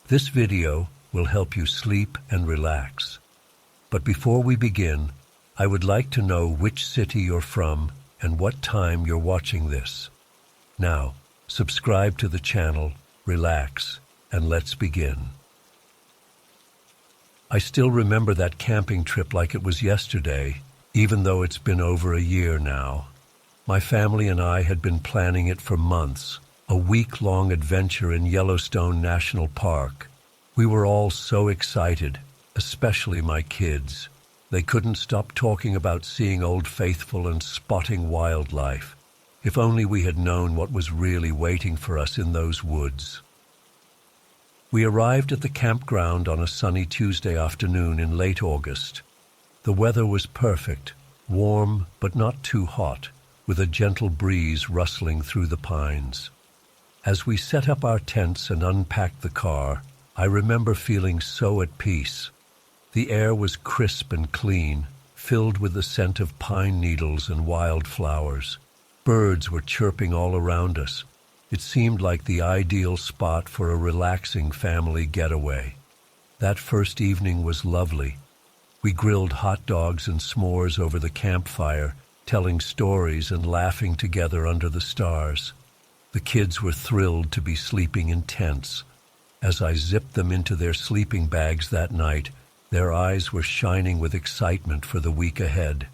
This video will help you sleep and relax. But before we begin, I would like to know which city you're from and what time you're watching this. Now, subscribe to the channel, relax, and let's begin. I still remember that camping trip like it was yesterday, even though it's been over a year now. My family and I had been planning it for months, a week-long adventure in Yellowstone National Park. We were all so excited, especially my kids. They couldn't stop talking about seeing Old Faithful and spotting wildlife. If only we had known what was really waiting for us in those woods. We arrived at the campground on a sunny Tuesday afternoon in late August. The weather was perfect, warm but not too hot, with a gentle breeze rustling through the pines. As we set up our tents and unpacked the car, I remember feeling so at peace. The air was crisp and clean, filled with the scent of pine needles and wildflowers. Birds were chirping all around us. It seemed like the ideal spot for a relaxing family getaway. That first evening was lovely. We grilled hot dogs and s'mores over the campfire, telling stories and laughing together under the stars. The kids were thrilled to be sleeping in tents. As I zipped them into their sleeping bags that night, their eyes were shining with excitement for the week ahead.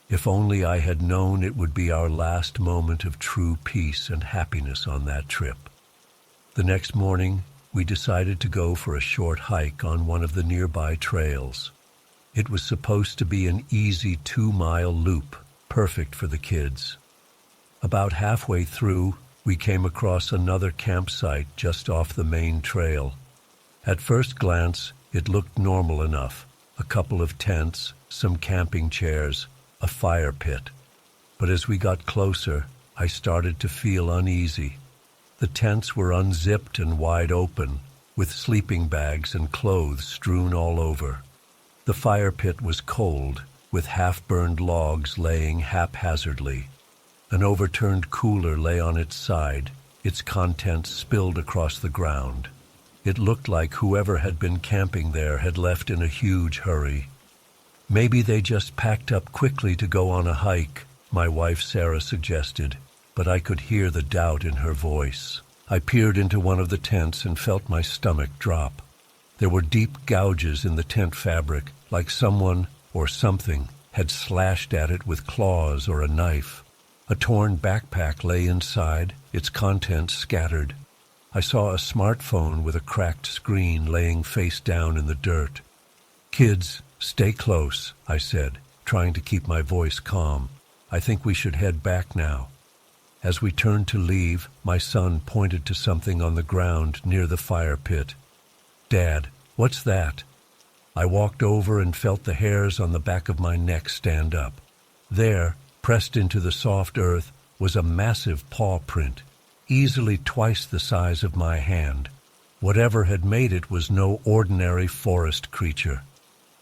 If only I had known it would be our last moment of true peace and happiness on that trip. The next morning, we decided to go for a short hike on one of the nearby trails. It was supposed to be an easy 2-mile loop, perfect for the kids. About halfway through, we came across another campsite just off the main trail. At first glance, it looked normal enough. A couple of tents, some camping chairs, a fire pit. But as we got closer, I started to feel uneasy. The tents were unzipped and wide open, with sleeping bags and clothes strewn all over. The fire pit was cold, with half-burned logs laying haphazardly. An overturned cooler lay on its side, its contents spilled across the ground. It looked like whoever had been camping there had left in a huge hurry. Maybe they just packed up quickly to go on a hike, my wife Sarah suggested, but I could hear the doubt in her voice. I peered into one of the tents and felt my stomach drop. There were deep gouges in the tent fabric, like someone or something had slashed at it with claws or a knife. A torn backpack lay inside, its contents scattered. I saw a smartphone with a cracked screen laying face down in the dirt. "Kids, stay close," I said, trying to keep my voice calm. "I think we should head back now." As we turned to leave, my son pointed to something on the ground near the fire pit. "Dad, what's that?" I walked over and felt the hairs on the back of my neck stand up. There, pressed into the soft earth, was a massive paw print, easily twice the size of my hand. Whatever had made it was no ordinary forest creature.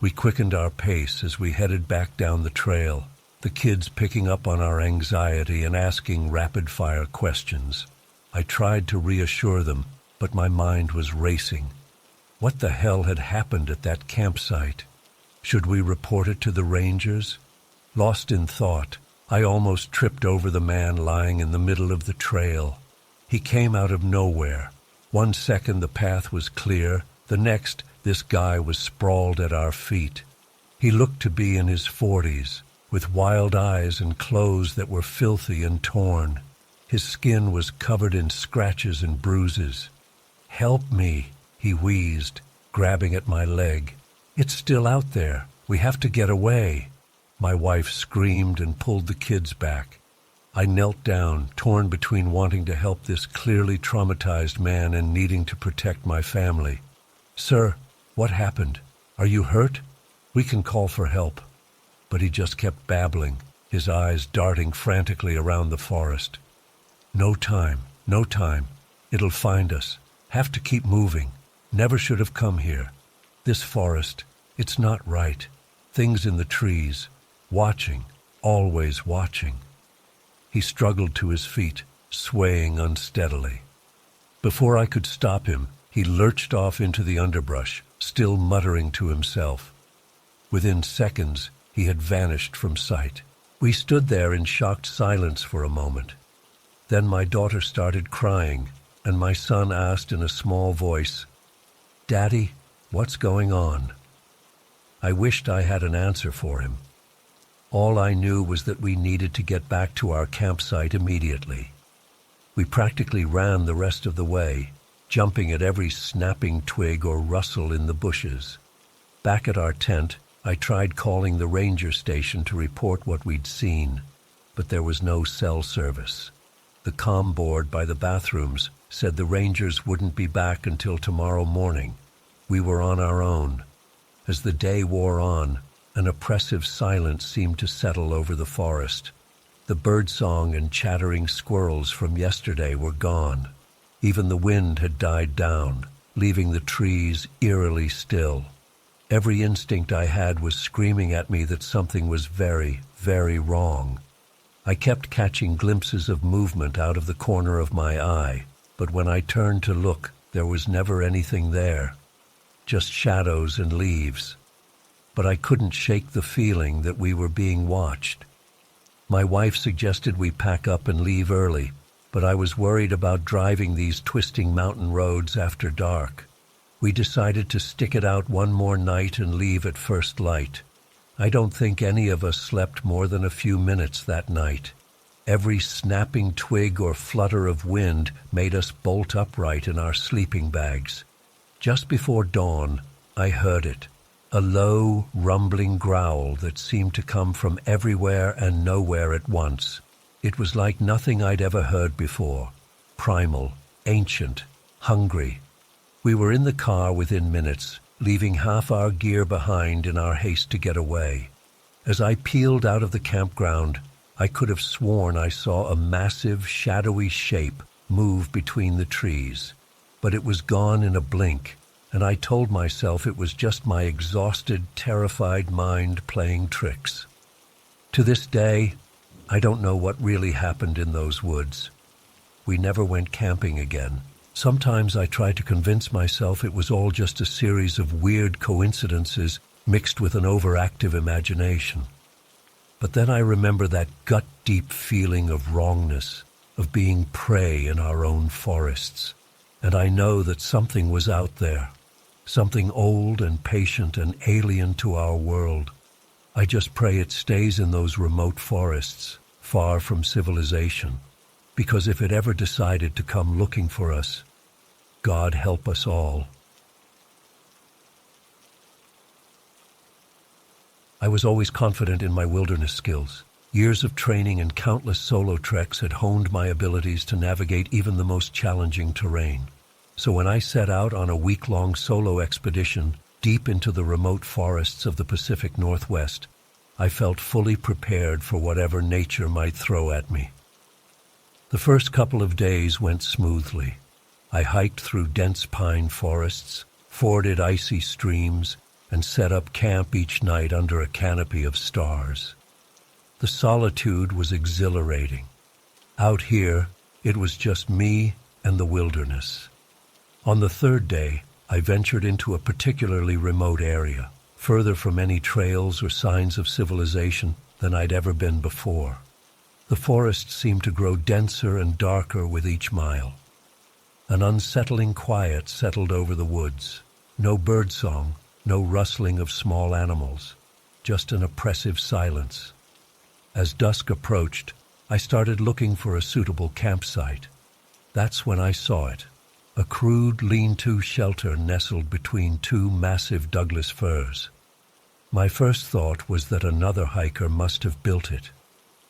We quickened our pace as we headed back down the trail, the kids picking up on our anxiety and asking rapid-fire questions. I tried to reassure them, but my mind was racing. What the hell had happened at that campsite? Should we report it to the rangers? Lost in thought, I almost tripped over the man lying in the middle of the trail. He came out of nowhere. One second the path was clear, the next this guy was sprawled at our feet. He looked to be in his 40s, with wild eyes and clothes that were filthy and torn. His skin was covered in scratches and bruises. "Help me," he wheezed, grabbing at my leg. "It's still out there. We have to get away." My wife screamed and pulled the kids back. I knelt down, torn between wanting to help this clearly traumatized man and needing to protect my family. "Sir, what happened? Are you hurt? We can call for help." But he just kept babbling, his eyes darting frantically around the forest. "No time, no time. It'll find us. Have to keep moving. Never should have come here. This forest, it's not right. Things in the trees. Watching, always watching." He struggled to his feet, swaying unsteadily. Before I could stop him, He lurched off into the underbrush, still muttering to himself. Within seconds, he had vanished from sight. We stood there in shocked silence for a moment. Then my daughter started crying, and my son asked in a small voice, "Daddy, what's going on?" I wished I had an answer for him. All I knew was that we needed to get back to our campsite immediately. We practically ran the rest of the way, jumping at every snapping twig or rustle in the bushes. Back at our tent, I tried calling the ranger station to report what we'd seen, but there was no cell service. The comm board by the bathrooms said the rangers wouldn't be back until tomorrow morning. We were on our own. As the day wore on, an oppressive silence seemed to settle over the forest. The birdsong and chattering squirrels from yesterday were gone. Even the wind had died down, leaving the trees eerily still. Every instinct I had was screaming at me that something was very, very wrong. I kept catching glimpses of movement out of the corner of my eye, but when I turned to look, there was never anything there. Just shadows and leaves. But I couldn't shake the feeling that we were being watched. My wife suggested we pack up and leave early, but I was worried about driving these twisting mountain roads after dark. We decided to stick it out one more night and leave at first light. I don't think any of us slept more than a few minutes that night. Every snapping twig or flutter of wind made us bolt upright in our sleeping bags. Just before dawn, I heard it, a low, rumbling growl that seemed to come from everywhere and nowhere at once. It was like nothing I'd ever heard before, primal, ancient, hungry. We were in the car within minutes, leaving half our gear behind in our haste to get away. As I peeled out of the campground, I could have sworn I saw a massive, shadowy shape move between the trees. But it was gone in a blink, and I told myself it was just my exhausted, terrified mind playing tricks. To this day, I don't know what really happened in those woods. We never went camping again. Sometimes I try to convince myself it was all just a series of weird coincidences mixed with an overactive imagination. But then I remember that gut-deep feeling of wrongness, of being prey in our own forests. And I know that something was out there, something old and patient and alien to our world. I just pray it stays in those remote forests, far from civilization, because if it ever decided to come looking for us, God help us all. I was always confident in my wilderness skills. Years of training and countless solo treks had honed my abilities to navigate even the most challenging terrain. So when I set out on a week-long solo expedition deep into the remote forests of the Pacific Northwest, I felt fully prepared for whatever nature might throw at me. The first couple of days went smoothly. I hiked through dense pine forests, forded icy streams, and set up camp each night under a canopy of stars. The solitude was exhilarating. Out here, it was just me and the wilderness. On the third day, I ventured into a particularly remote area, further from any trails or signs of civilization than I'd ever been before. The forest seemed to grow denser and darker with each mile. An unsettling quiet settled over the woods. No birdsong, no rustling of small animals, just an oppressive silence. As dusk approached, I started looking for a suitable campsite. That's when I saw it. A crude lean-to shelter nestled between two massive Douglas firs. My first thought was that another hiker must have built it.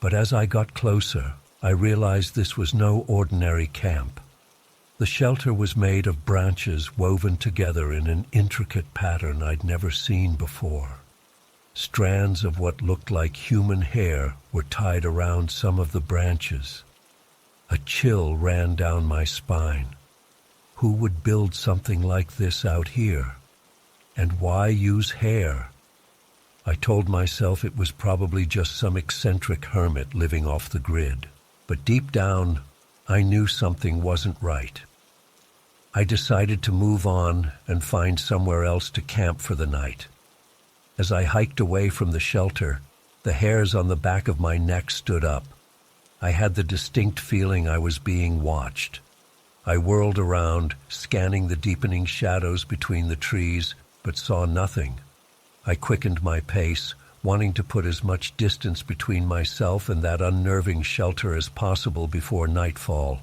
But as I got closer, I realized this was no ordinary camp. The shelter was made of branches woven together in an intricate pattern I'd never seen before. Strands of what looked like human hair were tied around some of the branches. A chill ran down my spine. Who would build something like this out here? And why use hair? I told myself it was probably just some eccentric hermit living off the grid. But deep down, I knew something wasn't right. I decided to move on and find somewhere else to camp for the night. As I hiked away from the shelter, the hairs on the back of my neck stood up. I had the distinct feeling I was being watched. I whirled around, scanning the deepening shadows between the trees, but saw nothing. I quickened my pace, wanting to put as much distance between myself and that unnerving shelter as possible before nightfall.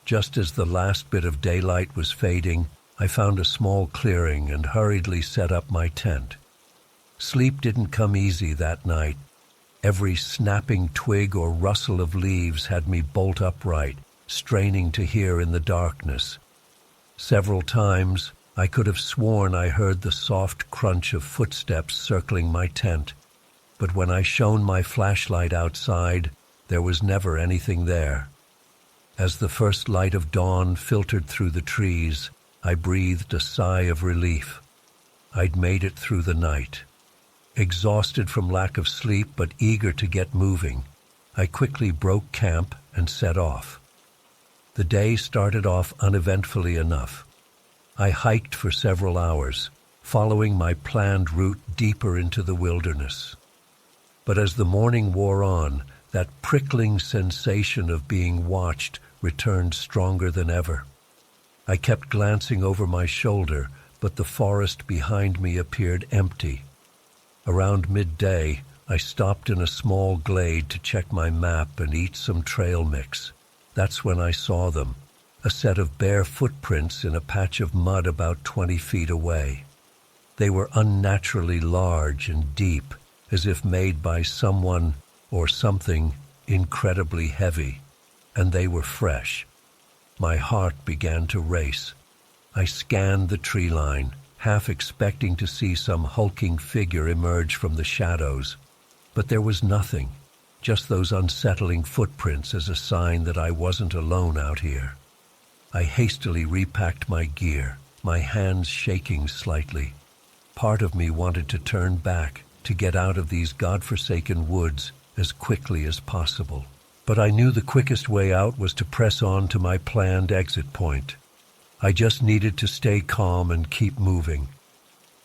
Just as the last bit of daylight was fading, I found a small clearing and hurriedly set up my tent. Sleep didn't come easy that night. Every snapping twig or rustle of leaves had me bolt upright, straining to hear in the darkness. Several times, I could have sworn I heard the soft crunch of footsteps circling my tent, but when I shone my flashlight outside, there was never anything there. As the first light of dawn filtered through the trees, I breathed a sigh of relief. I'd made it through the night. Exhausted from lack of sleep but eager to get moving, I quickly broke camp and set off. The day started off uneventfully enough. I hiked for several hours, following my planned route deeper into the wilderness. But as the morning wore on, that prickling sensation of being watched returned stronger than ever. I kept glancing over my shoulder, but the forest behind me appeared empty. Around midday, I stopped in a small glade to check my map and eat some trail mix. That's when I saw them, a set of bare footprints in a patch of mud about 20 feet away. They were unnaturally large and deep, as if made by someone or something incredibly heavy, and they were fresh. My heart began to race. I scanned the tree line, half expecting to see some hulking figure emerge from the shadows, but there was nothing, just those unsettling footprints as a sign that I wasn't alone out here. I hastily repacked my gear, my hands shaking slightly. Part of me wanted to turn back, to get out of these godforsaken woods as quickly as possible. But I knew the quickest way out was to press on to my planned exit point. I just needed to stay calm and keep moving.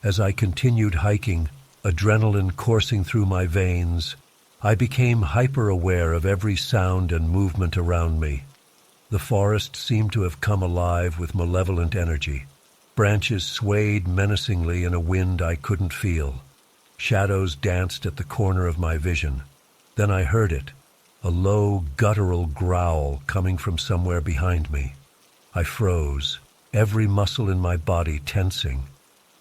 As I continued hiking, adrenaline coursing through my veins, I became hyper-aware of every sound and movement around me. The forest seemed to have come alive with malevolent energy. Branches swayed menacingly in a wind I couldn't feel. Shadows danced at the corner of my vision. Then I heard it, a low, guttural growl coming from somewhere behind me. I froze, every muscle in my body tensing.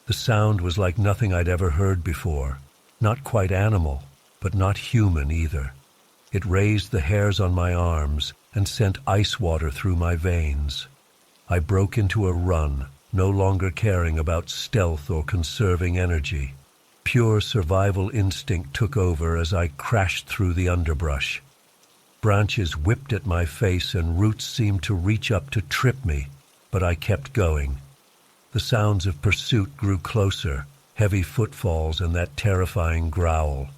The sound was like nothing I'd ever heard before. Not quite animal, but not human either. It raised the hairs on my arms and sent ice water through my veins. I broke into a run, no longer caring about stealth or conserving energy. Pure survival instinct took over as I crashed through the underbrush. Branches whipped at my face and roots seemed to reach up to trip me, but I kept going. The sounds of pursuit grew closer, heavy footfalls and that terrifying growl.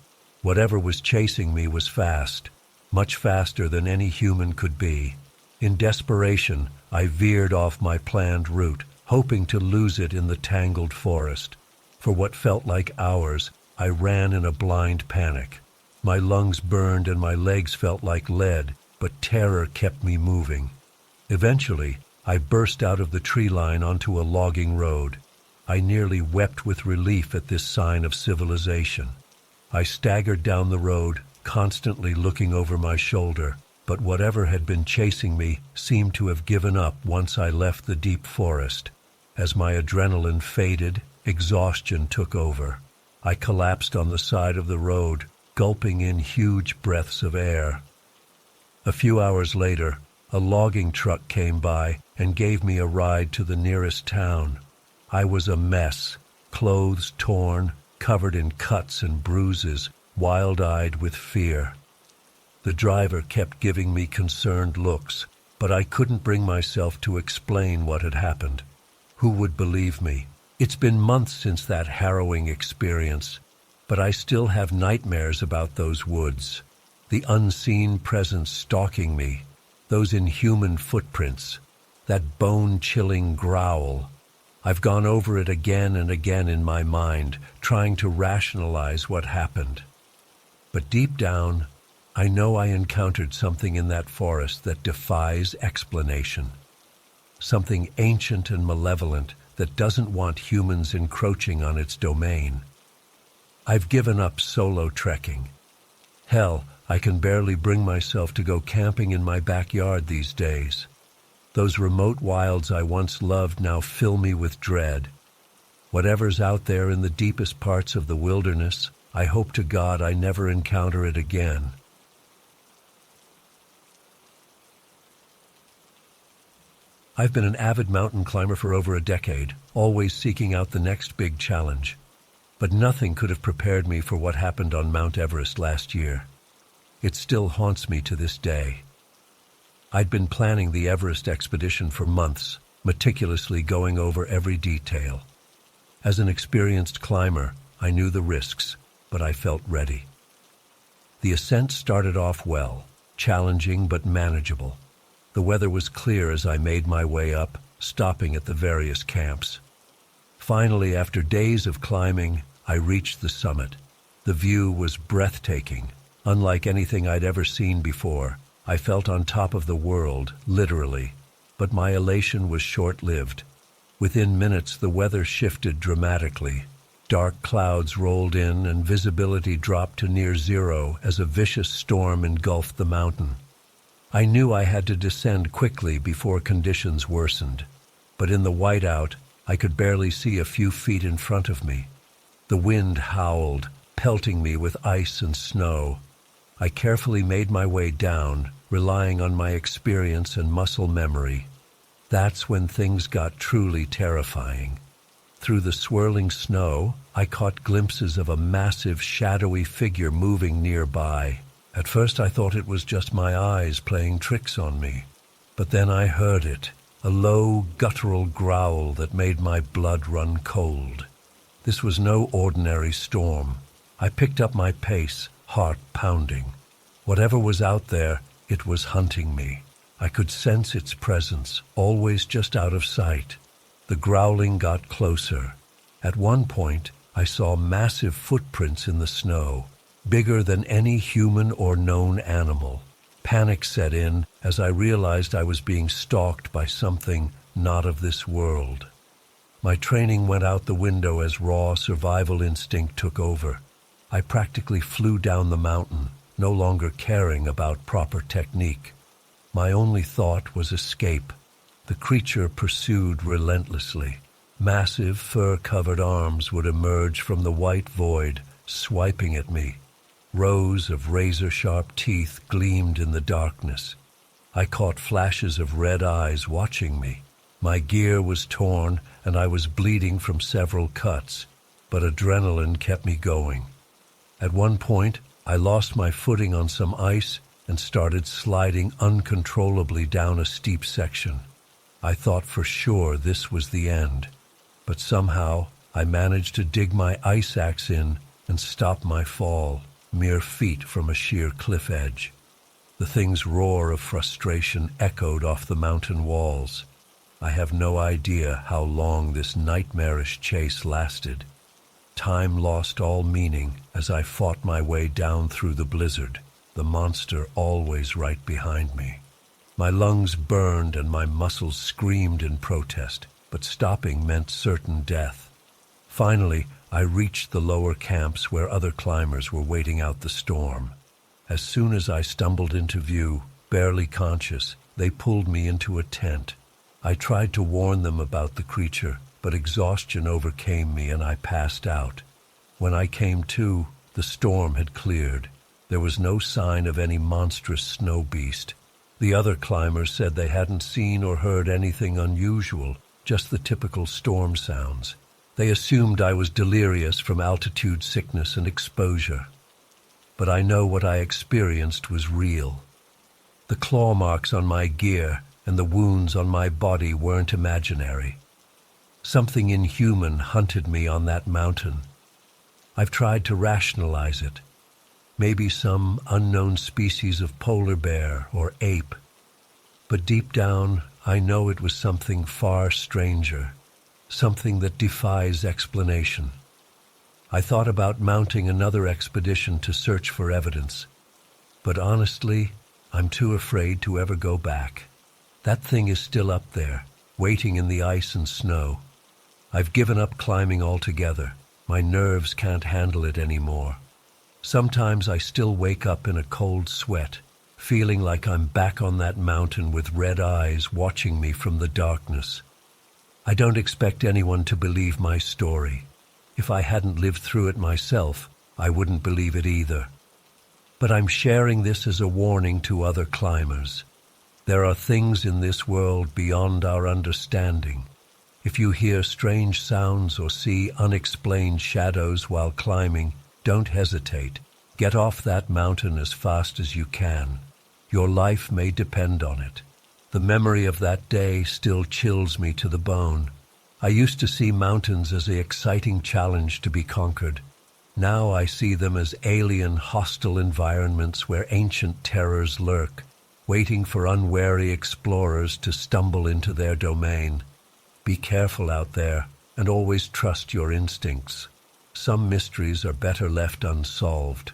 Whatever was chasing me was fast, much faster than any human could be. In desperation, I veered off my planned route, hoping to lose it in the tangled forest. For what felt like hours, I ran in a blind panic. My lungs burned and my legs felt like lead, but terror kept me moving. Eventually, I burst out of the tree line onto a logging road. I nearly wept with relief at this sign of civilization. I staggered down the road, constantly looking over my shoulder, but whatever had been chasing me seemed to have given up once I left the deep forest. As my adrenaline faded, exhaustion took over. I collapsed on the side of the road, gulping in huge breaths of air. A few hours later, a logging truck came by and gave me a ride to the nearest town. I was a mess, clothes torn, covered in cuts and bruises, wild-eyed with fear. The driver kept giving me concerned looks, but I couldn't bring myself to explain what had happened. Who would believe me? It's been months since that harrowing experience, but I still have nightmares about those woods, the unseen presence stalking me, those inhuman footprints. that bone-chilling growl. I've gone over it again and again in my mind, trying to rationalize what happened. But deep down, I know I encountered something in that forest that defies explanation. Something ancient and malevolent that doesn't want humans encroaching on its domain. I've given up solo trekking. Hell, I can barely bring myself to go camping in my backyard these days. Those remote wilds I once loved now fill me with dread. Whatever's out there in the deepest parts of the wilderness, I hope to God I never encounter it again. I've been an avid mountain climber for over a decade, always seeking out the next big challenge. But nothing could have prepared me for what happened on Mount Everest last year. It still haunts me to this day. I'd been planning the Everest expedition for months, meticulously going over every detail. As an experienced climber, I knew the risks, but I felt ready. The ascent started off well, challenging but manageable. The weather was clear as I made my way up, stopping at the various camps. Finally, after days of climbing, I reached the summit. The view was breathtaking, unlike anything I'd ever seen before. I felt on top of the world, literally, but my elation was short-lived. Within minutes, the weather shifted dramatically. Dark clouds rolled in and visibility dropped to near zero as a vicious storm engulfed the mountain. I knew I had to descend quickly before conditions worsened, but in the whiteout, I could barely see a few feet in front of me. The wind howled, pelting me with ice and snow. I carefully made my way down, relying on my experience and muscle memory. That's when things got truly terrifying. Through the swirling snow, I caught glimpses of a massive, shadowy figure moving nearby. At first I thought it was just my eyes playing tricks on me. But then I heard it, a low, guttural growl that made my blood run cold. This was no ordinary storm. I picked up my pace, heart pounding. Whatever was out there, it was hunting me. I could sense its presence, always just out of sight. The growling got closer. At one point, I saw massive footprints in the snow, bigger than any human or known animal. Panic set in as I realized I was being stalked by something not of this world. My training went out the window as raw survival instinct took over. I practically flew down the mountain, no longer caring about proper technique. My only thought was escape. The creature pursued relentlessly. Massive, fur-covered arms would emerge from the white void, swiping at me. Rows of razor-sharp teeth gleamed in the darkness. I caught flashes of red eyes watching me. My gear was torn, and I was bleeding from several cuts, but adrenaline kept me going. At one point, I lost my footing on some ice and started sliding uncontrollably down a steep section. I thought for sure this was the end, but somehow I managed to dig my ice axe in and stop my fall, mere feet from a sheer cliff edge. The thing's roar of frustration echoed off the mountain walls. I have no idea how long this nightmarish chase lasted. Time lost all meaning as I fought my way down through the blizzard, the monster always right behind me. My lungs burned and my muscles screamed in protest, but stopping meant certain death. Finally, I reached the lower camps where other climbers were waiting out the storm. As soon as I stumbled into view, barely conscious, they pulled me into a tent. I tried to warn them about the creature, but exhaustion overcame me and I passed out. When I came to, the storm had cleared. There was no sign of any monstrous snow beast. The other climbers said they hadn't seen or heard anything unusual, just the typical storm sounds. They assumed I was delirious from altitude sickness and exposure. But I know what I experienced was real. The claw marks on my gear and the wounds on my body weren't imaginary. Something inhuman hunted me on that mountain. I've tried to rationalize it. Maybe some unknown species of polar bear or ape. But deep down, I know it was something far stranger, something that defies explanation. I thought about mounting another expedition to search for evidence, but honestly, I'm too afraid to ever go back. That thing is still up there, waiting in the ice and snow. I've given up climbing altogether. My nerves can't handle it anymore. Sometimes I still wake up in a cold sweat, feeling like I'm back on that mountain with red eyes watching me from the darkness. I don't expect anyone to believe my story. If I hadn't lived through it myself, I wouldn't believe it either. But I'm sharing this as a warning to other climbers. There are things in this world beyond our understanding. If you hear strange sounds or see unexplained shadows while climbing, don't hesitate. Get off that mountain as fast as you can. Your life may depend on it. The memory of that day still chills me to the bone. I used to see mountains as an exciting challenge to be conquered. Now I see them as alien, hostile environments where ancient terrors lurk, waiting for unwary explorers to stumble into their domain. Be careful out there, and always trust your instincts. Some mysteries are better left unsolved.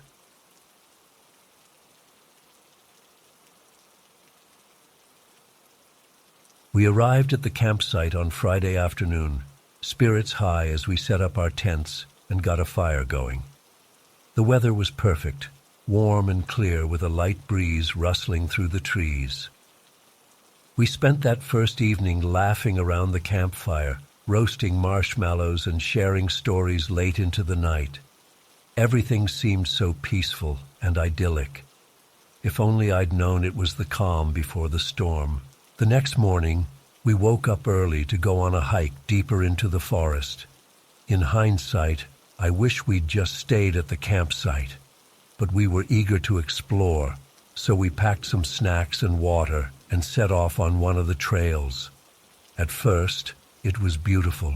We arrived at the campsite on Friday afternoon, spirits high as we set up our tents and got a fire going. The weather was perfect, warm and clear with a light breeze rustling through the trees. We spent that first evening laughing around the campfire, roasting marshmallows and sharing stories late into the night. Everything seemed so peaceful and idyllic. If only I'd known it was the calm before the storm. The next morning, we woke up early to go on a hike deeper into the forest. In hindsight, I wish we'd just stayed at the campsite, but we were eager to explore, so we packed some snacks and water and set off on one of the trails. At first, it was beautiful.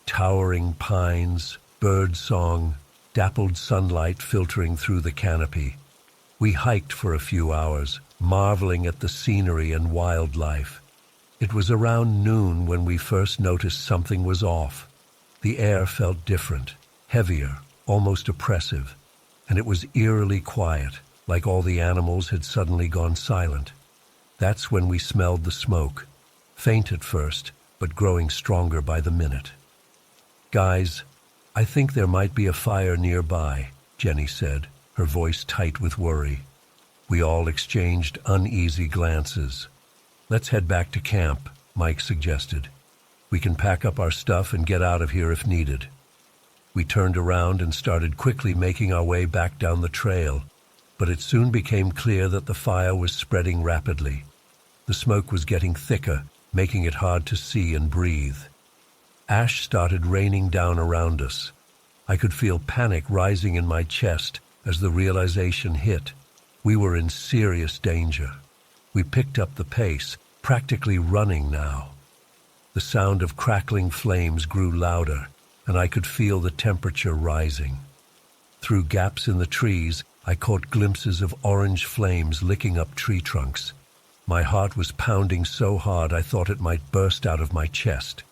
Towering pines, bird song, dappled sunlight filtering through the canopy. We hiked for a few hours, marveling at the scenery and wildlife. It was around noon when we first noticed something was off. The air felt different, heavier, almost oppressive, and it was eerily quiet, like all the animals had suddenly gone silent. That's when we smelled the smoke, faint at first, but growing stronger by the minute. "Guys, I think there might be a fire nearby," Jenny said, her voice tight with worry. We all exchanged uneasy glances. "Let's head back to camp," Mike suggested. "We can pack up our stuff and get out of here if needed." We turned around and started quickly making our way back down the trail, but it soon became clear that the fire was spreading rapidly. The smoke was getting thicker, making it hard to see and breathe. Ash started raining down around us. I could feel panic rising in my chest as the realization hit. We were in serious danger. We picked up the pace, practically running now. The sound of crackling flames grew louder, and I could feel the temperature rising. Through gaps in the trees, I caught glimpses of orange flames licking up tree trunks. My heart was pounding so hard I thought it might burst out of my chest.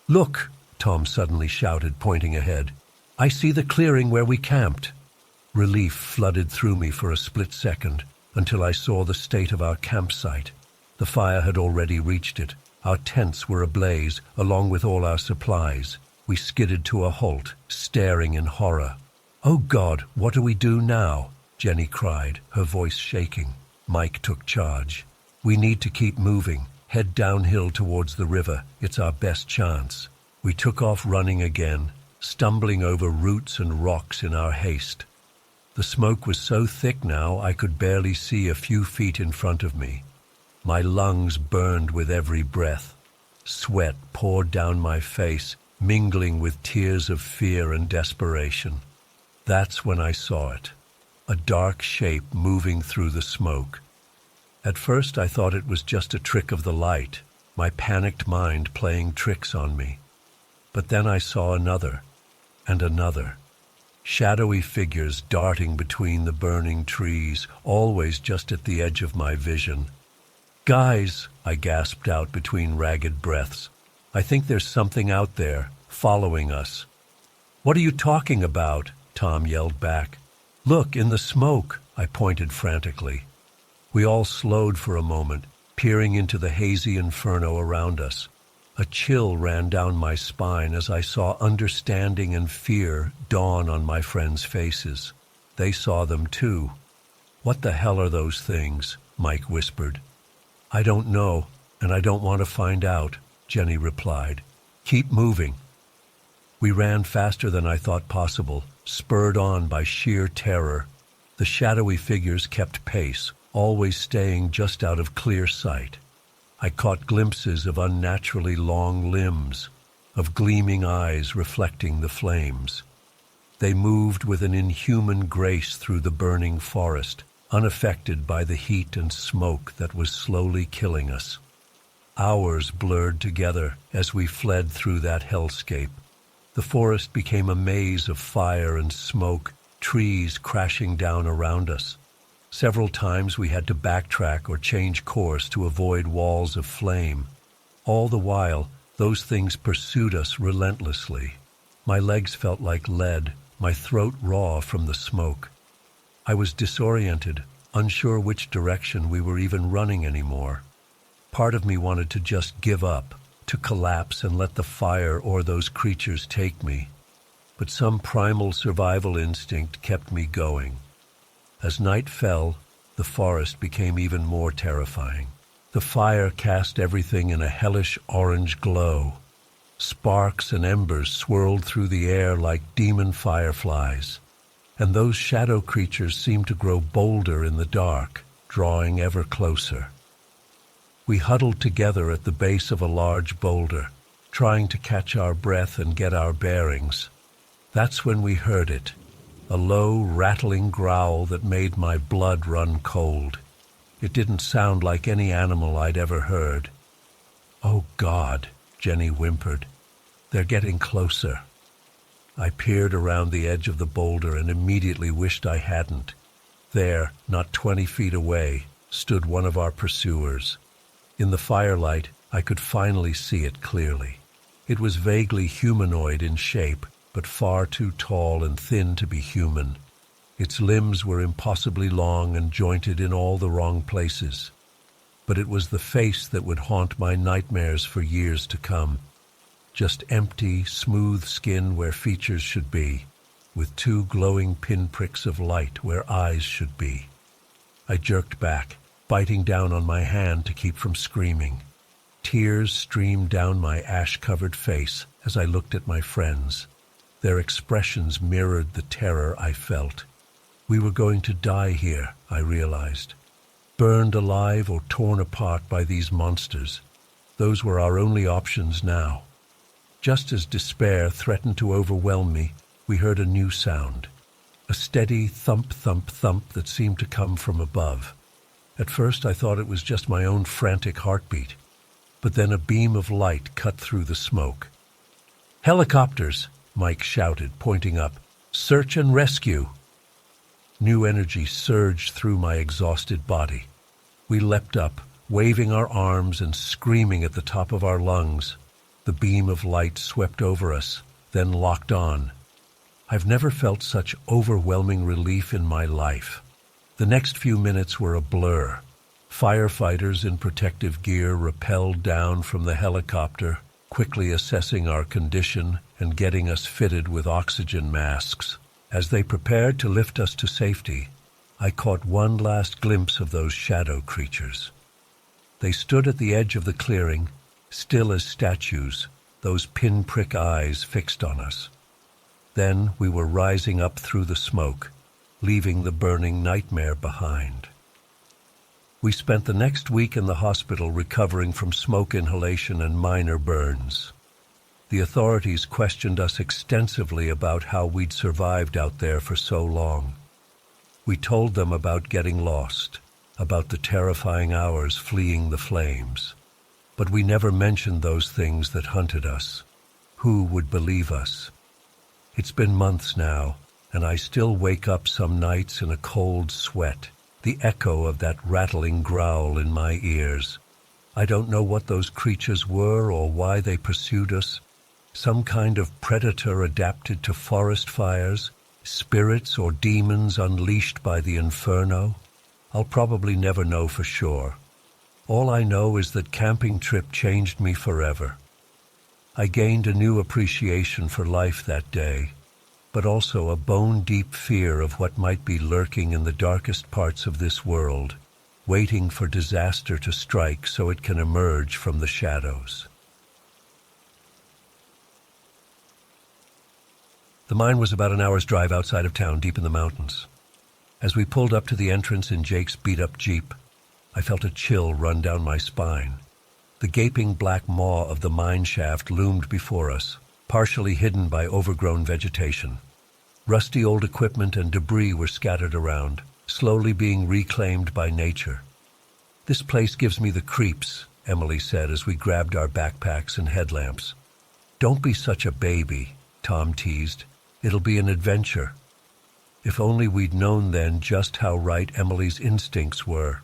"Look!" Tom suddenly shouted, pointing ahead. "I see the clearing where we camped." Relief flooded through me for a split second, until I saw the state of our campsite. The fire had already reached it. Our tents were ablaze, along with all our supplies. We skidded to a halt, staring in horror. "Oh God, what do we do now?" Jenny cried, her voice shaking. Mike took charge. "We need to keep moving. Head downhill towards the river. It's our best chance." We took off running again, stumbling over roots and rocks in our haste. The smoke was so thick now I could barely see a few feet in front of me. My lungs burned with every breath. Sweat poured down my face, mingling with tears of fear and desperation. That's when I saw it, a dark shape moving through the smoke. At first I thought it was just a trick of the light, my panicked mind playing tricks on me. But then I saw another, and another. Shadowy figures darting between the burning trees, always just at the edge of my vision. Guys, I gasped out between ragged breaths. I think there's something out there, following us. What are you talking about? Tom yelled back. Look, in the smoke, I pointed frantically. We all slowed for a moment, peering into the hazy inferno around us. A chill ran down my spine as I saw understanding and fear dawn on my friends' faces. They saw them too. What the hell are those things? Mike whispered. I don't know, and I don't want to find out, Jenny replied. Keep moving. We ran faster than I thought possible, spurred on by sheer terror. The shadowy figures kept pace, always staying just out of clear sight. I caught glimpses of unnaturally long limbs, of gleaming eyes reflecting the flames. They moved with an inhuman grace through the burning forest, unaffected by the heat and smoke that was slowly killing us. Hours blurred together as we fled through that hellscape. The forest became a maze of fire and smoke, trees crashing down around us. Several times we had to backtrack or change course to avoid walls of flame. All the while, those things pursued us relentlessly. My legs felt like lead, my throat raw from the smoke. I was disoriented, unsure which direction we were even running anymore. Part of me wanted to just give up, to collapse and let the fire or those creatures take me. But some primal survival instinct kept me going. As night fell, the forest became even more terrifying. The fire cast everything in a hellish orange glow. Sparks and embers swirled through the air like demon fireflies, and those shadow creatures seemed to grow bolder in the dark, drawing ever closer. We huddled together at the base of a large boulder, trying to catch our breath and get our bearings. That's when we heard it. A low, rattling growl that made my blood run cold. It didn't sound like any animal I'd ever heard. Oh, God, Jenny whimpered. They're getting closer. I peered around the edge of the boulder and immediately wished I hadn't. There, not 20 feet away, stood one of our pursuers. In the firelight, I could finally see it clearly. It was vaguely humanoid in shape, but far too tall and thin to be human. Its limbs were impossibly long and jointed in all the wrong places. But it was the face that would haunt my nightmares for years to come. Just empty, smooth skin where features should be, with 2 glowing pinpricks of light where eyes should be. I jerked back, biting down on my hand to keep from screaming. Tears streamed down my ash-covered face as I looked at my friends. Their expressions mirrored the terror I felt. We were going to die here, I realized. Burned alive or torn apart by these monsters. Those were our only options now. Just as despair threatened to overwhelm me, we heard a new sound. A steady thump, thump, thump that seemed to come from above. At first I thought it was just my own frantic heartbeat. But then a beam of light cut through the smoke. "Helicopters!" Mike shouted, pointing up. "Search and rescue!" New energy surged through my exhausted body. We leapt up, waving our arms and screaming at the top of our lungs. The beam of light swept over us, then locked on. I've never felt such overwhelming relief in my life. The next few minutes were a blur. Firefighters in protective gear rappelled down from the helicopter, quickly assessing our condition and getting us fitted with oxygen masks. As they prepared to lift us to safety, I caught one last glimpse of those shadow creatures. They stood at the edge of the clearing, still as statues, those pinprick eyes fixed on us. Then we were rising up through the smoke, leaving the burning nightmare behind. We spent the next week in the hospital recovering from smoke inhalation and minor burns. The authorities questioned us extensively about how we'd survived out there for so long. We told them about getting lost, about the terrifying hours fleeing the flames. But we never mentioned those things that hunted us. Who would believe us? It's been months now, and I still wake up some nights in a cold sweat, the echo of that rattling growl in my ears. I don't know what those creatures were or why they pursued us. Some kind of predator adapted to forest fires, spirits or demons unleashed by the inferno. I'll probably never know for sure. All I know is that camping trip changed me forever. I gained a new appreciation for life that day, but also a bone-deep fear of what might be lurking in the darkest parts of this world, waiting for disaster to strike so it can emerge from the shadows. The mine was about an hour's drive outside of town, deep in the mountains. As we pulled up to the entrance in Jake's beat-up Jeep, I felt a chill run down my spine. The gaping black maw of the mine shaft loomed before us, partially hidden by overgrown vegetation. Rusty old equipment and debris were scattered around, slowly being reclaimed by nature. "This place gives me the creeps," Emily said as we grabbed our backpacks and headlamps. "Don't be such a baby," Tom teased. "It'll be an adventure." If only we'd known then just how right Emily's instincts were.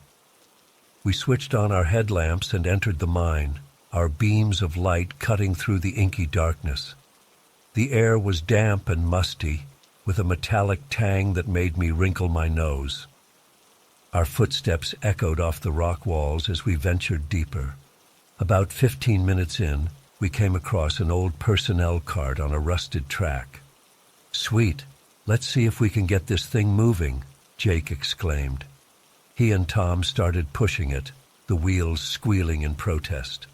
We switched on our headlamps and entered the mine, our beams of light cutting through the inky darkness. The air was damp and musty, with a metallic tang that made me wrinkle my nose. Our footsteps echoed off the rock walls as we ventured deeper. About 15 minutes in, we came across an old personnel cart on a rusted track. "Sweet, let's see if we can get this thing moving," Jake exclaimed. He and Tom started pushing it, the wheels squealing in protest.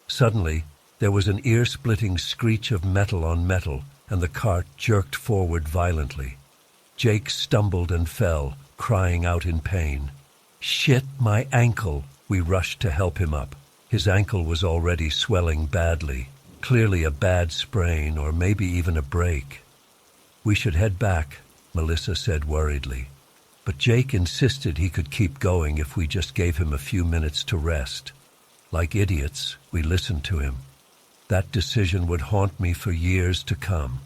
Suddenly, there was an ear-splitting screech of metal on metal, and the cart jerked forward violently. Jake stumbled and fell, crying out in pain. "Shit, my ankle!" We rushed to help him up. His ankle was already swelling badly, clearly a bad sprain or maybe even a break. "We should head back," Melissa said worriedly. But Jake insisted he could keep going if we just gave him a few minutes to rest. Like idiots, we listened to him. That decision would haunt me for years to come.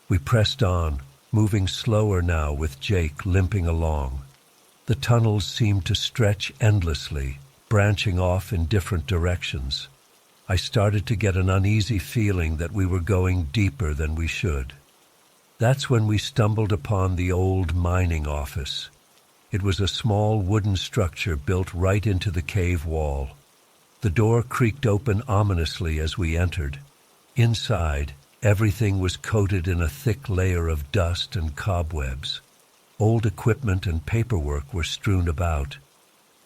We pressed on, moving slower now with Jake limping along. The tunnels seemed to stretch endlessly, branching off in different directions. I started to get an uneasy feeling that we were going deeper than we should. That's when we stumbled upon the old mining office. It was a small wooden structure built right into the cave wall. The door creaked open ominously as we entered. Inside, everything was coated in a thick layer of dust and cobwebs. Old equipment and paperwork were strewn about.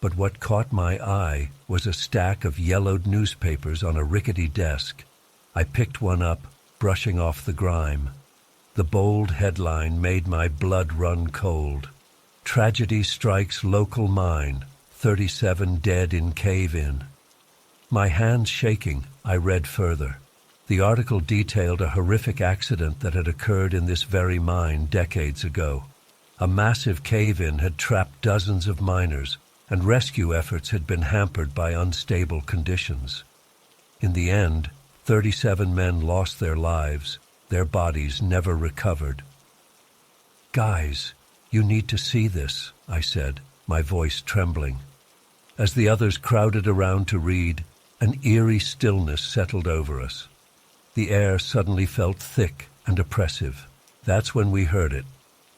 But what caught my eye was a stack of yellowed newspapers on a rickety desk. I picked one up, brushing off the grime. The bold headline made my blood run cold. "Tragedy strikes local mine, 37 dead in cave-in." My hands shaking, I read further. The article detailed a horrific accident that had occurred in this very mine decades ago. A massive cave-in had trapped dozens of miners, and rescue efforts had been hampered by unstable conditions. In the end, 37 men lost their lives. Their bodies never recovered. "Guys, you need to see this," I said, my voice trembling. As the others crowded around to read, an eerie stillness settled over us. The air suddenly felt thick and oppressive. That's when we heard it,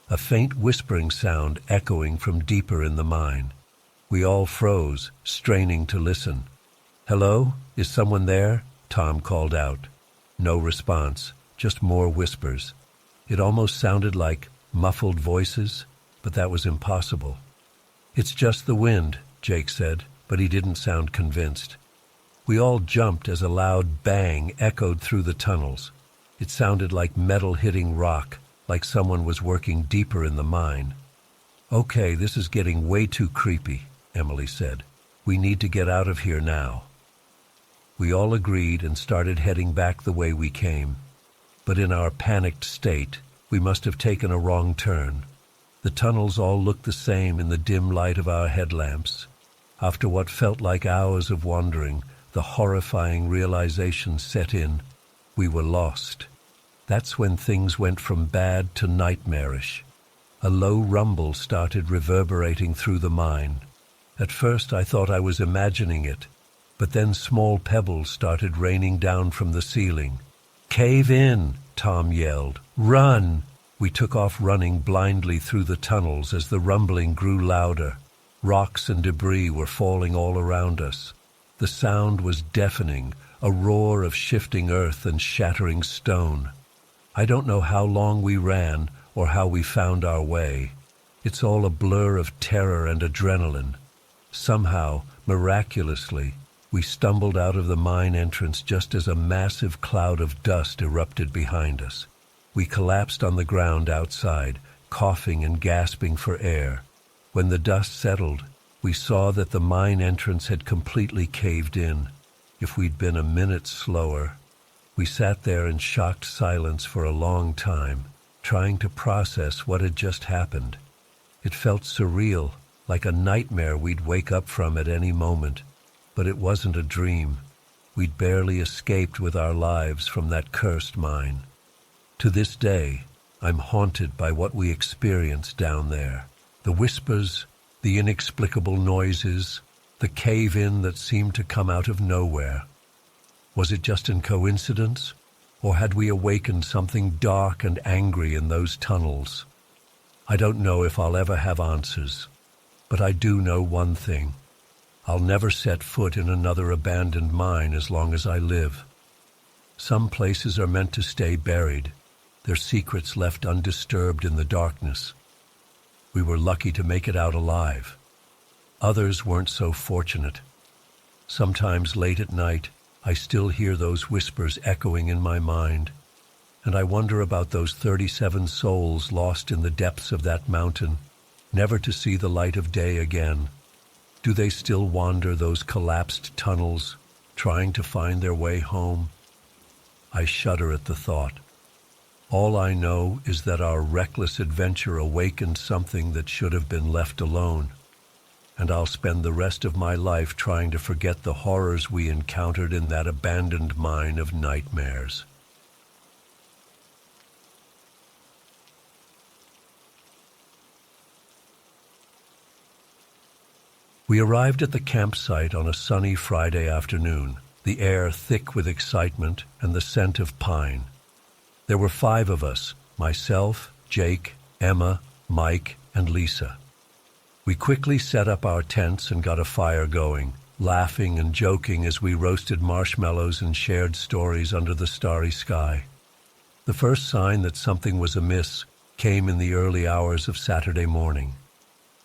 a faint whispering sound echoing from deeper in the mine. We all froze, straining to listen. "Hello? Is someone there?" Tom called out. No response. Just more whispers. It almost sounded like muffled voices, but that was impossible. "It's just the wind," Jake said, but he didn't sound convinced. We all jumped as a loud bang echoed through the tunnels. It sounded like metal hitting rock, like someone was working deeper in the mine. "Okay, this is getting way too creepy," Emily said. "We need to get out of here now." We all agreed and started heading back the way we came. But in our panicked state, we must have taken a wrong turn. The tunnels all looked the same in the dim light of our headlamps. After what felt like hours of wandering, the horrifying realization set in. We were lost. That's when things went from bad to nightmarish. A low rumble started reverberating through the mine. At first I thought I was imagining it, but then small pebbles started raining down from the ceiling. "Cave in!" Tom yelled. "Run!" We took off running blindly through the tunnels as the rumbling grew louder. Rocks and debris were falling all around us. The sound was deafening, a roar of shifting earth and shattering stone. I don't know how long we ran or how we found our way. It's all a blur of terror and adrenaline. Somehow, miraculously, we stumbled out of the mine entrance just as a massive cloud of dust erupted behind us. We collapsed on the ground outside, coughing and gasping for air. When the dust settled, we saw that the mine entrance had completely caved in. If we'd been a minute slower. We sat there in shocked silence for a long time, trying to process what had just happened. It felt surreal, like a nightmare we'd wake up from at any moment. But it wasn't a dream. We'd barely escaped with our lives from that cursed mine. To this day, I'm haunted by what we experienced down there. The whispers, the inexplicable noises, the cave-in that seemed to come out of nowhere. Was it just a coincidence, or had we awakened something dark and angry in those tunnels? I don't know if I'll ever have answers, but I do know one thing. I'll never set foot in another abandoned mine as long as I live. Some places are meant to stay buried, their secrets left undisturbed in the darkness. We were lucky to make it out alive. Others weren't so fortunate. Sometimes late at night, I still hear those whispers echoing in my mind, and I wonder about those 37 souls lost in the depths of that mountain, never to see the light of day again. Do they still wander those collapsed tunnels, trying to find their way home? I shudder at the thought. All I know is that our reckless adventure awakened something that should have been left alone, and I'll spend the rest of my life trying to forget the horrors we encountered in that abandoned mine of nightmares. We arrived at the campsite on a sunny Friday afternoon, the air thick with excitement and the scent of pine. There were 5 of us, myself, Jake, Emma, Mike, and Lisa. We quickly set up our tents and got a fire going, laughing and joking as we roasted marshmallows and shared stories under the starry sky. The first sign that something was amiss came in the early hours of Saturday morning.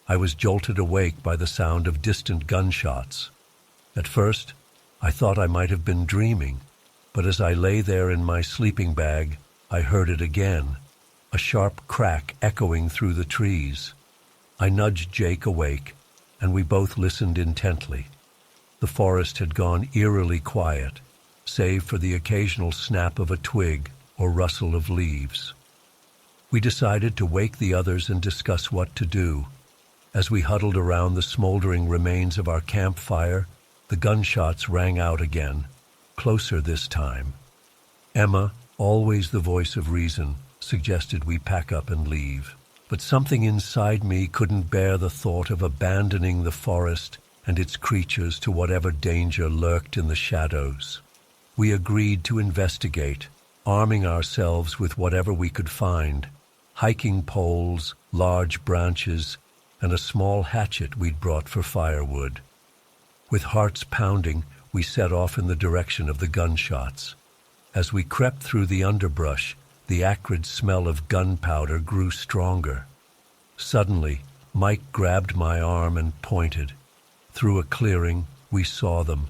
I was jolted awake by the sound of distant gunshots. At first, I thought I might have been dreaming, but as I lay there in my sleeping bag, I heard it again, a sharp crack echoing through the trees. I nudged Jake awake, and we both listened intently. The forest had gone eerily quiet, save for the occasional snap of a twig or rustle of leaves. We decided to wake the others and discuss what to do. As we huddled around the smoldering remains of our campfire, the gunshots rang out again, closer this time. Emma, always the voice of reason, suggested we pack up and leave. But something inside me couldn't bear the thought of abandoning the forest and its creatures to whatever danger lurked in the shadows. We agreed to investigate, arming ourselves with whatever we could find, hiking poles, large branches, and a small hatchet we'd brought for firewood. With hearts pounding, we set off in the direction of the gunshots. As we crept through the underbrush, the acrid smell of gunpowder grew stronger. Suddenly, Mike grabbed my arm and pointed. Through a clearing, we saw them,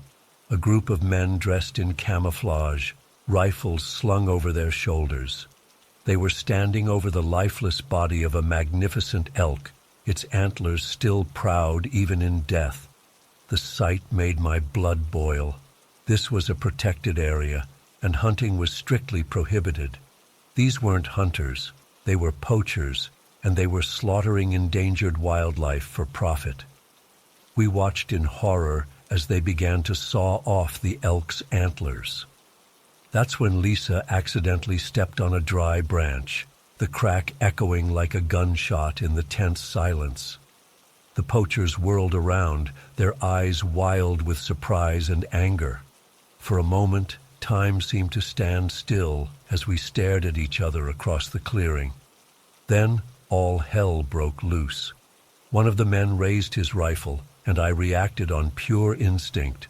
a group of men dressed in camouflage, rifles slung over their shoulders. They were standing over the lifeless body of a magnificent elk, its antlers still proud even in death. The sight made my blood boil. This was a protected area, and hunting was strictly prohibited. These weren't hunters, they were poachers, and they were slaughtering endangered wildlife for profit. We watched in horror as they began to saw off the elk's antlers. That's when Lisa accidentally stepped on a dry branch. the crack echoing like a gunshot in the tense silence. The poachers whirled around, their eyes wild with surprise and anger. For a moment, time seemed to stand still as we stared at each other across the clearing. Then, all hell broke loose. One of the men raised his rifle, and I reacted on pure instinct.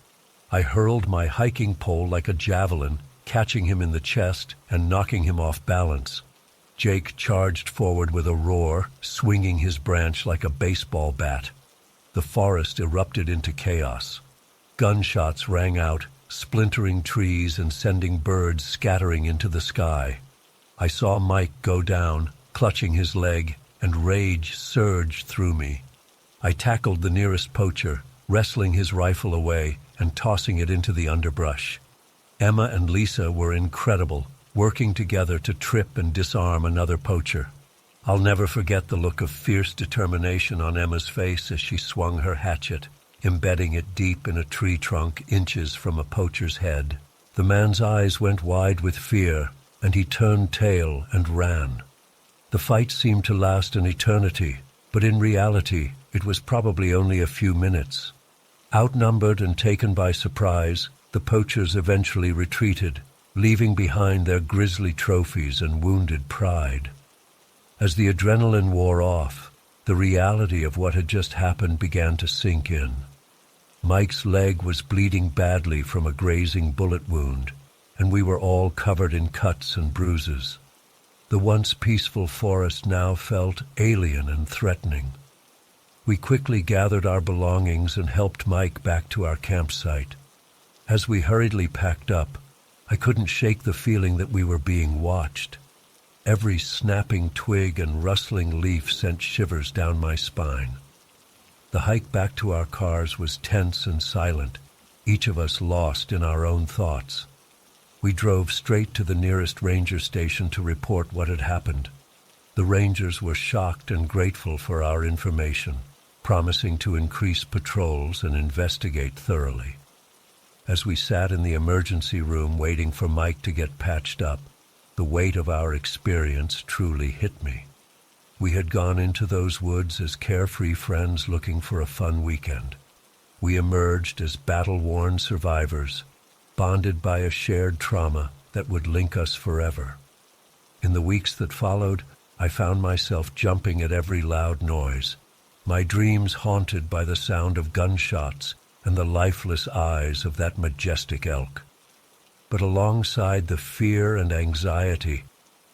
I hurled my hiking pole like a javelin, catching him in the chest and knocking him off balance. Jake charged forward with a roar, swinging his branch like a baseball bat. The forest erupted into chaos. Gunshots rang out, splintering trees and sending birds scattering into the sky. I saw Mike go down, clutching his leg, and rage surged through me. I tackled the nearest poacher, wrestling his rifle away and tossing it into the underbrush. Emma and Lisa were incredible, working together to trip and disarm another poacher. I'll never forget the look of fierce determination on Emma's face as she swung her hatchet, embedding it deep in a tree trunk inches from a poacher's head. The man's eyes went wide with fear, and he turned tail and ran. The fight seemed to last an eternity, but in reality, it was probably only a few minutes. Outnumbered and taken by surprise, the poachers eventually retreated, leaving behind their grisly trophies and wounded pride. As the adrenaline wore off, the reality of what had just happened began to sink in. Mike's leg was bleeding badly from a grazing bullet wound, and we were all covered in cuts and bruises. The once peaceful forest now felt alien and threatening. We quickly gathered our belongings and helped Mike back to our campsite. As we hurriedly packed up, I couldn't shake the feeling that we were being watched. Every snapping twig and rustling leaf sent shivers down my spine. The hike back to our cars was tense and silent, each of us lost in our own thoughts. We drove straight to the nearest ranger station to report what had happened. The rangers were shocked and grateful for our information, promising to increase patrols and investigate thoroughly. As we sat in the emergency room waiting for Mike to get patched up, the weight of our experience truly hit me. We had gone into those woods as carefree friends looking for a fun weekend. We emerged as battle-worn survivors, bonded by a shared trauma that would link us forever. In the weeks that followed, I found myself jumping at every loud noise, my dreams haunted by the sound of gunshots and the lifeless eyes of that majestic elk. But alongside the fear and anxiety,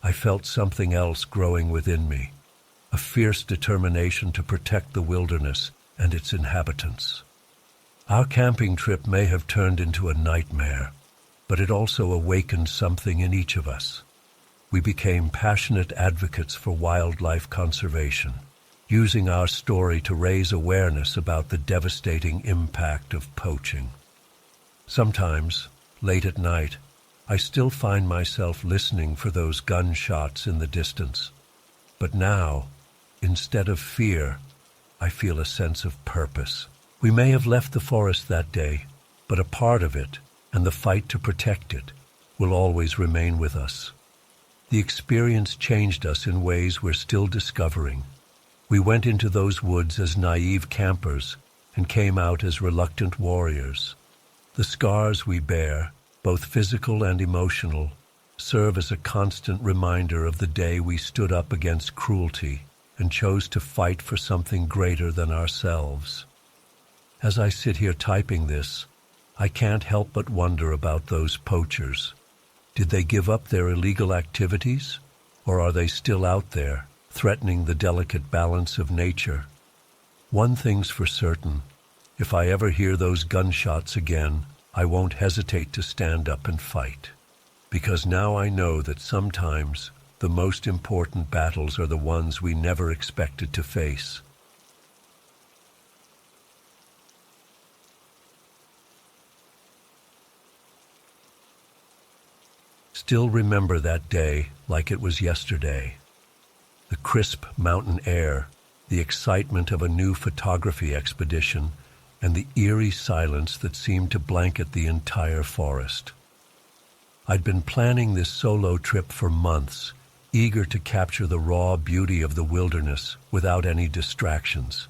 I felt something else growing within me, a fierce determination to protect the wilderness and its inhabitants. Our camping trip may have turned into a nightmare, but it also awakened something in each of us. We became passionate advocates for wildlife conservation, using our story to raise awareness about the devastating impact of poaching. Sometimes, late at night, I still find myself listening for those gunshots in the distance. But now, instead of fear, I feel a sense of purpose. We may have left the forest that day, but a part of it, and the fight to protect it, will always remain with us. The experience changed us in ways we're still discovering. We went into those woods as naive campers and came out as reluctant warriors. The scars we bear, both physical and emotional, serve as a constant reminder of the day we stood up against cruelty and chose to fight for something greater than ourselves. As I sit here typing this, I can't help but wonder about those poachers. Did they give up their illegal activities, or are they still out there, threatening the delicate balance of nature? One thing's for certain, if I ever hear those gunshots again, I won't hesitate to stand up and fight. Because now I know that sometimes the most important battles are the ones we never expected to face. Still remember that day like it was yesterday. The crisp mountain air, the excitement of a new photography expedition, and the eerie silence that seemed to blanket the entire forest. I'd been planning this solo trip for months, eager to capture the raw beauty of the wilderness without any distractions.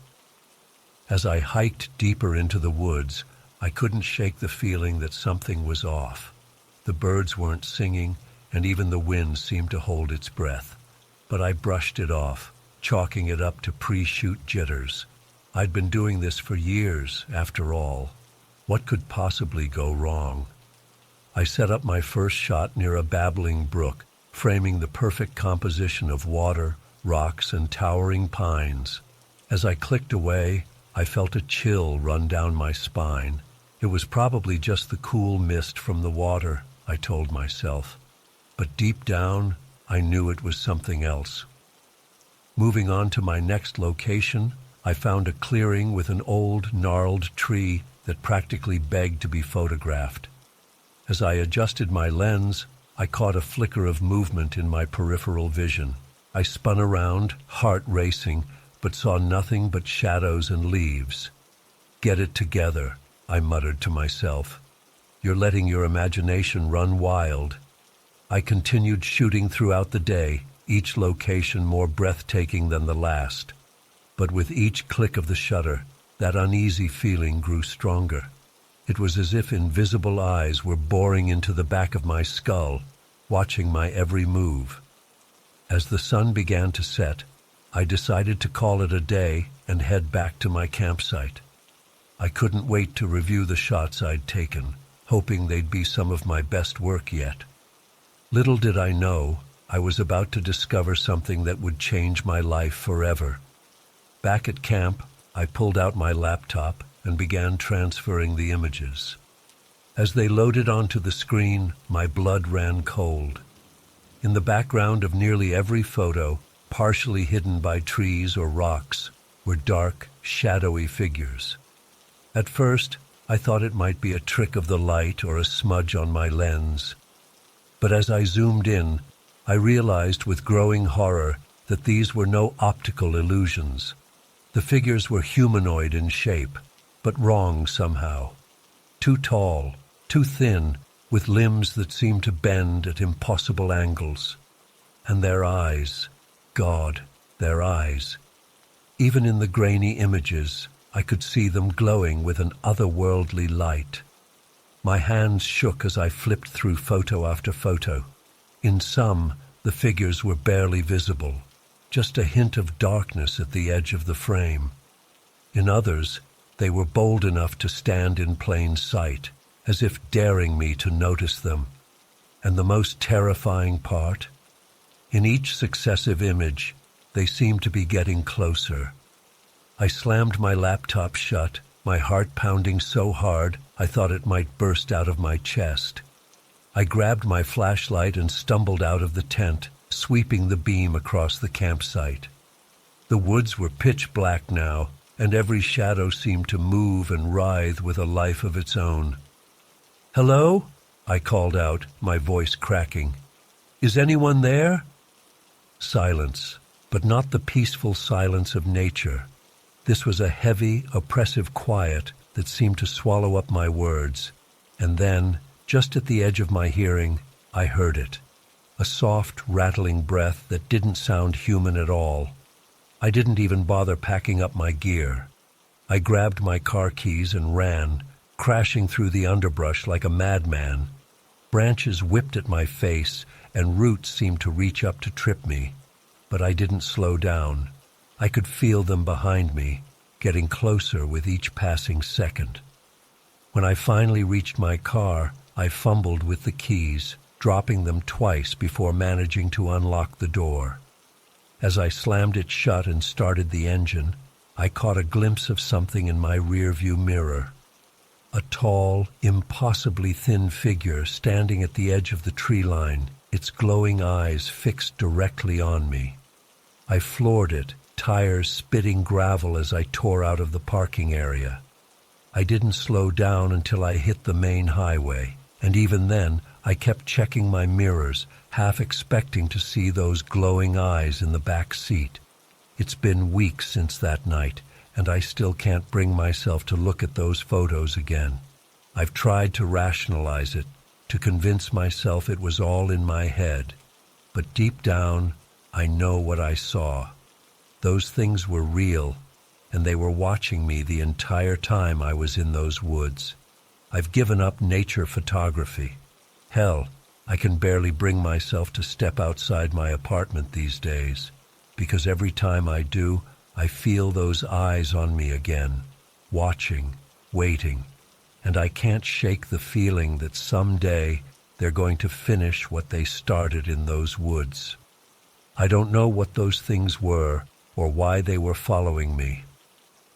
As I hiked deeper into the woods, I couldn't shake the feeling that something was off. The birds weren't singing, and even the wind seemed to hold its breath. But I brushed it off, chalking it up to pre-shoot jitters. I'd been doing this for years, after all. What could possibly go wrong? I set up my first shot near a babbling brook, framing the perfect composition of water, rocks, and towering pines. As I clicked away, I felt a chill run down my spine. It was probably just the cool mist from the water, I told myself. But deep down, I knew it was something else. Moving on to my next location, I found a clearing with an old, gnarled tree that practically begged to be photographed. As I adjusted my lens, I caught a flicker of movement in my peripheral vision. I spun around, heart racing, but saw nothing but shadows and leaves. "Get it together," I muttered to myself. "You're letting your imagination run wild." I continued shooting throughout the day, each location more breathtaking than the last. But with each click of the shutter, that uneasy feeling grew stronger. It was as if invisible eyes were boring into the back of my skull, watching my every move. As the sun began to set, I decided to call it a day and head back to my campsite. I couldn't wait to review the shots I'd taken, hoping they'd be some of my best work yet. Little did I know, I was about to discover something that would change my life forever. Back at camp, I pulled out my laptop and began transferring the images. As they loaded onto the screen, my blood ran cold. In the background of nearly every photo, partially hidden by trees or rocks, were dark, shadowy figures. At first, I thought it might be a trick of the light or a smudge on my lens. But as I zoomed in, I realized with growing horror that these were no optical illusions. The figures were humanoid in shape, but wrong somehow. Too tall, too thin, with limbs that seemed to bend at impossible angles. And their eyes, God, their eyes. Even in the grainy images, I could see them glowing with an otherworldly light. My hands shook as I flipped through photo after photo. In some, the figures were barely visible, just a hint of darkness at the edge of the frame. In others, they were bold enough to stand in plain sight, as if daring me to notice them. And the most terrifying part? In each successive image, they seemed to be getting closer. I slammed my laptop shut, my heart pounding so hard I thought it might burst out of my chest. I grabbed my flashlight and stumbled out of the tent, sweeping the beam across the campsite. The woods were pitch black now, and every shadow seemed to move and writhe with a life of its own. "Hello?" I called out, my voice cracking. "Is anyone there?" Silence, but not the peaceful silence of nature. This was a heavy, oppressive quiet that seemed to swallow up my words. And then, just at the edge of my hearing, I heard it. A soft, rattling breath that didn't sound human at all. I didn't even bother packing up my gear. I grabbed my car keys and ran, crashing through the underbrush like a madman. Branches whipped at my face, and roots seemed to reach up to trip me. But I didn't slow down. I could feel them behind me, getting closer with each passing second. When I finally reached my car, I fumbled with the keys, dropping them twice before managing to unlock the door. As I slammed it shut and started the engine, I caught a glimpse of something in my rearview mirror. A tall, impossibly thin figure standing at the edge of the tree line, its glowing eyes fixed directly on me. I floored it, tires spitting gravel as I tore out of the parking area. I didn't slow down until I hit the main highway, and even then I kept checking my mirrors, half expecting to see those glowing eyes in the back seat. It's been weeks since that night, and I still can't bring myself to look at those photos again. I've tried to rationalize it, to convince myself it was all in my head. but deep down, I know what I saw. Those things were real, and they were watching me the entire time I was in those woods. I've given up nature photography. Hell, I can barely bring myself to step outside my apartment these days, because every time I do, I feel those eyes on me again, watching, waiting, and I can't shake the feeling that someday they're going to finish what they started in those woods. I don't know what those things were or why they were following me,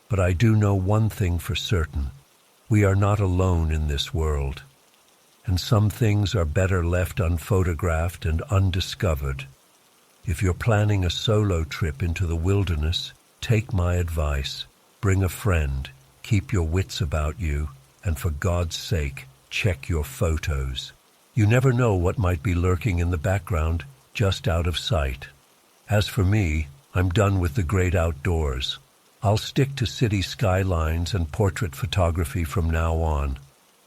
but I do know one thing for certain. We are not alone in this world, and some things are better left unphotographed and undiscovered. If you're planning a solo trip into the wilderness, take my advice. Bring a friend, keep your wits about you, and for God's sake, check your photos. You never know what might be lurking in the background, just out of sight. As for me, I'm done with the great outdoors. I'll stick to city skylines and portrait photography from now on.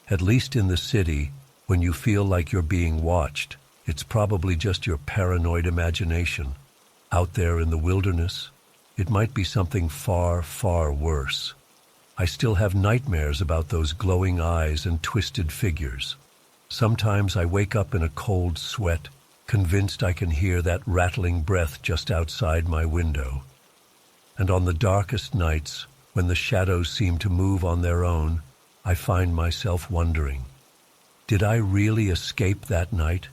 At least in the city, when you feel like you're being watched, it's probably just your paranoid imagination. Out there in the wilderness, it might be something far, far worse. I still have nightmares about those glowing eyes and twisted figures. Sometimes I wake up in a cold sweat, convinced I can hear that rattling breath just outside my window. And on the darkest nights, when the shadows seem to move on their own, I find myself wondering, did I really escape that night?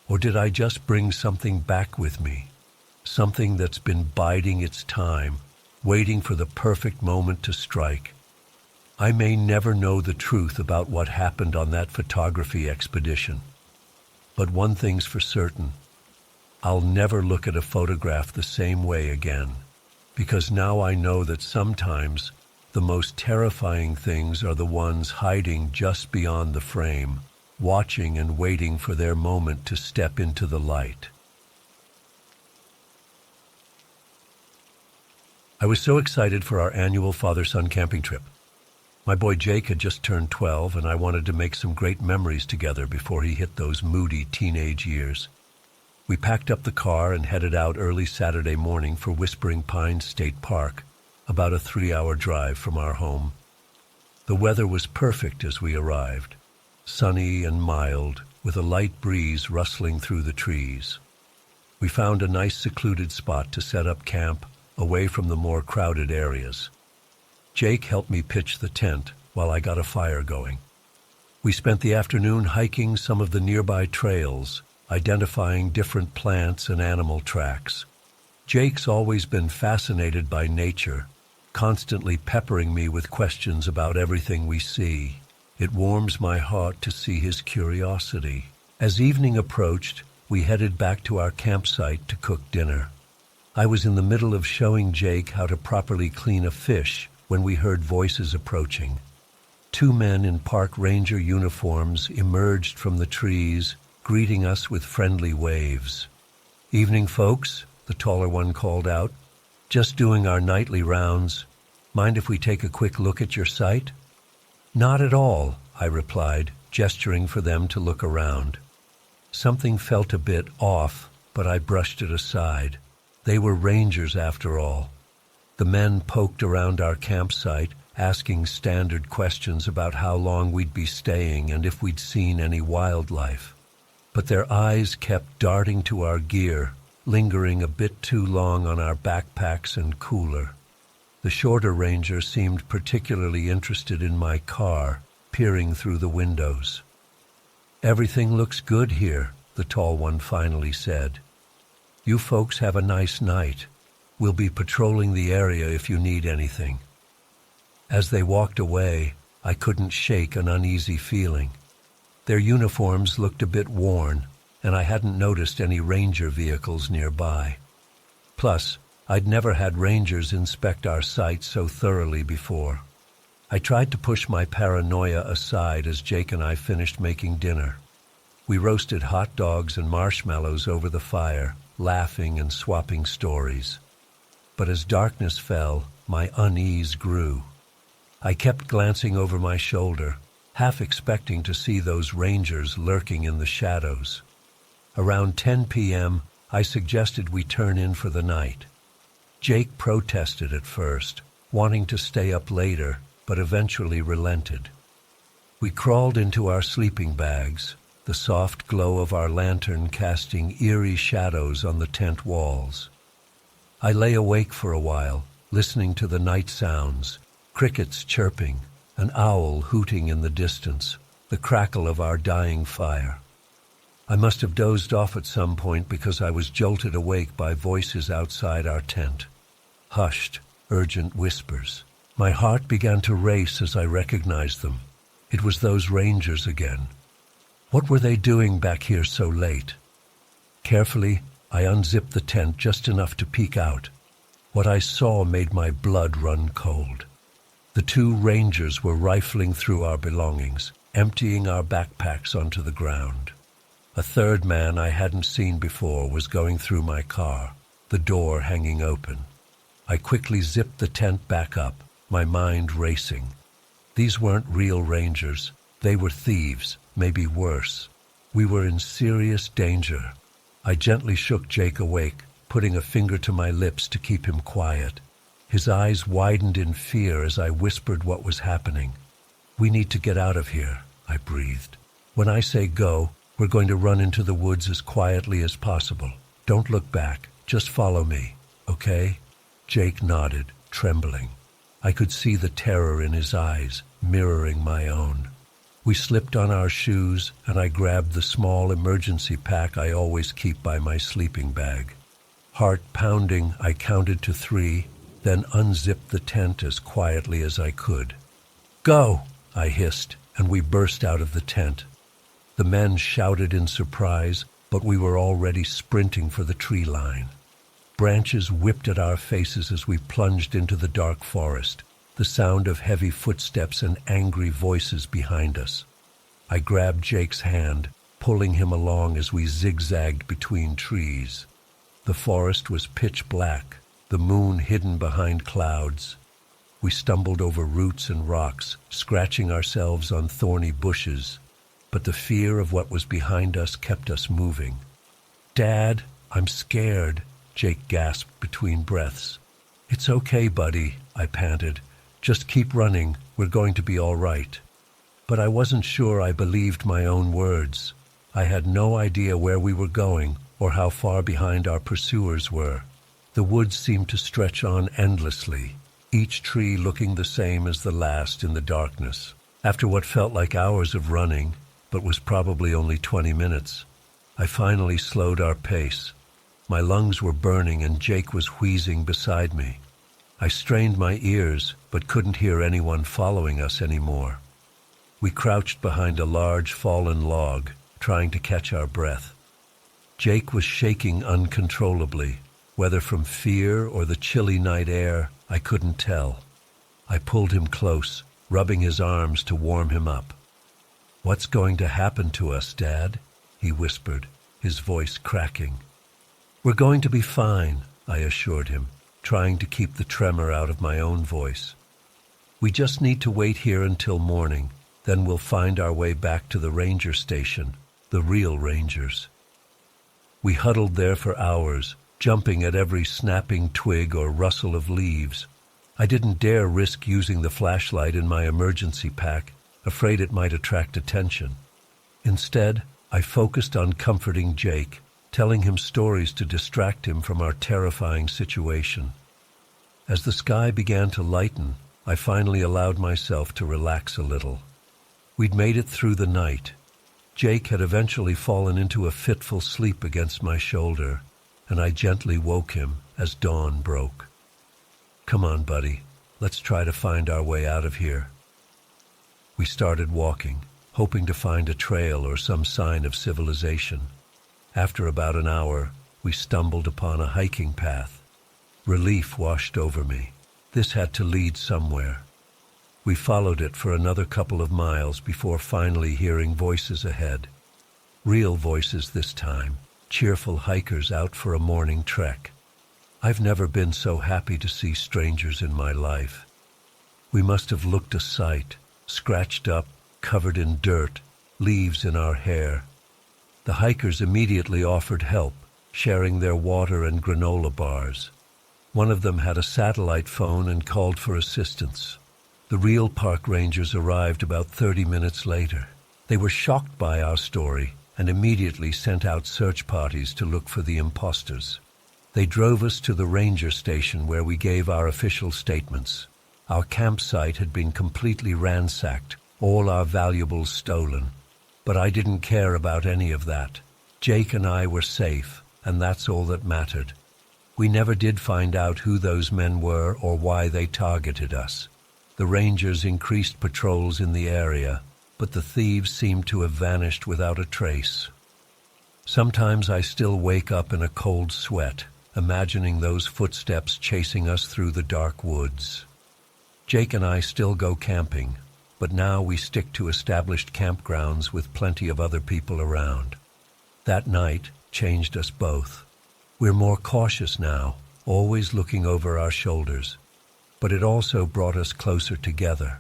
Or did I just bring something back with me? Something that's been biding its time, waiting for the perfect moment to strike. I may never know the truth about what happened on that photography expedition. But one thing's for certain. I'll never look at a photograph the same way again, because now I know that sometimes the most terrifying things are the ones hiding just beyond the frame, watching and waiting for their moment to step into the light. I was so excited for our annual father-son camping trip. My boy Jake had just turned 12, and I wanted to make some great memories together before he hit those moody teenage years. We packed up the car and headed out early Saturday morning for Whispering Pines State Park, about a 3-hour drive from our home. The weather was perfect as we arrived, sunny and mild, with a light breeze rustling through the trees. We found a nice secluded spot to set up camp, away from the more crowded areas. Jake helped me pitch the tent while I got a fire going. We spent the afternoon hiking some of the nearby trails, identifying different plants and animal tracks. Jake's always been fascinated by nature, constantly peppering me with questions about everything we see. It warms my heart to see his curiosity. As evening approached, we headed back to our campsite to cook dinner. I was in the middle of showing Jake how to properly clean a fish when we heard voices approaching. 2 men in park ranger uniforms emerged from the trees, greeting us with friendly waves. "Evening, folks," the taller one called out. "Just doing our nightly rounds. Mind if we take a quick look at your site?" "Not at all," I replied, gesturing for them to look around. Something felt a bit off, but I brushed it aside. They were rangers after all. The men poked around our campsite, asking standard questions about how long we'd be staying and if we'd seen any wildlife. But their eyes kept darting to our gear, lingering a bit too long on our backpacks and cooler. The shorter ranger seemed particularly interested in my car, peering through the windows. "Everything looks good here," the tall one finally said. "You folks have a nice night. We'll be patrolling the area if you need anything." As they walked away, I couldn't shake an uneasy feeling. Their uniforms looked a bit worn, and I hadn't noticed any ranger vehicles nearby. Plus, I'd never had rangers inspect our site so thoroughly before. I tried to push my paranoia aside as Jake and I finished making dinner. We roasted hot dogs and marshmallows over the fire, laughing and swapping stories. But as darkness fell, my unease grew. I kept glancing over my shoulder, half expecting to see those rangers lurking in the shadows. Around 10 p.m., I suggested we turn in for the night. Jake protested at first, wanting to stay up later, but eventually relented. We crawled into our sleeping bags, the soft glow of our lantern casting eerie shadows on the tent walls. I lay awake for a while, listening to the night sounds, crickets chirping, an owl hooting in the distance, the crackle of our dying fire. I must have dozed off at some point because I was jolted awake by voices outside our tent. Hushed, urgent whispers. My heart began to race as I recognized them. It was those rangers again. What were they doing back here so late? Carefully, I unzipped the tent just enough to peek out. What I saw made my blood run cold. The two rangers were rifling through our belongings, emptying our backpacks onto the ground. A third man I hadn't seen before was going through my car, the door hanging open. I quickly zipped the tent back up, my mind racing. These weren't real rangers. They were thieves, maybe worse. We were in serious danger. I gently shook Jake awake, putting a finger to my lips to keep him quiet. His eyes widened in fear as I whispered what was happening. "We need to get out of here," I breathed. "When I say go, we're going to run into the woods as quietly as possible. Don't look back. Just follow me, okay?" Jake nodded, trembling. I could see the terror in his eyes, mirroring my own. We slipped on our shoes, and I grabbed the small emergency pack I always keep by my sleeping bag. Heart pounding, I counted to 3, then unzipped the tent as quietly as I could. "Go!" I hissed, and we burst out of the tent. The men shouted in surprise, but we were already sprinting for the tree line. Branches whipped at our faces as we plunged into the dark forest, the sound of heavy footsteps and angry voices behind us. I grabbed Jake's hand, pulling him along as we zigzagged between trees. The forest was pitch black, the moon hidden behind clouds. We stumbled over roots and rocks, scratching ourselves on thorny bushes, but the fear of what was behind us kept us moving. "Dad, I'm scared," Jake gasped between breaths. "It's okay, buddy," I panted. "Just keep running. We're going to be all right." But I wasn't sure I believed my own words. I had no idea where we were going or how far behind our pursuers were. The woods seemed to stretch on endlessly, each tree looking the same as the last in the darkness. After what felt like hours of running, but was probably only 20 minutes, I finally slowed our pace. My lungs were burning and Jake was wheezing beside me. I strained my ears, but couldn't hear anyone following us anymore. We crouched behind a large fallen log, trying to catch our breath. Jake was shaking uncontrollably, whether from fear or the chilly night air, I couldn't tell. I pulled him close, rubbing his arms to warm him up. "What's going to happen to us, Dad?" he whispered, his voice cracking. "We're going to be fine," I assured him, trying to keep the tremor out of my own voice. "We just need to wait here until morning, then we'll find our way back to the ranger station, the real rangers." We huddled there for hours, jumping at every snapping twig or rustle of leaves. I didn't dare risk using the flashlight in my emergency pack, afraid it might attract attention. Instead, I focused on comforting Jake, telling him stories to distract him from our terrifying situation. As the sky began to lighten, I finally allowed myself to relax a little. We'd made it through the night. Jake had eventually fallen into a fitful sleep against my shoulder, and I gently woke him as dawn broke. "Come on, buddy. Let's try to find our way out of here." We started walking, hoping to find a trail or some sign of civilization. After about an hour, we stumbled upon a hiking path. Relief washed over me. This had to lead somewhere. We followed it for another couple of miles before finally hearing voices ahead. Real voices this time, cheerful hikers out for a morning trek. I've never been so happy to see strangers in my life. We must have looked a sight, scratched up, covered in dirt, leaves in our hair. The hikers immediately offered help, sharing their water and granola bars. One of them had a satellite phone and called for assistance. The real park rangers arrived about 30 minutes later. They were shocked by our story and immediately sent out search parties to look for the imposters. They drove us to the ranger station where we gave our official statements. Our campsite had been completely ransacked, all our valuables stolen. But I didn't care about any of that. Jake and I were safe, and that's all that mattered. We never did find out who those men were or why they targeted us. The rangers increased patrols in the area, but the thieves seemed to have vanished without a trace. Sometimes I still wake up in a cold sweat, imagining those footsteps chasing us through the dark woods. Jake and I still go camping, but now we stick to established campgrounds with plenty of other people around. That night changed us both. We're more cautious now, always looking over our shoulders, but it also brought us closer together.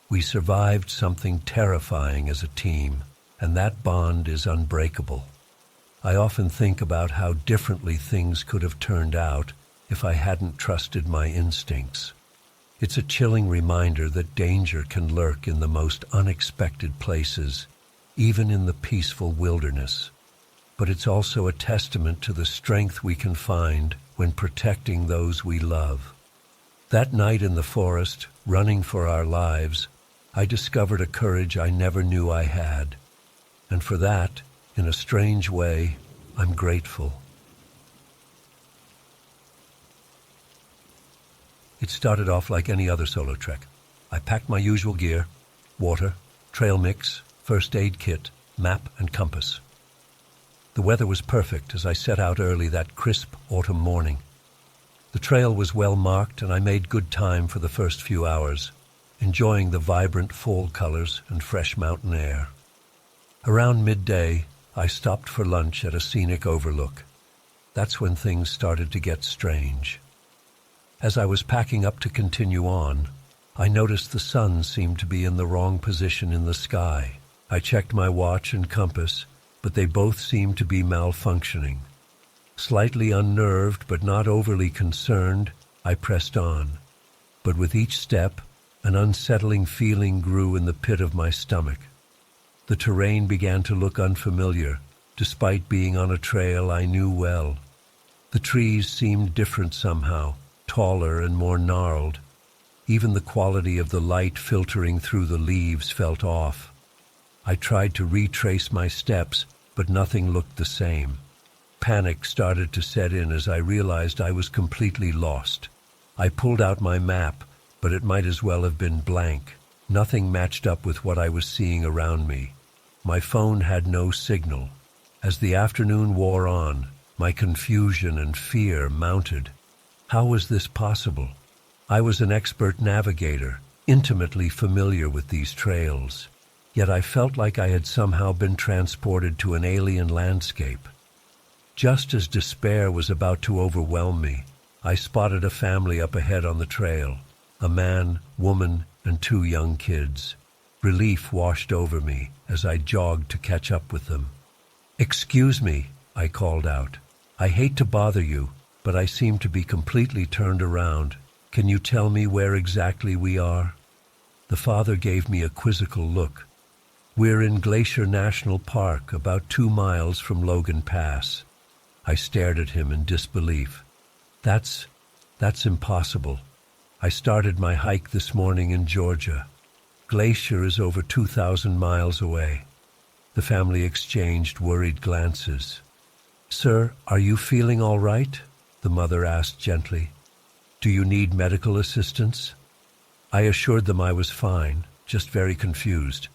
We survived something terrifying as a team, and that bond is unbreakable. I often think about how differently things could have turned out if I hadn't trusted my instincts. It's a chilling reminder that danger can lurk in the most unexpected places, even in the peaceful wilderness. But it's also a testament to the strength we can find when protecting those we love. That night in the forest, running for our lives, I discovered a courage I never knew I had. And for that, in a strange way, I'm grateful. It started off like any other solo trek. I packed my usual gear: water, trail mix, first aid kit, map and compass. The weather was perfect as I set out early that crisp autumn morning. The trail was well marked and I made good time for the first few hours, enjoying the vibrant fall colors and fresh mountain air. Around midday, I stopped for lunch at a scenic overlook. That's when things started to get strange. As I was packing up to continue on, I noticed the sun seemed to be in the wrong position in the sky. I checked my watch and compass, but they both seemed to be malfunctioning. Slightly unnerved but not overly concerned, I pressed on. But with each step, an unsettling feeling grew in the pit of my stomach. The terrain began to look unfamiliar, despite being on a trail I knew well. The trees seemed different somehow, taller and more gnarled. Even the quality of the light filtering through the leaves felt off. I tried to retrace my steps, but nothing looked the same. Panic started to set in as I realized I was completely lost. I pulled out my map, but it might as well have been blank. Nothing matched up with what I was seeing around me. My phone had no signal. As the afternoon wore on, my confusion and fear mounted. How was this possible? I was an expert navigator, intimately familiar with these trails. Yet I felt like I had somehow been transported to an alien landscape. Just as despair was about to overwhelm me, I spotted a family up ahead on the trail. A man, woman, and 2 young kids. Relief washed over me as I jogged to catch up with them. "Excuse me," I called out. "I hate to bother you, but I seem to be completely turned around. Can you tell me where exactly we are?" The father gave me a quizzical look. "We're in Glacier National Park, about 2 miles from Logan Pass." I stared at him in disbelief. That's impossible. I started my hike this morning in Georgia. Glacier is over 2,000 miles away. The family exchanged worried glances. "Sir, are you feeling all right?" the mother asked gently. "Do you need medical assistance?" I assured them I was fine, just very confused.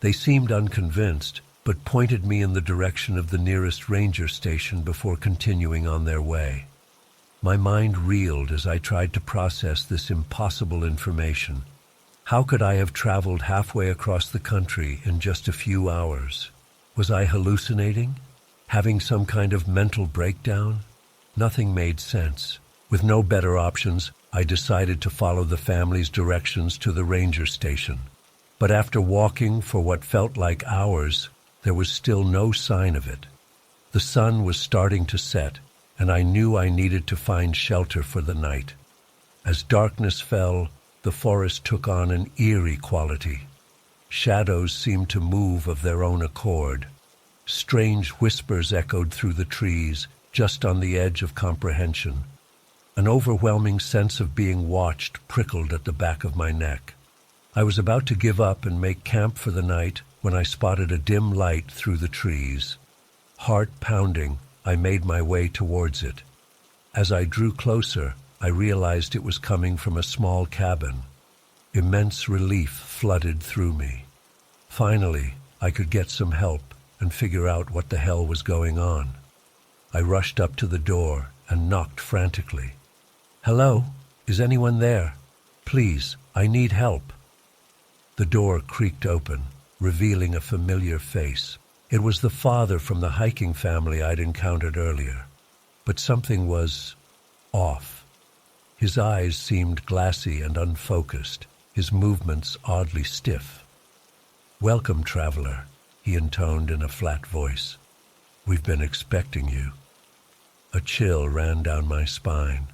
They seemed unconvinced, but pointed me in the direction of the nearest ranger station before continuing on their way. My mind reeled as I tried to process this impossible information. How could I have traveled halfway across the country in just a few hours? Was I hallucinating? Having some kind of mental breakdown? Nothing made sense. With no better options, I decided to follow the family's directions to the ranger station. But after walking for what felt like hours, there was still no sign of it. The sun was starting to set, and I knew I needed to find shelter for the night. As darkness fell, the forest took on an eerie quality. Shadows seemed to move of their own accord. Strange whispers echoed through the trees, just on the edge of comprehension. An overwhelming sense of being watched prickled at the back of my neck. I was about to give up and make camp for the night when I spotted a dim light through the trees. Heart pounding, I made my way towards it. As I drew closer, I realized it was coming from a small cabin. Immense relief flooded through me. Finally, I could get some help and figure out what the hell was going on. I rushed up to the door and knocked frantically. "Hello? Is anyone there? Please, I need help." The door creaked open, revealing a familiar face. It was the father from the hiking family I'd encountered earlier. But something was off. His eyes seemed glassy and unfocused, his movements oddly stiff. "Welcome, traveler," he intoned in a flat voice. "We've been expecting you." A chill ran down my spine.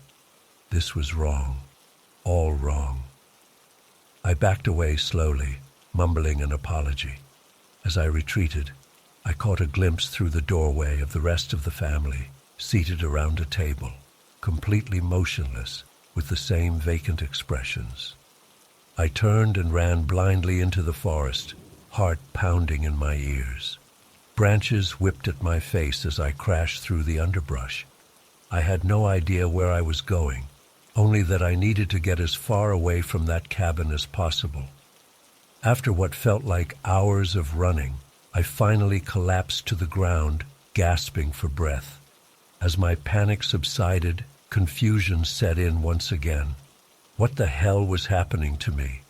This was wrong. All wrong. I backed away slowly, mumbling an apology. As I retreated, I caught a glimpse through the doorway of the rest of the family, seated around a table, completely motionless, with the same vacant expressions. I turned and ran blindly into the forest, heart pounding in my ears. Branches whipped at my face as I crashed through the underbrush. I had no idea where I was going, only that I needed to get as far away from that cabin as possible. After what felt like hours of running, I finally collapsed to the ground, gasping for breath. As my panic subsided, confusion set in once again. What the hell was happening to me?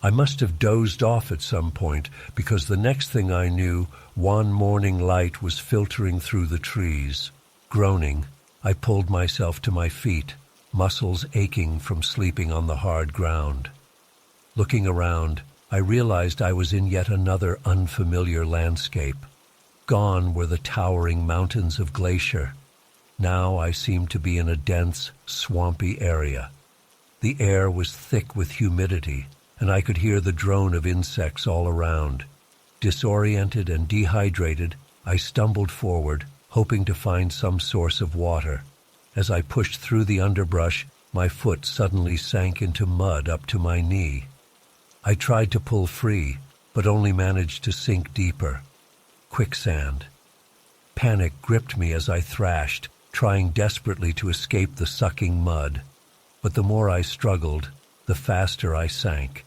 I must have dozed off at some point, because the next thing I knew, wan morning light was filtering through the trees. Groaning, I pulled myself to my feet, muscles aching from sleeping on the hard ground. Looking around, I realized I was in yet another unfamiliar landscape. Gone were the towering mountains of glacier. Now I seemed to be in a dense, swampy area. The air was thick with humidity, and I could hear the drone of insects all around. Disoriented and dehydrated, I stumbled forward, hoping to find some source of water. As I pushed through the underbrush, my foot suddenly sank into mud up to my knee. I tried to pull free, but only managed to sink deeper. Quicksand. Panic gripped me as I thrashed, trying desperately to escape the sucking mud. But the more I struggled, the faster I sank.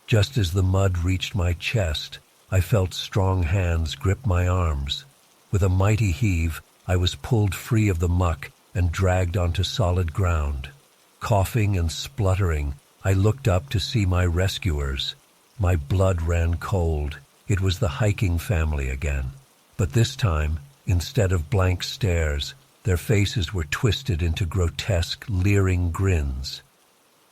Just as the mud reached my chest, I felt strong hands grip my arms. With a mighty heave, I was pulled free of the muck and dragged onto solid ground. Coughing and spluttering, I looked up to see my rescuers. My blood ran cold. It was the hiking family again. But this time, instead of blank stares, their faces were twisted into grotesque, leering grins.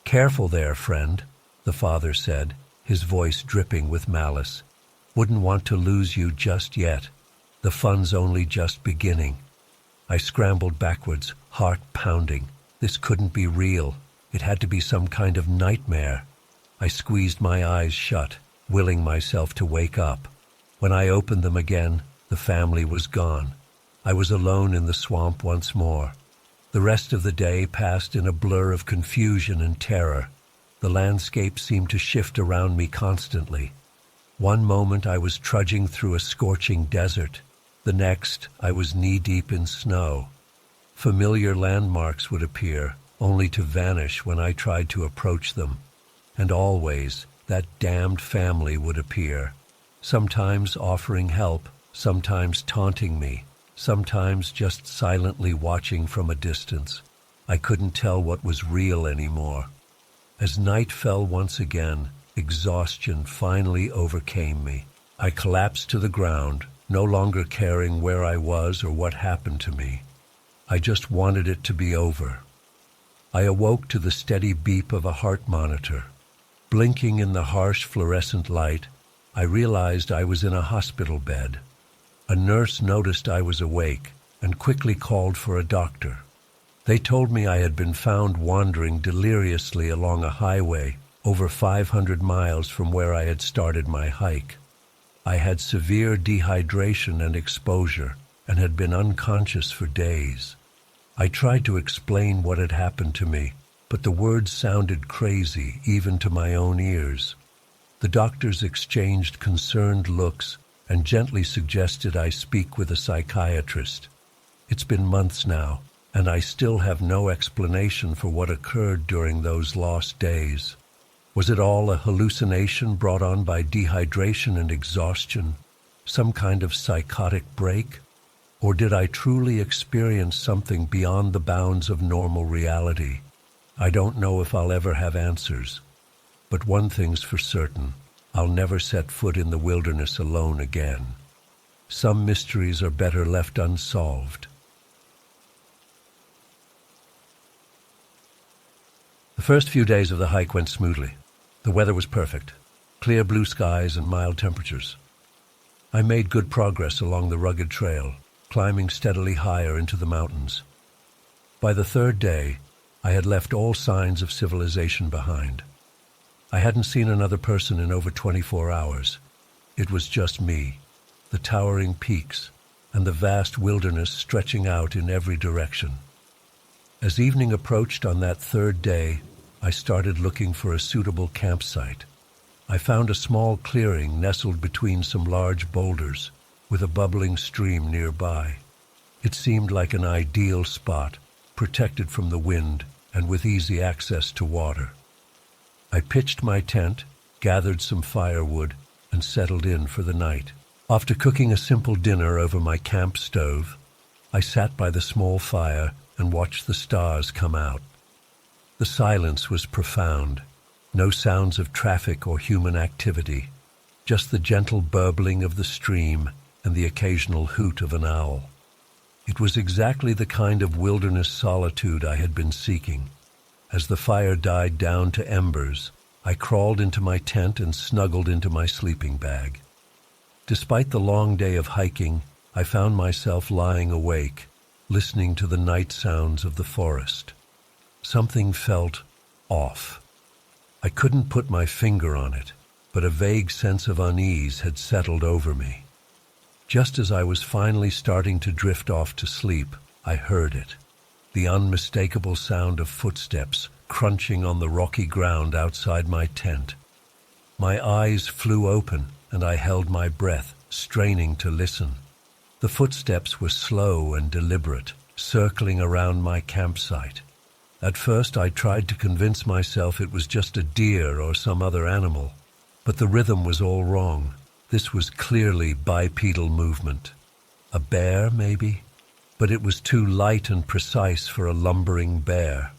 "Careful there, friend," the father said, his voice dripping with malice. "Wouldn't want to lose you just yet. The fun's only just beginning." I scrambled backwards, heart pounding. This couldn't be real. It had to be some kind of nightmare. I squeezed my eyes shut, willing myself to wake up. When I opened them again, the family was gone. I was alone in the swamp once more. The rest of the day passed in a blur of confusion and terror. The landscape seemed to shift around me constantly. One moment I was trudging through a scorching desert. The next, I was knee-deep in snow. Familiar landmarks would appear, only to vanish when I tried to approach them. And always, that damned family would appear, sometimes offering help, sometimes taunting me, sometimes just silently watching from a distance. I couldn't tell what was real anymore. As night fell once again, exhaustion finally overcame me. I collapsed to the ground, no longer caring where I was or what happened to me. I just wanted it to be over. I awoke to the steady beep of a heart monitor. Blinking in the harsh fluorescent light, I realized I was in a hospital bed. A nurse noticed I was awake and quickly called for a doctor. They told me I had been found wandering deliriously along a highway over 500 miles from where I had started my hike. I had severe dehydration and exposure and had been unconscious for days. I tried to explain what had happened to me, but the words sounded crazy even to my own ears. The doctors exchanged concerned looks and gently suggested I speak with a psychiatrist. It's been months now, and I still have no explanation for what occurred during those lost days. Was it all a hallucination brought on by dehydration and exhaustion, some kind of psychotic break? Or did I truly experience something beyond the bounds of normal reality? I don't know if I'll ever have answers. But one thing's for certain, I'll never set foot in the wilderness alone again. Some mysteries are better left unsolved. The first few days of the hike went smoothly. The weather was perfect, clear blue skies and mild temperatures. I made good progress along the rugged trail, climbing steadily higher into the mountains. By the third day, I had left all signs of civilization behind. I hadn't seen another person in over 24 hours. It was just me, the towering peaks, and the vast wilderness stretching out in every direction. As evening approached on that third day, I started looking for a suitable campsite. I found a small clearing nestled between some large boulders, with a bubbling stream nearby. It seemed like an ideal spot, protected from the wind and with easy access to water. I pitched my tent, gathered some firewood, and settled in for the night. After cooking a simple dinner over my camp stove, I sat by the small fire and watched the stars come out. The silence was profound. No sounds of traffic or human activity, just the gentle burbling of the stream and the occasional hoot of an owl. It was exactly the kind of wilderness solitude I had been seeking. As the fire died down to embers, I crawled into my tent and snuggled into my sleeping bag. Despite the long day of hiking, I found myself lying awake, listening to the night sounds of the forest. Something felt off. I couldn't put my finger on it, but a vague sense of unease had settled over me. Just as I was finally starting to drift off to sleep, I heard it, the unmistakable sound of footsteps crunching on the rocky ground outside my tent. My eyes flew open, and I held my breath, straining to listen. The footsteps were slow and deliberate, circling around my campsite. At first I tried to convince myself it was just a deer or some other animal, but the rhythm was all wrong. This was clearly bipedal movement. A bear, maybe? But it was too light and precise for a lumbering bear.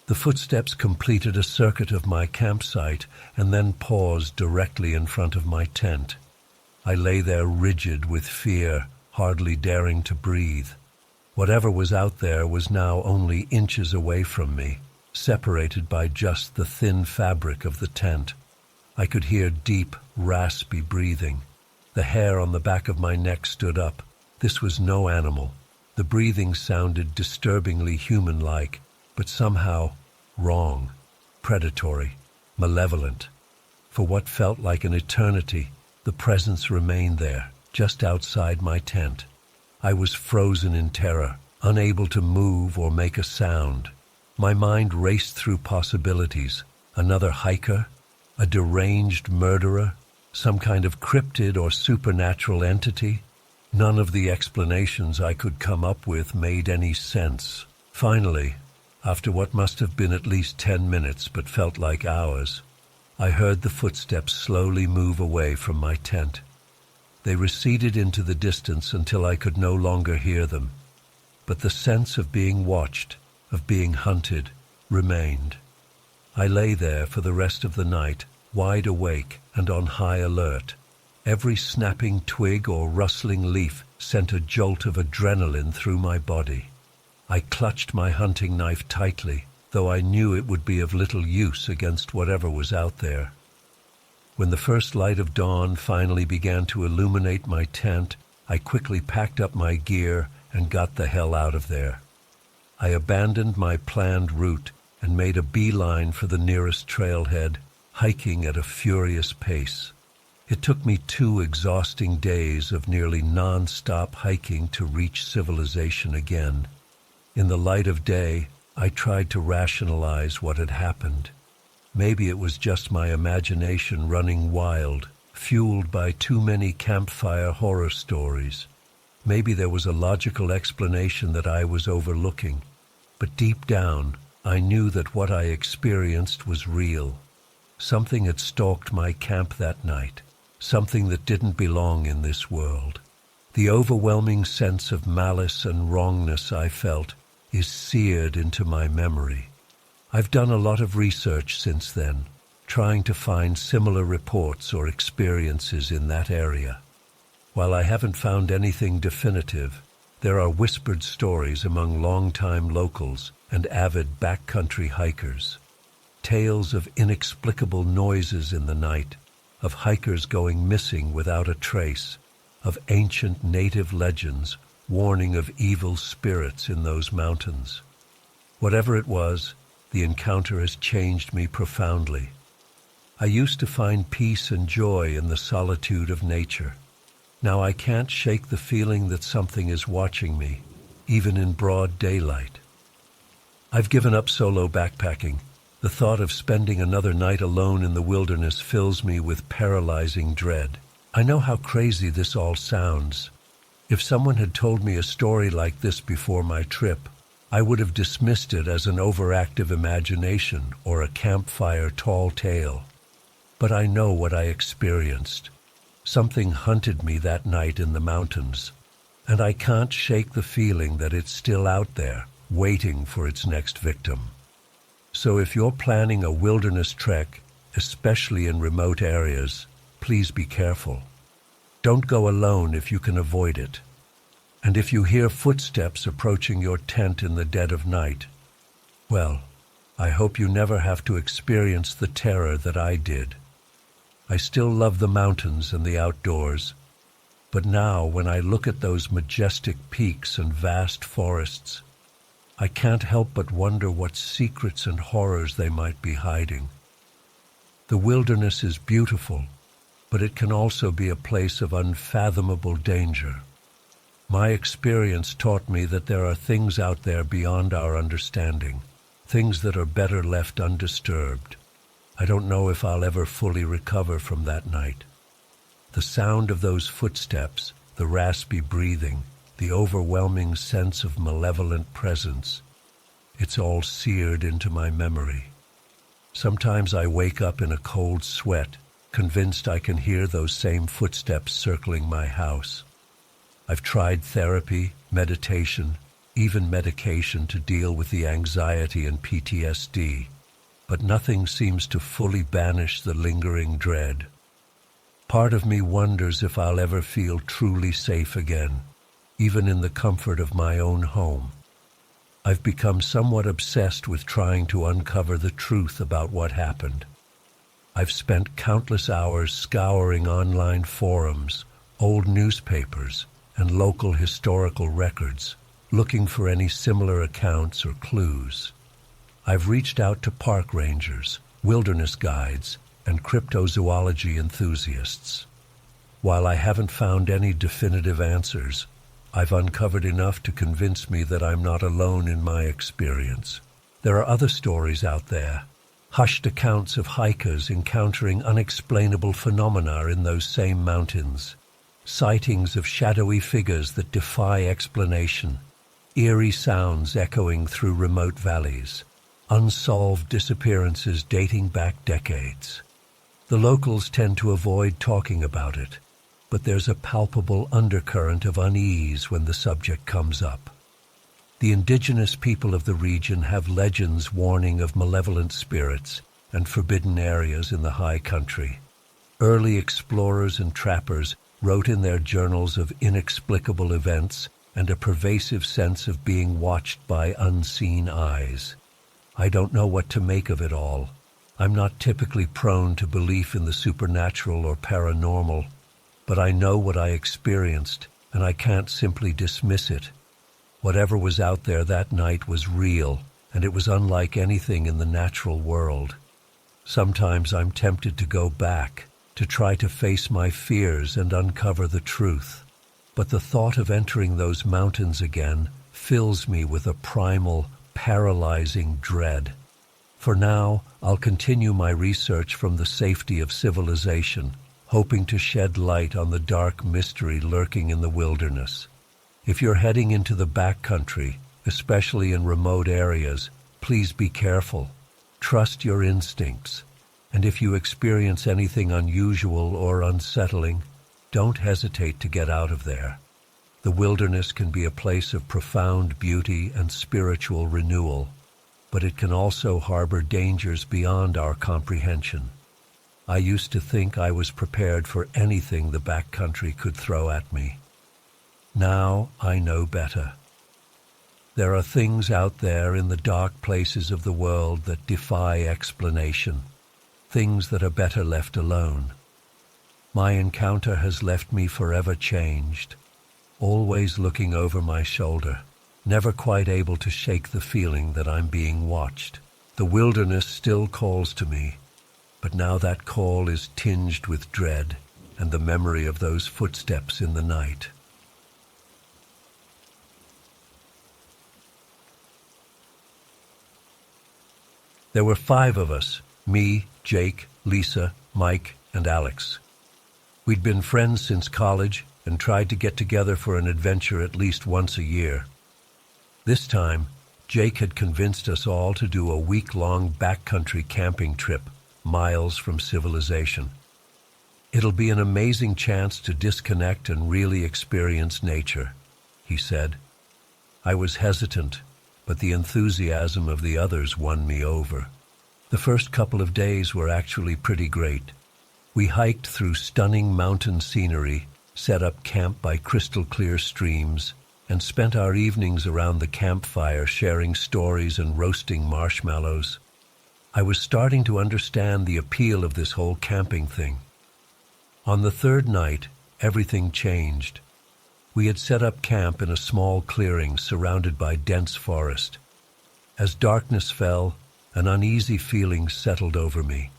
The footsteps completed a circuit of my campsite and then paused directly in front of my tent. I lay there rigid with fear, hardly daring to breathe. Whatever was out there was now only inches away from me, separated by just the thin fabric of the tent. I could hear deep, raspy breathing. The hair on the back of my neck stood up. This was no animal. The breathing sounded disturbingly human-like, but somehow wrong, predatory, malevolent. For what felt like an eternity, the presence remained there, just outside my tent. I was frozen in terror, unable to move or make a sound. My mind raced through possibilities. Another hiker? A deranged murderer? Some kind of cryptid or supernatural entity? None of the explanations I could come up with made any sense. Finally, after what must have been at least 10 minutes but felt like hours, I heard the footsteps slowly move away from my tent. They receded into the distance until I could no longer hear them. But the sense of being watched, of being hunted, remained. I lay there for the rest of the night, wide awake and on high alert. Every snapping twig or rustling leaf sent a jolt of adrenaline through my body. I clutched my hunting knife tightly, though I knew it would be of little use against whatever was out there. When the first light of dawn finally began to illuminate my tent, I quickly packed up my gear and got the hell out of there. I abandoned my planned route and made a beeline for the nearest trailhead, hiking at a furious pace. It took me 2 exhausting days of nearly non-stop hiking to reach civilization again. In the light of day, I tried to rationalize what had happened. Maybe it was just my imagination running wild, fueled by too many campfire horror stories. Maybe there was a logical explanation that I was overlooking. But deep down, I knew that what I experienced was real. Something had stalked my camp that night, something that didn't belong in this world. The overwhelming sense of malice and wrongness I felt is seared into my memory. I've done a lot of research since then, trying to find similar reports or experiences in that area. While I haven't found anything definitive, there are whispered stories among longtime locals and avid backcountry hikers. Tales of inexplicable noises in the night, of hikers going missing without a trace, of ancient native legends warning of evil spirits in those mountains. Whatever it was, the encounter has changed me profoundly. I used to find peace and joy in the solitude of nature. Now I can't shake the feeling that something is watching me, even in broad daylight. I've given up solo backpacking. The thought of spending another night alone in the wilderness fills me with paralyzing dread. I know how crazy this all sounds. If someone had told me a story like this before my trip, I would have dismissed it as an overactive imagination or a campfire tall tale. But I know what I experienced. Something hunted me that night in the mountains, and I can't shake the feeling that it's still out there, waiting for its next victim. So if you're planning a wilderness trek, especially in remote areas, please be careful. Don't go alone if you can avoid it. And if you hear footsteps approaching your tent in the dead of night, well, I hope you never have to experience the terror that I did. I still love the mountains and the outdoors, but now when I look at those majestic peaks and vast forests, I can't help but wonder what secrets and horrors they might be hiding. The wilderness is beautiful, but it can also be a place of unfathomable danger. My experience taught me that there are things out there beyond our understanding, things that are better left undisturbed. I don't know if I'll ever fully recover from that night. The sound of those footsteps, the raspy breathing, the overwhelming sense of malevolent presence, it's all seared into my memory. Sometimes I wake up in a cold sweat, convinced I can hear those same footsteps circling my house. I've tried therapy, meditation, even medication to deal with the anxiety and PTSD, but nothing seems to fully banish the lingering dread. Part of me wonders if I'll ever feel truly safe again, even in the comfort of my own home. I've become somewhat obsessed with trying to uncover the truth about what happened. I've spent countless hours scouring online forums, old newspapers, and local historical records, looking for any similar accounts or clues. I've reached out to park rangers, wilderness guides, and cryptozoology enthusiasts. While I haven't found any definitive answers, I've uncovered enough to convince me that I'm not alone in my experience. There are other stories out there, hushed accounts of hikers encountering unexplainable phenomena in those same mountains, sightings of shadowy figures that defy explanation, eerie sounds echoing through remote valleys, unsolved disappearances dating back decades. The locals tend to avoid talking about it, but there's a palpable undercurrent of unease when the subject comes up. The indigenous people of the region have legends warning of malevolent spirits and forbidden areas in the high country. Early explorers and trappers wrote in their journals of inexplicable events and a pervasive sense of being watched by unseen eyes. I don't know what to make of it all. I'm not typically prone to belief in the supernatural or paranormal, but I know what I experienced, and I can't simply dismiss it. Whatever was out there that night was real, and it was unlike anything in the natural world. Sometimes I'm tempted to go back, to try to face my fears and uncover the truth. But the thought of entering those mountains again fills me with a primal, paralyzing dread. For now, I'll continue my research from the safety of civilization, hoping to shed light on the dark mystery lurking in the wilderness. If you're heading into the backcountry, especially in remote areas, please be careful. Trust your instincts. And if you experience anything unusual or unsettling, don't hesitate to get out of there. The wilderness can be a place of profound beauty and spiritual renewal, but it can also harbor dangers beyond our comprehension. I used to think I was prepared for anything the backcountry could throw at me. Now I know better. There are things out there in the dark places of the world that defy explanation, things that are better left alone. My encounter has left me forever changed, always looking over my shoulder, never quite able to shake the feeling that I'm being watched. The wilderness still calls to me, but now that call is tinged with dread and the memory of those footsteps in the night. There were 5 of us, me, Jake, Lisa, Mike, and Alex. We'd been friends since college and tried to get together for an adventure at least once a year. This time, Jake had convinced us all to do a week-long backcountry camping trip, miles from civilization. It'll be an amazing chance to disconnect and really experience nature, he said. I was hesitant, but the enthusiasm of the others won me over. The first couple of days were actually pretty great. We hiked through stunning mountain scenery, set up camp by crystal-clear streams, and spent our evenings around the campfire sharing stories and roasting marshmallows. I was starting to understand the appeal of this whole camping thing. On the 3rd night, everything changed. We had set up camp in a small clearing surrounded by dense forest. As darkness fell, an uneasy feeling settled over me.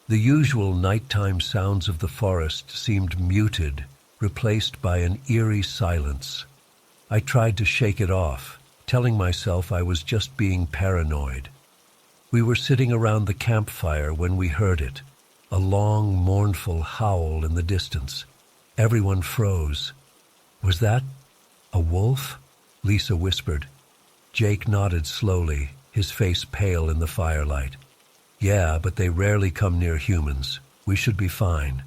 The usual nighttime sounds of the forest seemed muted, replaced by an eerie silence. I tried to shake it off, telling myself I was just being paranoid. We were sitting around the campfire when we heard it, a long, mournful howl in the distance. Everyone froze. Was that a wolf? Lisa whispered. Jake nodded slowly, his face pale in the firelight. Yeah, but they rarely come near humans. We should be fine.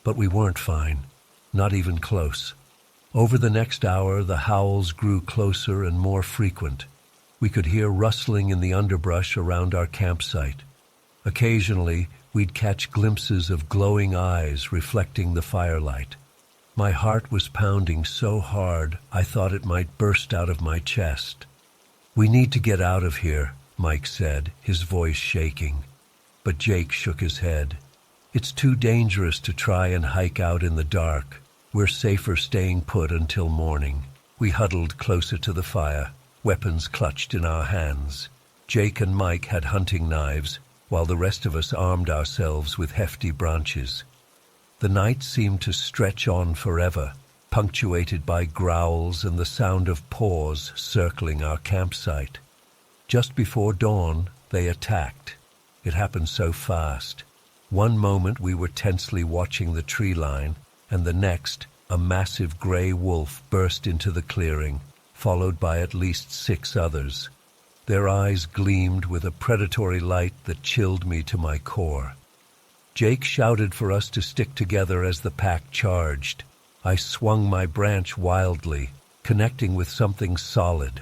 But we weren't fine, not even close. Over the next hour, the howls grew closer and more frequent. We could hear rustling in the underbrush around our campsite. Occasionally, we'd catch glimpses of glowing eyes reflecting the firelight. My heart was pounding so hard I thought it might burst out of my chest. We need to get out of here, Mike said, his voice shaking. But Jake shook his head. It's too dangerous to try and hike out in the dark. We're safer staying put until morning. We huddled closer to the fire, weapons clutched in our hands. Jake and Mike had hunting knives, while the rest of us armed ourselves with hefty branches. The night seemed to stretch on forever, punctuated by growls and the sound of paws circling our campsite. Just before dawn, they attacked. It happened so fast. One moment we were tensely watching the tree line, and the next, a massive gray wolf burst into the clearing, followed by at least 6 others. Their eyes gleamed with a predatory light that chilled me to my core. Jake shouted for us to stick together as the pack charged. I swung my branch wildly, connecting with something solid.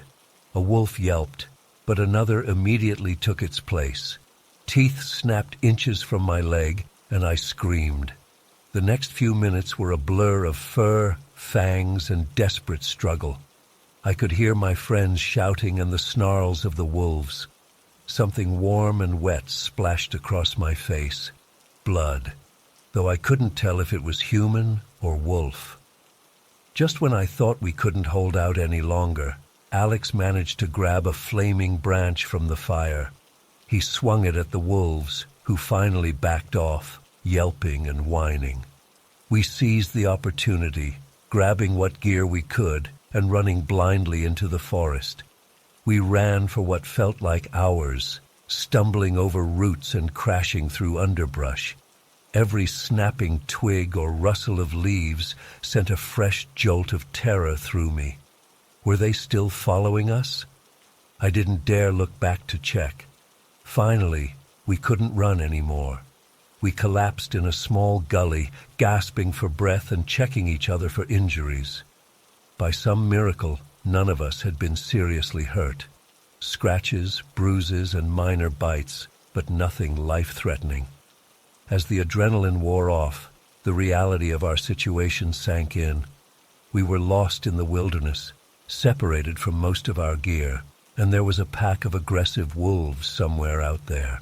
A wolf yelped, but another immediately took its place. Teeth snapped inches from my leg, and I screamed. The next few minutes were a blur of fur, fangs, and desperate struggle. I could hear my friends shouting and the snarls of the wolves. Something warm and wet splashed across my face. Blood, though I couldn't tell if it was human or wolf. Just when I thought we couldn't hold out any longer, Alex managed to grab a flaming branch from the fire. He swung it at the wolves, who finally backed off, yelping and whining. We seized the opportunity, grabbing what gear we could and running blindly into the forest. We ran for what felt like hours, stumbling over roots and crashing through underbrush. Every snapping twig or rustle of leaves sent a fresh jolt of terror through me. Were they still following us? I didn't dare look back to check. Finally, we couldn't run anymore. We collapsed in a small gully, gasping for breath and checking each other for injuries. By some miracle, none of us had been seriously hurt. Scratches, bruises, and minor bites, but nothing life-threatening. As the adrenaline wore off, the reality of our situation sank in. We were lost in the wilderness, separated from most of our gear, and there was a pack of aggressive wolves somewhere out there.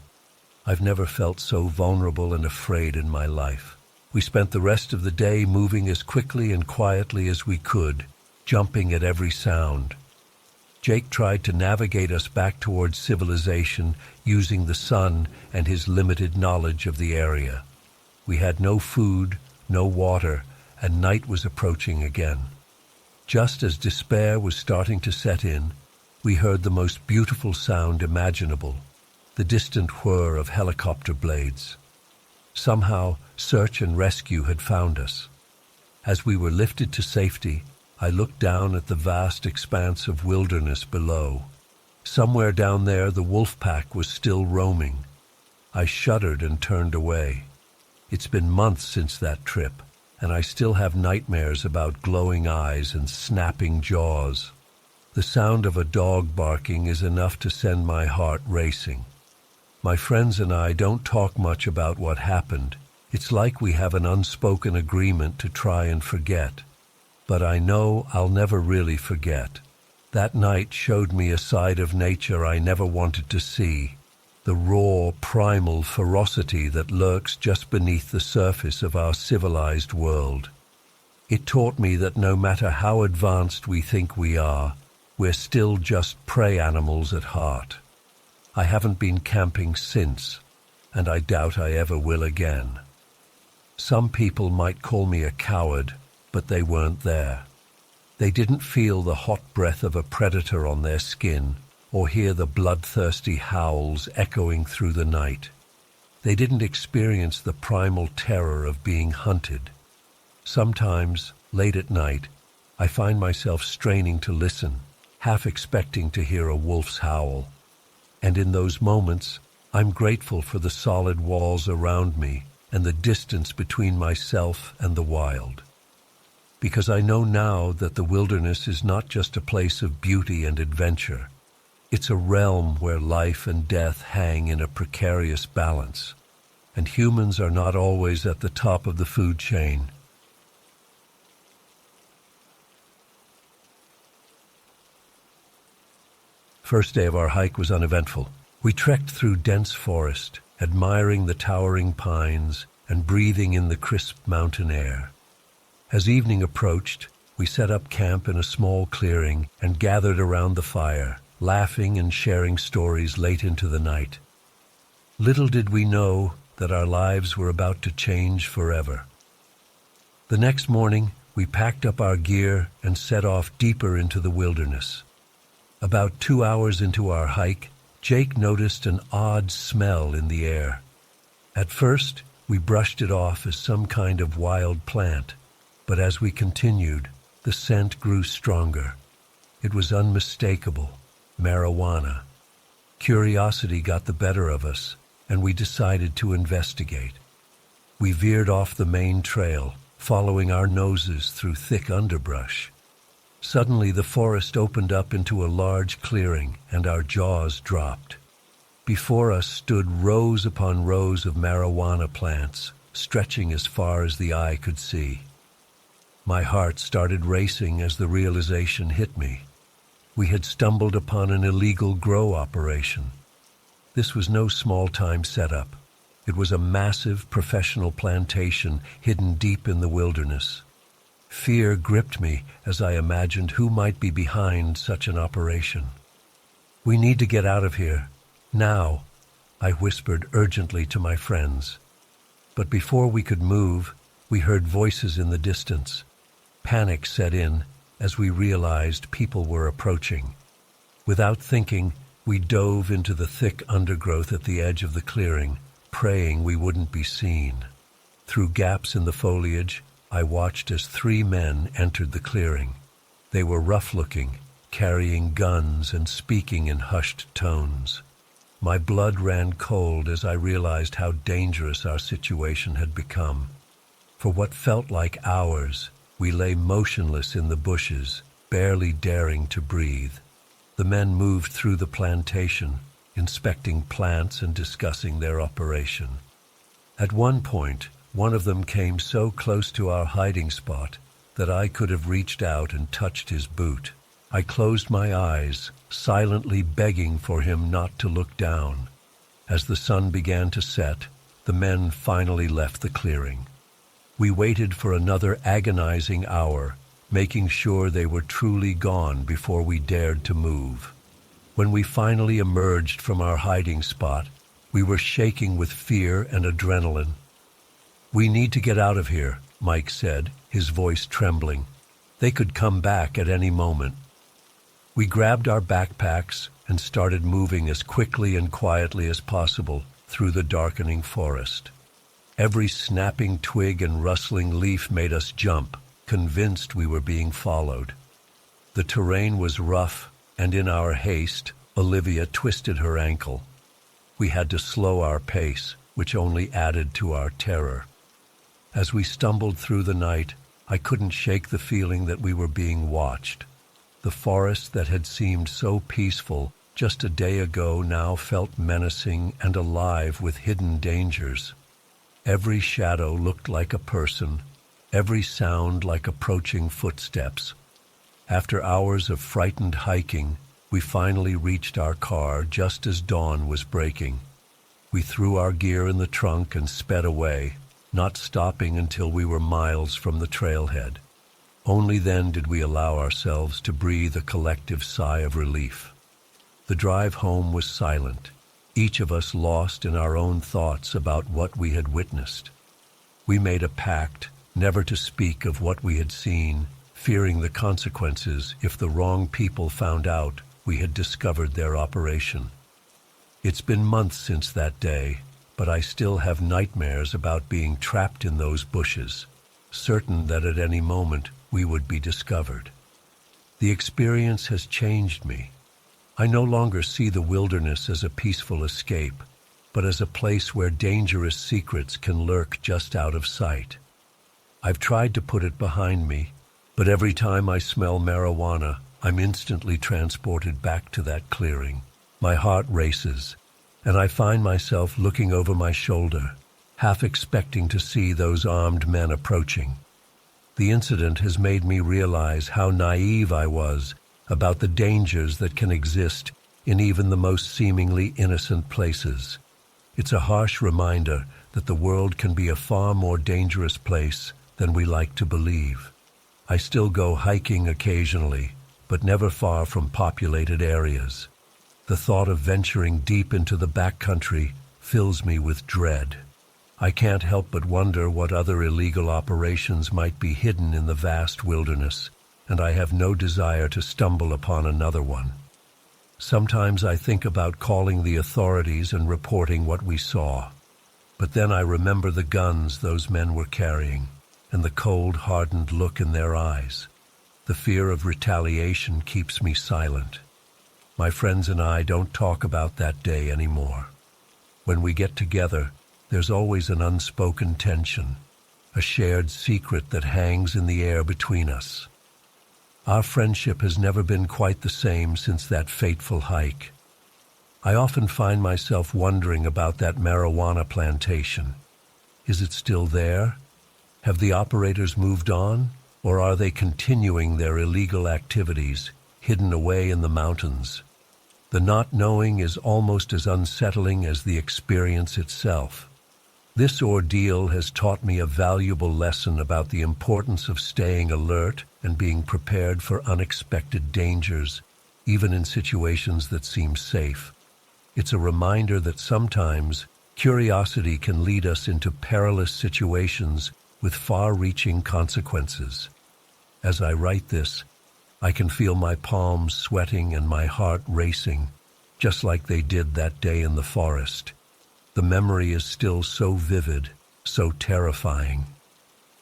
I've never felt so vulnerable and afraid in my life. We spent the rest of the day moving as quickly and quietly as we could, jumping at every sound. Jake tried to navigate us back towards civilization using the sun and his limited knowledge of the area. We had no food, no water, and night was approaching again. Just as despair was starting to set in, we heard the most beautiful sound imaginable, the distant whir of helicopter blades. Somehow, search and rescue had found us. As we were lifted to safety, I looked down at the vast expanse of wilderness below. Somewhere down there, the wolf pack was still roaming. I shuddered and turned away. It's been months since that trip, and I still have nightmares about glowing eyes and snapping jaws. The sound of a dog barking is enough to send my heart racing. My friends and I don't talk much about what happened. It's like we have an unspoken agreement to try and forget. But I know I'll never really forget. That night showed me a side of nature I never wanted to see, the raw, primal ferocity that lurks just beneath the surface of our civilized world. It taught me that no matter how advanced we think we are, we're still just prey animals at heart. I haven't been camping since, and I doubt I ever will again. Some people might call me a coward, but they weren't there. They didn't feel the hot breath of a predator on their skin or hear the bloodthirsty howls echoing through the night. They didn't experience the primal terror of being hunted. Sometimes, late at night, I find myself straining to listen, half expecting to hear a wolf's howl. And in those moments, I'm grateful for the solid walls around me and the distance between myself and the wild. Because I know now that the wilderness is not just a place of beauty and adventure. It's a realm where life and death hang in a precarious balance, and humans are not always at the top of the food chain. First day of our hike was uneventful. We trekked through dense forest, admiring the towering pines and breathing in the crisp mountain air. As evening approached, we set up camp in a small clearing and gathered around the fire, laughing and sharing stories late into the night. Little did we know that our lives were about to change forever. The next morning, we packed up our gear and set off deeper into the wilderness. About 2 hours into our hike, Jake noticed an odd smell in the air. At first, we brushed it off as some kind of wild plant, but as we continued, the scent grew stronger. It was unmistakable, marijuana. Curiosity got the better of us, and we decided to investigate. We veered off the main trail, following our noses through thick underbrush. Suddenly, the forest opened up into a large clearing, and our jaws dropped. Before us stood rows upon rows of marijuana plants, stretching as far as the eye could see. My heart started racing as the realization hit me. We had stumbled upon an illegal grow operation. This was no small-time setup. It was a massive professional plantation hidden deep in the wilderness. Fear gripped me as I imagined who might be behind such an operation. "We need to get out of here. Now," I whispered urgently to my friends. But before we could move, we heard voices in the distance. Panic set in as we realized people were approaching. Without thinking, we dove into the thick undergrowth at the edge of the clearing, praying we wouldn't be seen. Through gaps in the foliage, I watched as 3 men entered the clearing. They were rough-looking, carrying guns and speaking in hushed tones. My blood ran cold as I realized how dangerous our situation had become. For what felt like hours, we lay motionless in the bushes, barely daring to breathe. The men moved through the plantation, inspecting plants and discussing their operation. At one point, one of them came so close to our hiding spot that I could have reached out and touched his boot. I closed my eyes, silently begging for him not to look down. As the sun began to set, the men finally left the clearing. We waited for another agonizing hour, making sure they were truly gone before we dared to move. When we finally emerged from our hiding spot, we were shaking with fear and adrenaline. "We need to get out of here," Mike said, his voice trembling. "They could come back at any moment." We grabbed our backpacks and started moving as quickly and quietly as possible through the darkening forest. Every snapping twig and rustling leaf made us jump, convinced we were being followed. The terrain was rough, and in our haste, Olivia twisted her ankle. We had to slow our pace, which only added to our terror. As we stumbled through the night, I couldn't shake the feeling that we were being watched. The forest that had seemed so peaceful just a day ago now felt menacing and alive with hidden dangers. Every shadow looked like a person, every sound like approaching footsteps. After hours of frightened hiking, we finally reached our car just as dawn was breaking. We threw our gear in the trunk and sped away, not stopping until we were miles from the trailhead. Only then did we allow ourselves to breathe a collective sigh of relief. The drive home was silent, each of us lost in our own thoughts about what we had witnessed. We made a pact never to speak of what we had seen, fearing the consequences if the wrong people found out we had discovered their operation. It's been months since that day, but I still have nightmares about being trapped in those bushes, certain that at any moment we would be discovered. The experience has changed me. I no longer see the wilderness as a peaceful escape, but as a place where dangerous secrets can lurk just out of sight. I've tried to put it behind me, but every time I smell marijuana, I'm instantly transported back to that clearing. My heart races, and I find myself looking over my shoulder, half expecting to see those armed men approaching. The incident has made me realize how naive I was about the dangers that can exist in even the most seemingly innocent places. It's a harsh reminder that the world can be a far more dangerous place than we like to believe. I still go hiking occasionally, but never far from populated areas. The thought of venturing deep into the backcountry fills me with dread. I can't help but wonder what other illegal operations might be hidden in the vast wilderness, and I have no desire to stumble upon another one. Sometimes I think about calling the authorities and reporting what we saw. But then I remember the guns those men were carrying, and the cold, hardened look in their eyes. The fear of retaliation keeps me silent. My friends and I don't talk about that day anymore. When we get together, there's always an unspoken tension, a shared secret that hangs in the air between us. Our friendship has never been quite the same since that fateful hike. I often find myself wondering about that marijuana plantation. Is it still there? Have the operators moved on, or are they continuing their illegal activities, hidden away in the mountains? The not knowing is almost as unsettling as the experience itself. This ordeal has taught me a valuable lesson about the importance of staying alert and being prepared for unexpected dangers, even in situations that seem safe. It's a reminder that sometimes curiosity can lead us into perilous situations with far-reaching consequences. As I write this, I can feel my palms sweating and my heart racing, just like they did that day in the forest. The memory is still so vivid, so terrifying.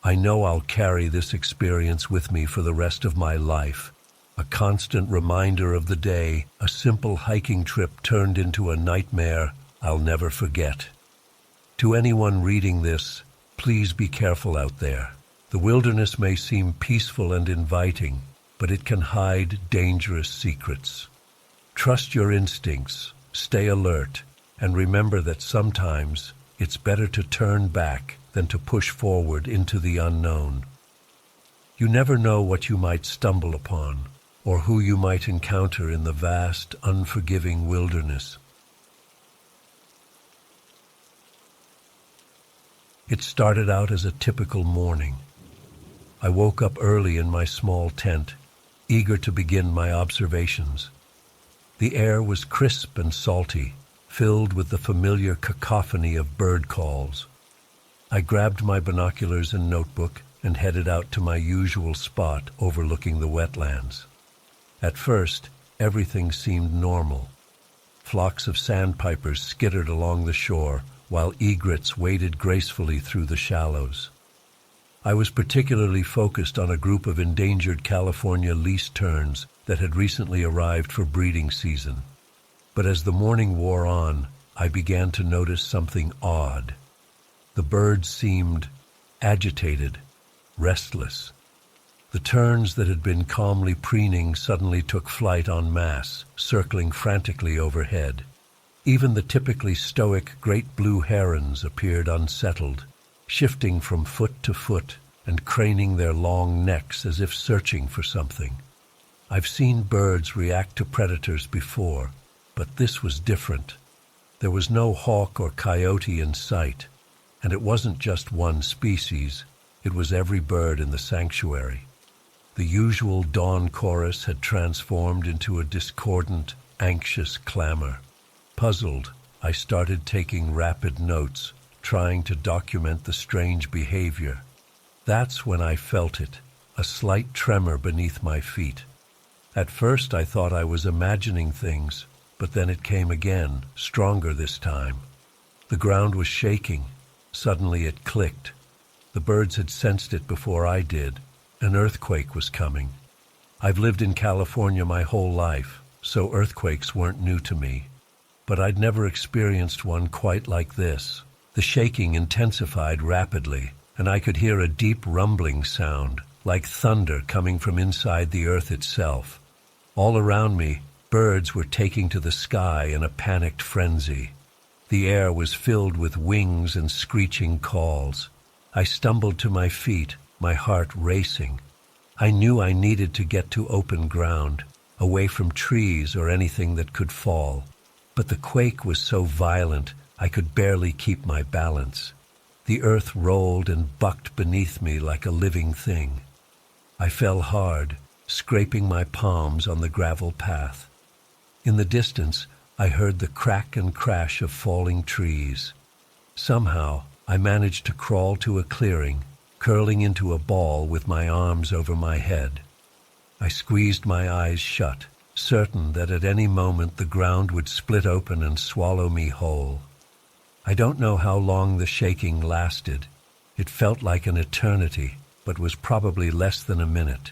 I know I'll carry this experience with me for the rest of my life, a constant reminder of the day a simple hiking trip turned into a nightmare I'll never forget. To anyone reading this, please be careful out there. The wilderness may seem peaceful and inviting, but it can hide dangerous secrets. Trust your instincts, stay alert, and remember that sometimes it's better to turn back than to push forward into the unknown. You never know what you might stumble upon, or who you might encounter in the vast, unforgiving wilderness. It started out as a typical morning. I woke up early in my small tent, eager to begin my observations. The air was crisp and salty, filled with the familiar cacophony of bird calls. I grabbed my binoculars and notebook and headed out to my usual spot overlooking the wetlands. At first, everything seemed normal. Flocks of sandpipers skittered along the shore, while egrets waded gracefully through the shallows. I was particularly focused on a group of endangered California least terns that had recently arrived for breeding season. But as the morning wore on, I began to notice something odd. The birds seemed agitated, restless. The terns that had been calmly preening suddenly took flight en masse, circling frantically overhead. Even the typically stoic great blue herons appeared unsettled, shifting from foot to foot and craning their long necks as if searching for something. I've seen birds react to predators before, but this was different. There was no hawk or coyote in sight, and it wasn't just one species, it was every bird in the sanctuary. The usual dawn chorus had transformed into a discordant, anxious clamor. Puzzled, I started taking rapid notes, trying to document the strange behavior. That's when I felt it, a slight tremor beneath my feet. At first I thought I was imagining things, but then it came again, stronger this time. The ground was shaking. Suddenly it clicked. The birds had sensed it before I did. An earthquake was coming. I've lived in California my whole life, so earthquakes weren't new to me. But I'd never experienced one quite like this. The shaking intensified rapidly, and I could hear a deep rumbling sound, like thunder coming from inside the earth itself. All around me, birds were taking to the sky in a panicked frenzy. The air was filled with wings and screeching calls. I stumbled to my feet, my heart racing. I knew I needed to get to open ground, away from trees or anything that could fall. But the quake was so violent, I could barely keep my balance. The earth rolled and bucked beneath me like a living thing. I fell hard, scraping my palms on the gravel path. In the distance, I heard the crack and crash of falling trees. Somehow, I managed to crawl to a clearing, curling into a ball with my arms over my head. I squeezed my eyes shut, certain that at any moment the ground would split open and swallow me whole. I don't know how long the shaking lasted. It felt like an eternity, but was probably less than a minute.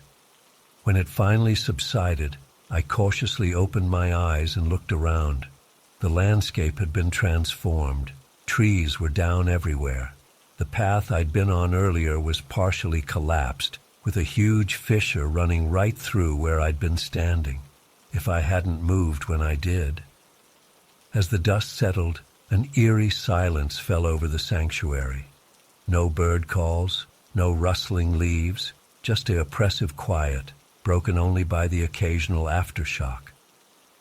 When it finally subsided, I cautiously opened my eyes and looked around. The landscape had been transformed. Trees were down everywhere. The path I'd been on earlier was partially collapsed, with a huge fissure running right through where I'd been standing, if I hadn't moved when I did. As the dust settled, an eerie silence fell over the sanctuary. No bird calls, no rustling leaves, just an oppressive quiet, broken only by the occasional aftershock.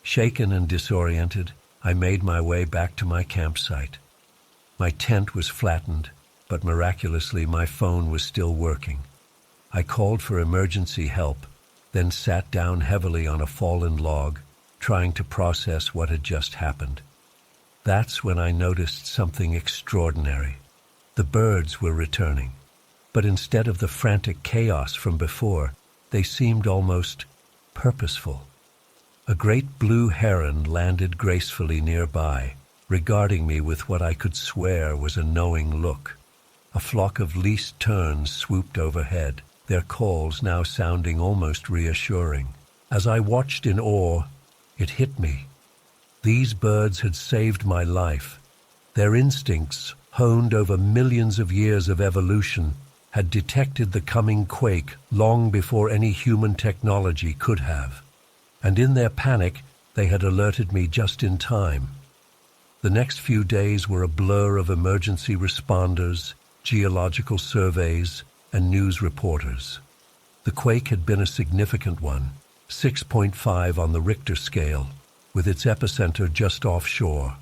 Shaken and disoriented, I made my way back to my campsite. My tent was flattened, but miraculously my phone was still working. I called for emergency help, then sat down heavily on a fallen log, trying to process what had just happened. That's when I noticed something extraordinary. The birds were returning, but instead of the frantic chaos from before, they seemed almost purposeful. A great blue heron landed gracefully nearby, regarding me with what I could swear was a knowing look. A flock of least terns swooped overhead, their calls now sounding almost reassuring. As I watched in awe, it hit me. These birds had saved my life. Their instincts, honed over millions of years of evolution, had detected the coming quake long before any human technology could have. And in their panic, they had alerted me just in time. The next few days were a blur of emergency responders, geological surveys, and news reporters. The quake had been a significant one, 6.5 on the Richter scale, with its epicenter just offshore.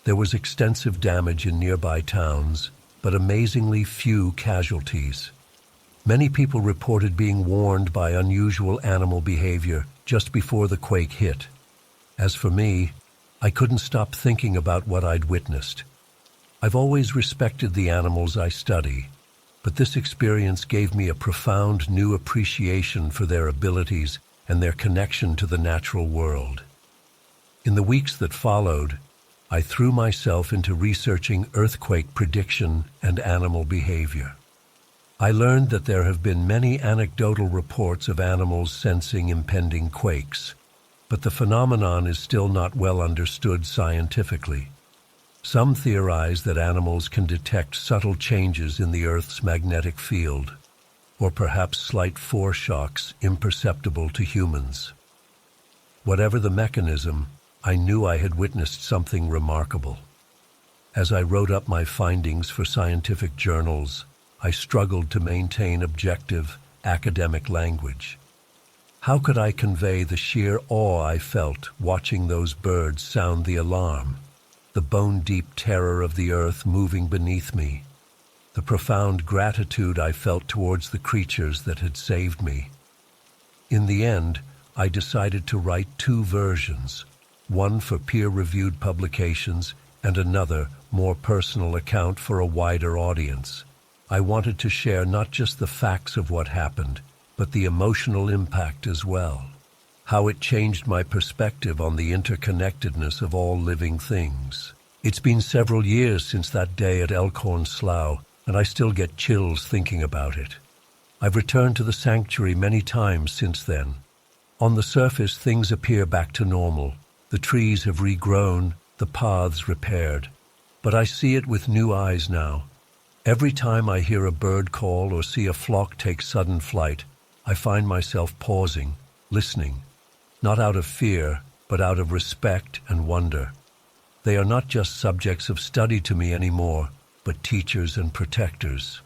There was extensive damage in nearby towns, but amazingly few casualties. Many people reported being warned by unusual animal behavior just before the quake hit. As for me, I couldn't stop thinking about what I'd witnessed. I've always respected the animals I study, but this experience gave me a profound new appreciation for their abilities and their connection to the natural world. In the weeks that followed, I threw myself into researching earthquake prediction and animal behavior. I learned that there have been many anecdotal reports of animals sensing impending quakes, but the phenomenon is still not well understood scientifically. Some theorize that animals can detect subtle changes in the Earth's magnetic field, or perhaps slight foreshocks imperceptible to humans. Whatever the mechanism, I knew I had witnessed something remarkable. As I wrote up my findings for scientific journals, I struggled to maintain objective, academic language. How could I convey the sheer awe I felt watching those birds sound the alarm, the bone-deep terror of the earth moving beneath me, the profound gratitude I felt towards the creatures that had saved me? In the end, I decided to write two versions, one for peer-reviewed publications and another, more personal account for a wider audience. I wanted to share not just the facts of what happened, but the emotional impact as well. How it changed my perspective on the interconnectedness of all living things. It's been several years since that day at Elkhorn Slough, and I still get chills thinking about it. I've returned to the sanctuary many times since then. On the surface, things appear back to normal. The trees have regrown, the paths repaired. But I see it with new eyes now. Every time I hear a bird call or see a flock take sudden flight, I find myself pausing, listening, not out of fear, but out of respect and wonder. They are not just subjects of study to me anymore, but teachers and protectors.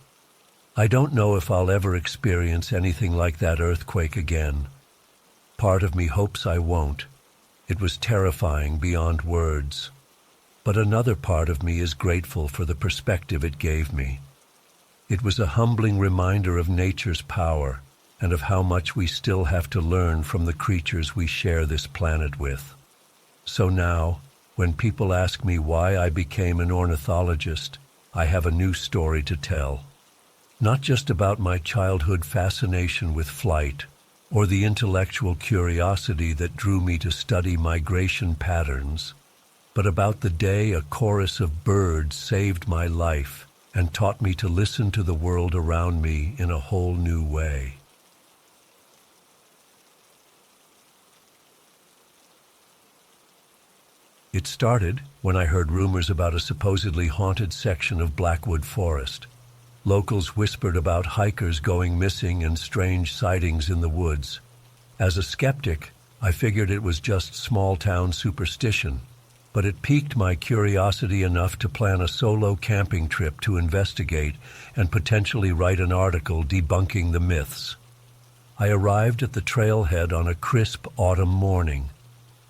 I don't know if I'll ever experience anything like that earthquake again. Part of me hopes I won't. It was terrifying beyond words. But another part of me is grateful for the perspective it gave me. It was a humbling reminder of nature's power and of how much we still have to learn from the creatures we share this planet with. So now, when people ask me why I became an ornithologist, I have a new story to tell. Not just about my childhood fascination with flight, or the intellectual curiosity that drew me to study migration patterns, but about the day a chorus of birds saved my life and taught me to listen to the world around me in a whole new way. It started when I heard rumors about a supposedly haunted section of Blackwood Forest. Locals whispered about hikers going missing and strange sightings in the woods. As a skeptic, I figured it was just small-town superstition, but it piqued my curiosity enough to plan a solo camping trip to investigate and potentially write an article debunking the myths. I arrived at the trailhead on a crisp autumn morning.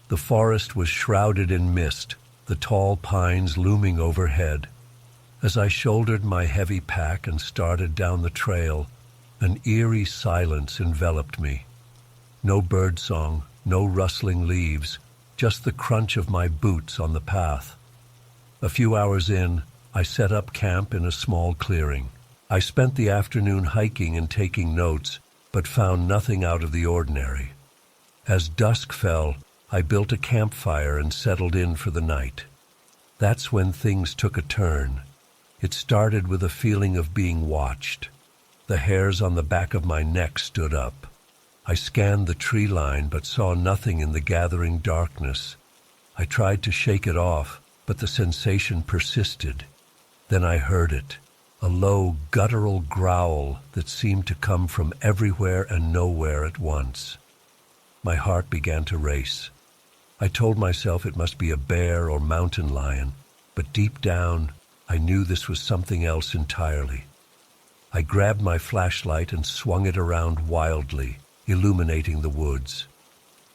The forest was shrouded in mist, the tall pines looming overhead. As I shouldered my heavy pack and started down the trail, an eerie silence enveloped me. No birdsong, no rustling leaves, just the crunch of my boots on the path. A few hours in, I set up camp in a small clearing. I spent the afternoon hiking and taking notes, but found nothing out of the ordinary. As dusk fell, I built a campfire and settled in for the night. That's when things took a turn. It started with a feeling of being watched. The hairs on the back of my neck stood up. I scanned the tree line but saw nothing in the gathering darkness. I tried to shake it off, but the sensation persisted. Then I heard it, a low, guttural growl that seemed to come from everywhere and nowhere at once. My heart began to race. I told myself it must be a bear or mountain lion, but deep down, I knew this was something else entirely. I grabbed my flashlight and swung it around wildly, illuminating the woods.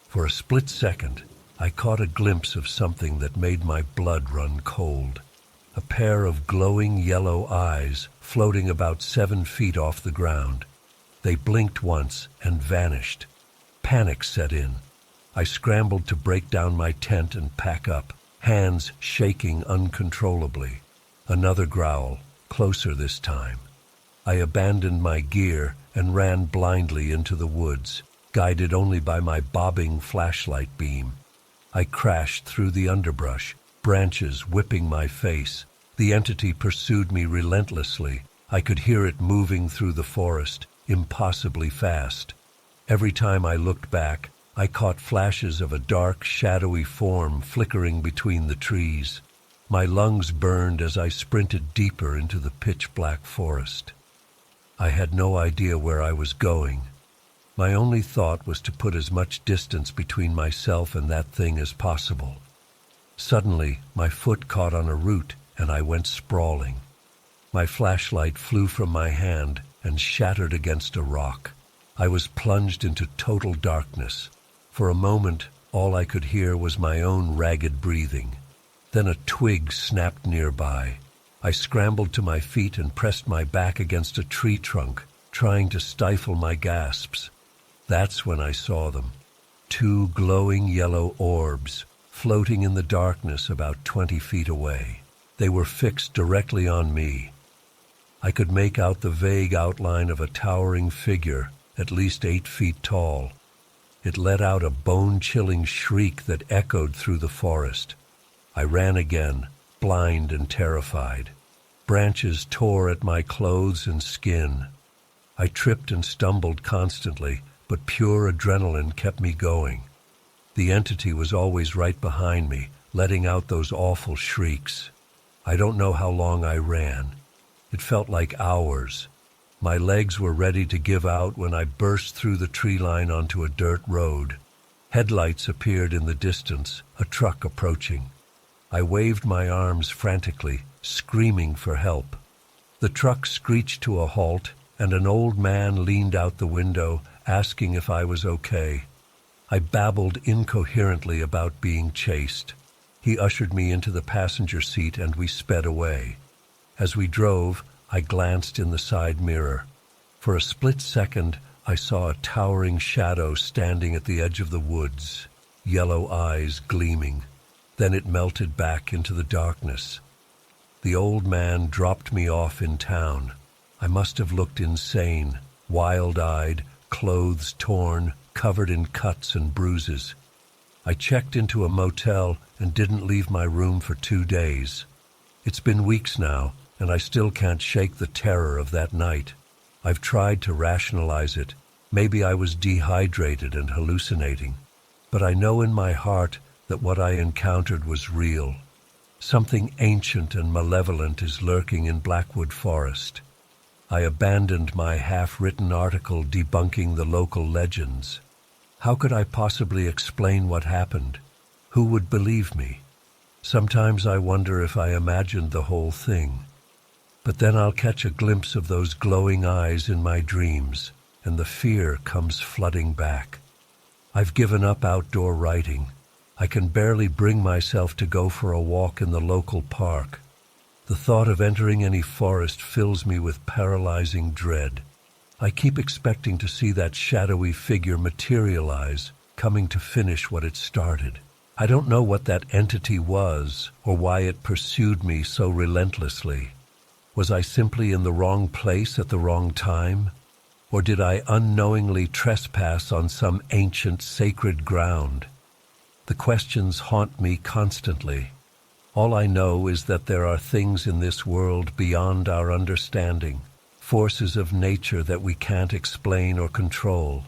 For a split second, I caught a glimpse of something that made my blood run cold. A pair of glowing yellow eyes floating about 7 feet off the ground. They blinked once and vanished. Panic set in. I scrambled to break down my tent and pack up, hands shaking uncontrollably. Another growl, closer this time. I abandoned my gear and ran blindly into the woods, guided only by my bobbing flashlight beam. I crashed through the underbrush, branches whipping my face. The entity pursued me relentlessly. I could hear it moving through the forest, impossibly fast. Every time I looked back, I caught flashes of a dark, shadowy form flickering between the trees. My lungs burned as I sprinted deeper into the pitch-black forest. I had no idea where I was going. My only thought was to put as much distance between myself and that thing as possible. Suddenly, my foot caught on a root and I went sprawling. My flashlight flew from my hand and shattered against a rock. I was plunged into total darkness. For a moment, all I could hear was my own ragged breathing. Then a twig snapped nearby. I scrambled to my feet and pressed my back against a tree trunk, trying to stifle my gasps. That's when I saw them. 2 glowing yellow orbs, floating in the darkness about 20 feet away. They were fixed directly on me. I could make out the vague outline of a towering figure, at least 8 feet tall. It let out a bone-chilling shriek that echoed through the forest. I ran again, blind and terrified. Branches tore at my clothes and skin. I tripped and stumbled constantly, but pure adrenaline kept me going. The entity was always right behind me, letting out those awful shrieks. I don't know how long I ran. It felt like hours. My legs were ready to give out when I burst through the tree line onto a dirt road. Headlights appeared in the distance, a truck approaching. I waved my arms frantically, screaming for help. The truck screeched to a halt, and an old man leaned out the window, asking if I was okay. I babbled incoherently about being chased. He ushered me into the passenger seat and we sped away. As we drove, I glanced in the side mirror. For a split second, I saw a towering shadow standing at the edge of the woods, yellow eyes gleaming. Then it melted back into the darkness. The old man dropped me off in town. I must have looked insane, wild-eyed, clothes torn, covered in cuts and bruises. I checked into a motel and didn't leave my room for 2 days. It's been weeks now, and I still can't shake the terror of that night. I've tried to rationalize it. Maybe I was dehydrated and hallucinating. But I know in my heart that what I encountered was real. Something ancient and malevolent is lurking in Blackwood Forest. I abandoned my half-written article debunking the local legends. How could I possibly explain what happened? Who would believe me? Sometimes I wonder if I imagined the whole thing. But then I'll catch a glimpse of those glowing eyes in my dreams, and the fear comes flooding back. I've given up outdoor writing. I can barely bring myself to go for a walk in the local park. The thought of entering any forest fills me with paralyzing dread. I keep expecting to see that shadowy figure materialize, coming to finish what it started. I don't know what that entity was or why it pursued me so relentlessly. Was I simply in the wrong place at the wrong time? Or did I unknowingly trespass on some ancient sacred ground? The questions haunt me constantly. All I know is that there are things in this world beyond our understanding, forces of nature that we can't explain or control.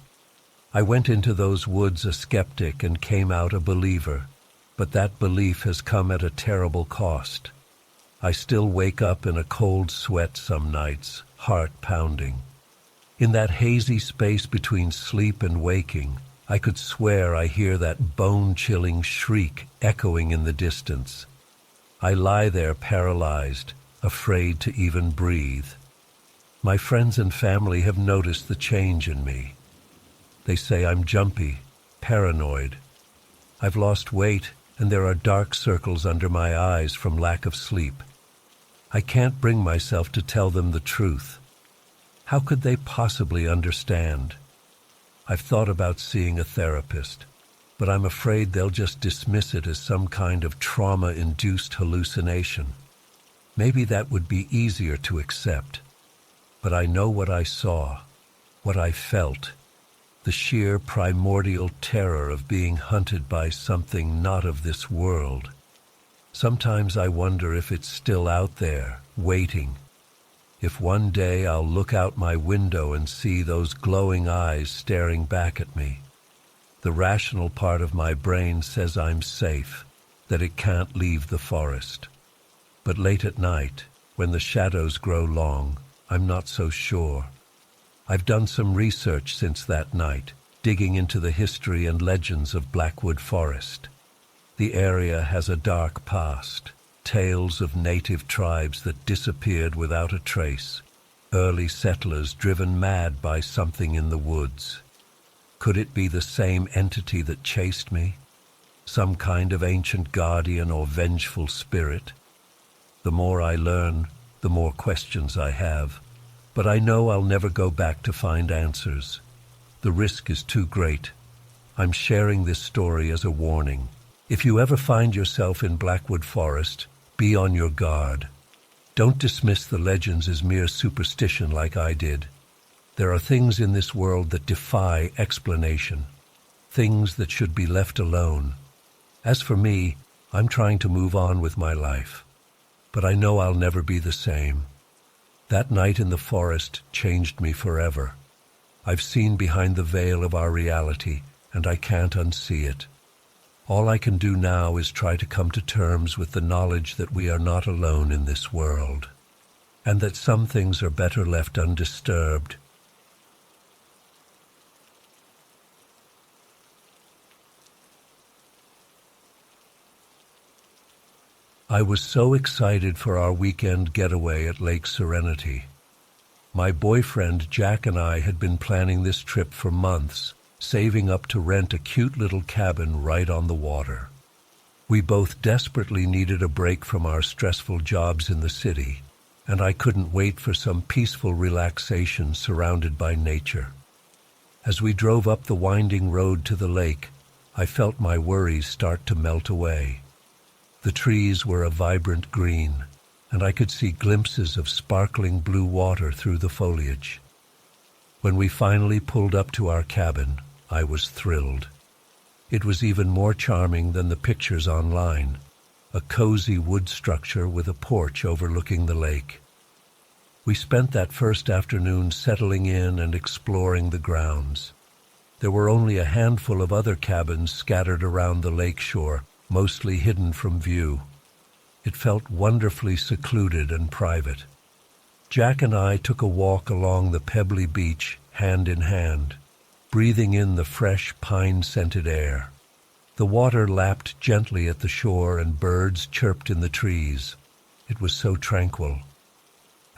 I went into those woods a skeptic and came out a believer, but that belief has come at a terrible cost. I still wake up in a cold sweat some nights, heart pounding. In that hazy space between sleep and waking, I could swear I hear that bone-chilling shriek echoing in the distance. I lie there paralyzed, afraid to even breathe. My friends and family have noticed the change in me. They say I'm jumpy, paranoid. I've lost weight, and there are dark circles under my eyes from lack of sleep. I can't bring myself to tell them the truth. How could they possibly understand? I've thought about seeing a therapist, but I'm afraid they'll just dismiss it as some kind of trauma-induced hallucination. Maybe that would be easier to accept. But I know what I saw, what I felt. The sheer primordial terror of being hunted by something not of this world. Sometimes I wonder if it's still out there, waiting. If one day I'll look out my window and see those glowing eyes staring back at me. The rational part of my brain says I'm safe, that it can't leave the forest. But late at night, when the shadows grow long, I'm not so sure. I've done some research since that night, digging into the history and legends of Blackwood Forest. The area has a dark past, tales of native tribes that disappeared without a trace, early settlers driven mad by something in the woods. Could it be the same entity that chased me? Some kind of ancient guardian or vengeful spirit? The more I learn, the more questions I have. But I know I'll never go back to find answers. The risk is too great. I'm sharing this story as a warning. If you ever find yourself in Blackwood Forest, be on your guard. Don't dismiss the legends as mere superstition like I did. There are things in this world that defy explanation, things that should be left alone. As for me, I'm trying to move on with my life. But I know I'll never be the same. That night in the forest changed me forever. I've seen behind the veil of our reality, and I can't unsee it. All I can do now is try to come to terms with the knowledge that we are not alone in this world, and that some things are better left undisturbed. I was so excited for our weekend getaway at Lake Serenity. My boyfriend Jack and I had been planning this trip for months, saving up to rent a cute little cabin right on the water. We both desperately needed a break from our stressful jobs in the city, and I couldn't wait for some peaceful relaxation surrounded by nature. As we drove up the winding road to the lake, I felt my worries start to melt away. The trees were a vibrant green, and I could see glimpses of sparkling blue water through the foliage. When we finally pulled up to our cabin, I was thrilled. It was even more charming than the pictures online, a cozy wood structure with a porch overlooking the lake. We spent that first afternoon settling in and exploring the grounds. There were only a handful of other cabins scattered around the lake shore, mostly hidden from view. It felt wonderfully secluded and private. Jack and I took a walk along the pebbly beach, hand in hand, breathing in the fresh pine-scented air. The water lapped gently at the shore and birds chirped in the trees. It was so tranquil.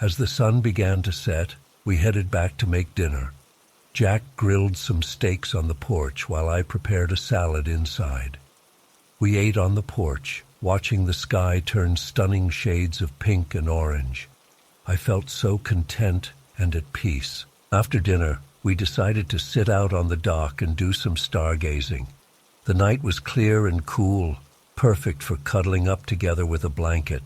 As the sun began to set, we headed back to make dinner. Jack grilled some steaks on the porch while I prepared a salad inside. We ate on the porch, watching the sky turn stunning shades of pink and orange. I felt so content and at peace. After dinner, we decided to sit out on the dock and do some stargazing. The night was clear and cool, perfect for cuddling up together with a blanket.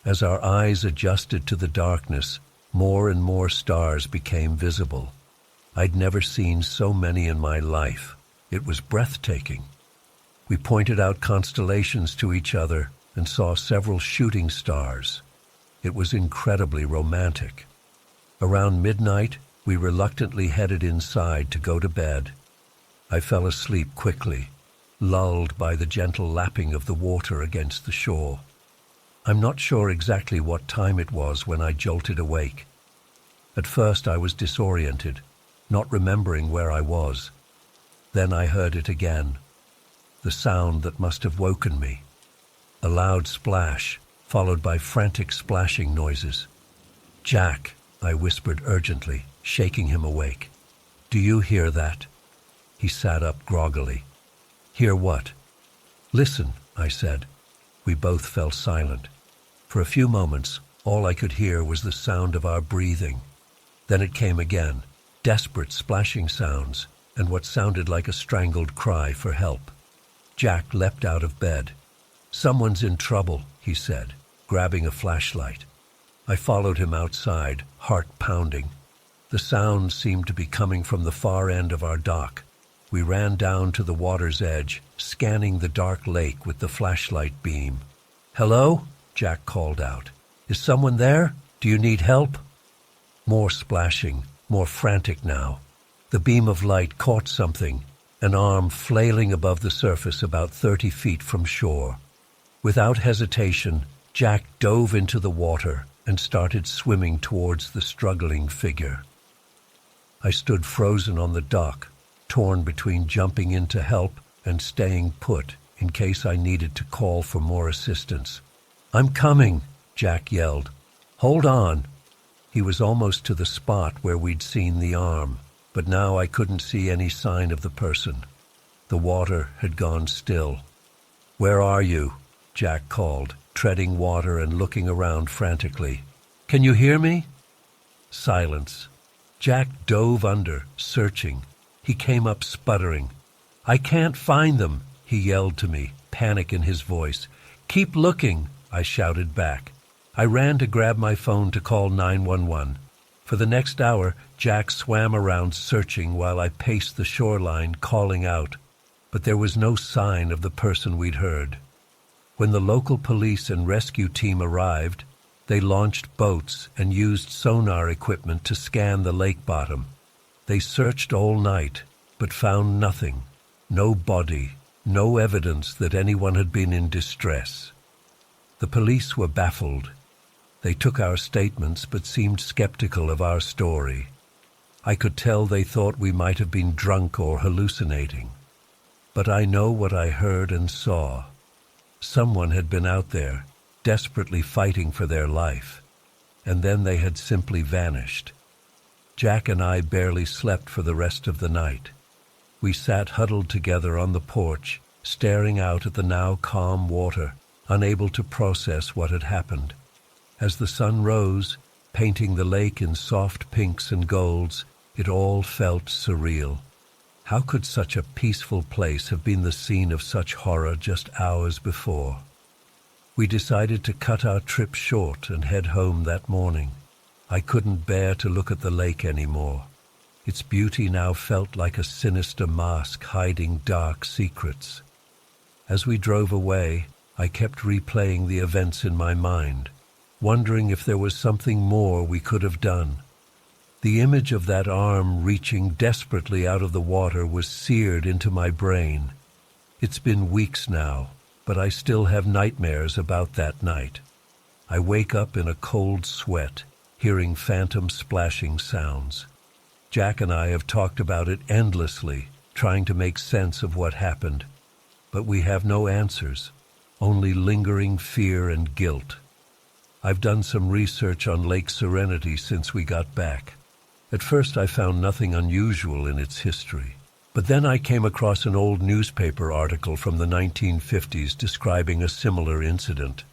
As our eyes adjusted to the darkness, more and more stars became visible. I'd never seen so many in my life. It was breathtaking. We pointed out constellations to each other and saw several shooting stars. It was incredibly romantic. Around midnight, we reluctantly headed inside to go to bed. I fell asleep quickly, lulled by the gentle lapping of the water against the shore. I'm not sure exactly what time it was when I jolted awake. At first I was disoriented, not remembering where I was. Then I heard it again, the sound that must have woken me. A loud splash, followed by frantic splashing noises. "Jack," I whispered urgently, shaking him awake. "Do you hear that?" He sat up groggily. "Hear what?" "Listen," I said. We both fell silent. For a few moments, all I could hear was the sound of our breathing. Then it came again, desperate splashing sounds, and what sounded like a strangled cry for help. Jack leapt out of bed. "Someone's in trouble," he said, grabbing a flashlight. I followed him outside, heart pounding. The sound seemed to be coming from the far end of our dock. We ran down to the water's edge, scanning the dark lake with the flashlight beam. "Hello?" Jack called out. "Is someone there? Do you need help?" More splashing, more frantic now. The beam of light caught something, an arm flailing above the surface about 30 feet from shore. Without hesitation, Jack dove into the water and started swimming towards the struggling figure. I stood frozen on the dock, torn between jumping in to help and staying put in case I needed to call for more assistance. "I'm coming," Jack yelled. "Hold on." He was almost to the spot where we'd seen the arm, but now I couldn't see any sign of the person. The water had gone still. "Where are you?" Jack called, treading water and looking around frantically. "Can you hear me?" Silence. Jack dove under, searching. He came up sputtering. "I can't find them," he yelled to me, panic in his voice. "Keep looking," I shouted back. I ran to grab my phone to call 911. For the next hour, Jack swam around searching while I paced the shoreline, calling out. But there was no sign of the person we'd heard. When the local police and rescue team arrived, they launched boats and used sonar equipment to scan the lake bottom. They searched all night, but found nothing. No body, no evidence that anyone had been in distress. The police were baffled. They took our statements but seemed skeptical of our story. I could tell they thought we might have been drunk or hallucinating. But I know what I heard and saw. Someone had been out there, desperately fighting for their life, and then they had simply vanished. Jack and I barely slept for the rest of the night. We sat huddled together on the porch, staring out at the now calm water, unable to process what had happened. As the sun rose, painting the lake in soft pinks and golds, it all felt surreal. How could such a peaceful place have been the scene of such horror just hours before? We decided to cut our trip short and head home that morning. I couldn't bear to look at the lake anymore. Its beauty now felt like a sinister mask hiding dark secrets. As we drove away, I kept replaying the events in my mind, wondering if there was something more we could have done. The image of that arm reaching desperately out of the water was seared into my brain. It's been weeks now, but I still have nightmares about that night. I wake up in a cold sweat, hearing phantom splashing sounds. Jack and I have talked about it endlessly, trying to make sense of what happened. But we have no answers, only lingering fear and guilt. I've done some research on Lake Serenity since we got back. At first I found nothing unusual in its history, But then I came across an old newspaper article from the 1950s describing a similar incident.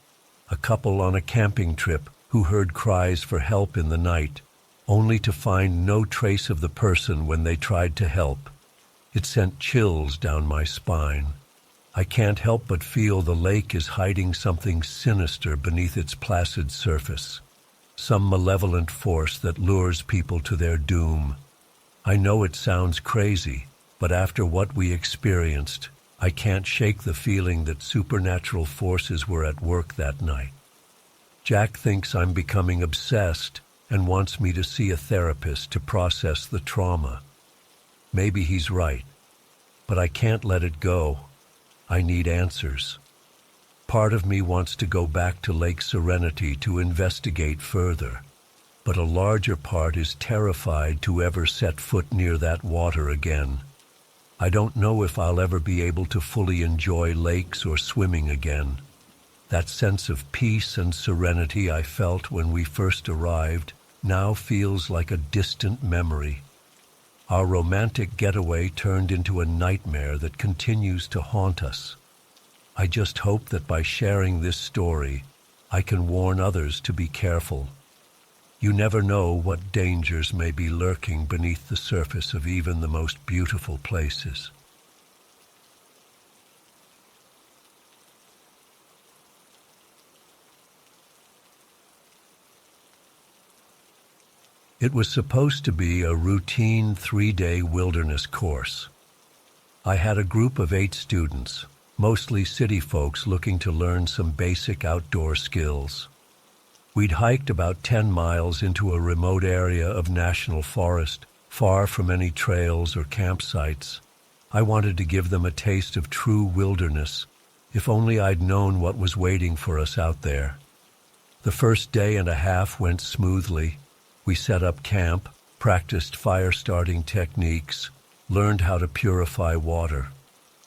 A couple on a camping trip who heard cries for help in the night, only to find no trace of the person when they tried to help. It sent chills down my spine. I can't help but feel the lake is hiding something sinister beneath its placid surface, some malevolent force that lures people to their doom. I know it sounds crazy, but after what we experienced, I can't shake the feeling that supernatural forces were at work that night. Jack thinks I'm becoming obsessed and wants me to see a therapist to process the trauma. Maybe he's right, but I can't let it go. I need answers. Part of me wants to go back to Lake Serenity to investigate further, but a larger part is terrified to ever set foot near that water again. I don't know if I'll ever be able to fully enjoy lakes or swimming again. That sense of peace and serenity I felt when we first arrived now feels like a distant memory. Our romantic getaway turned into a nightmare that continues to haunt us. I just hope that by sharing this story, I can warn others to be careful. You never know what dangers may be lurking beneath the surface of even the most beautiful places. It was supposed to be a routine 3-day wilderness course. I had a group of 8 students, mostly city folks looking to learn some basic outdoor skills. We'd hiked about 10 miles into a remote area of national forest, far from any trails or campsites. I wanted to give them a taste of true wilderness, if only I'd known what was waiting for us out there. The first day and a half went smoothly. We set up camp, practiced fire-starting techniques, learned how to purify water.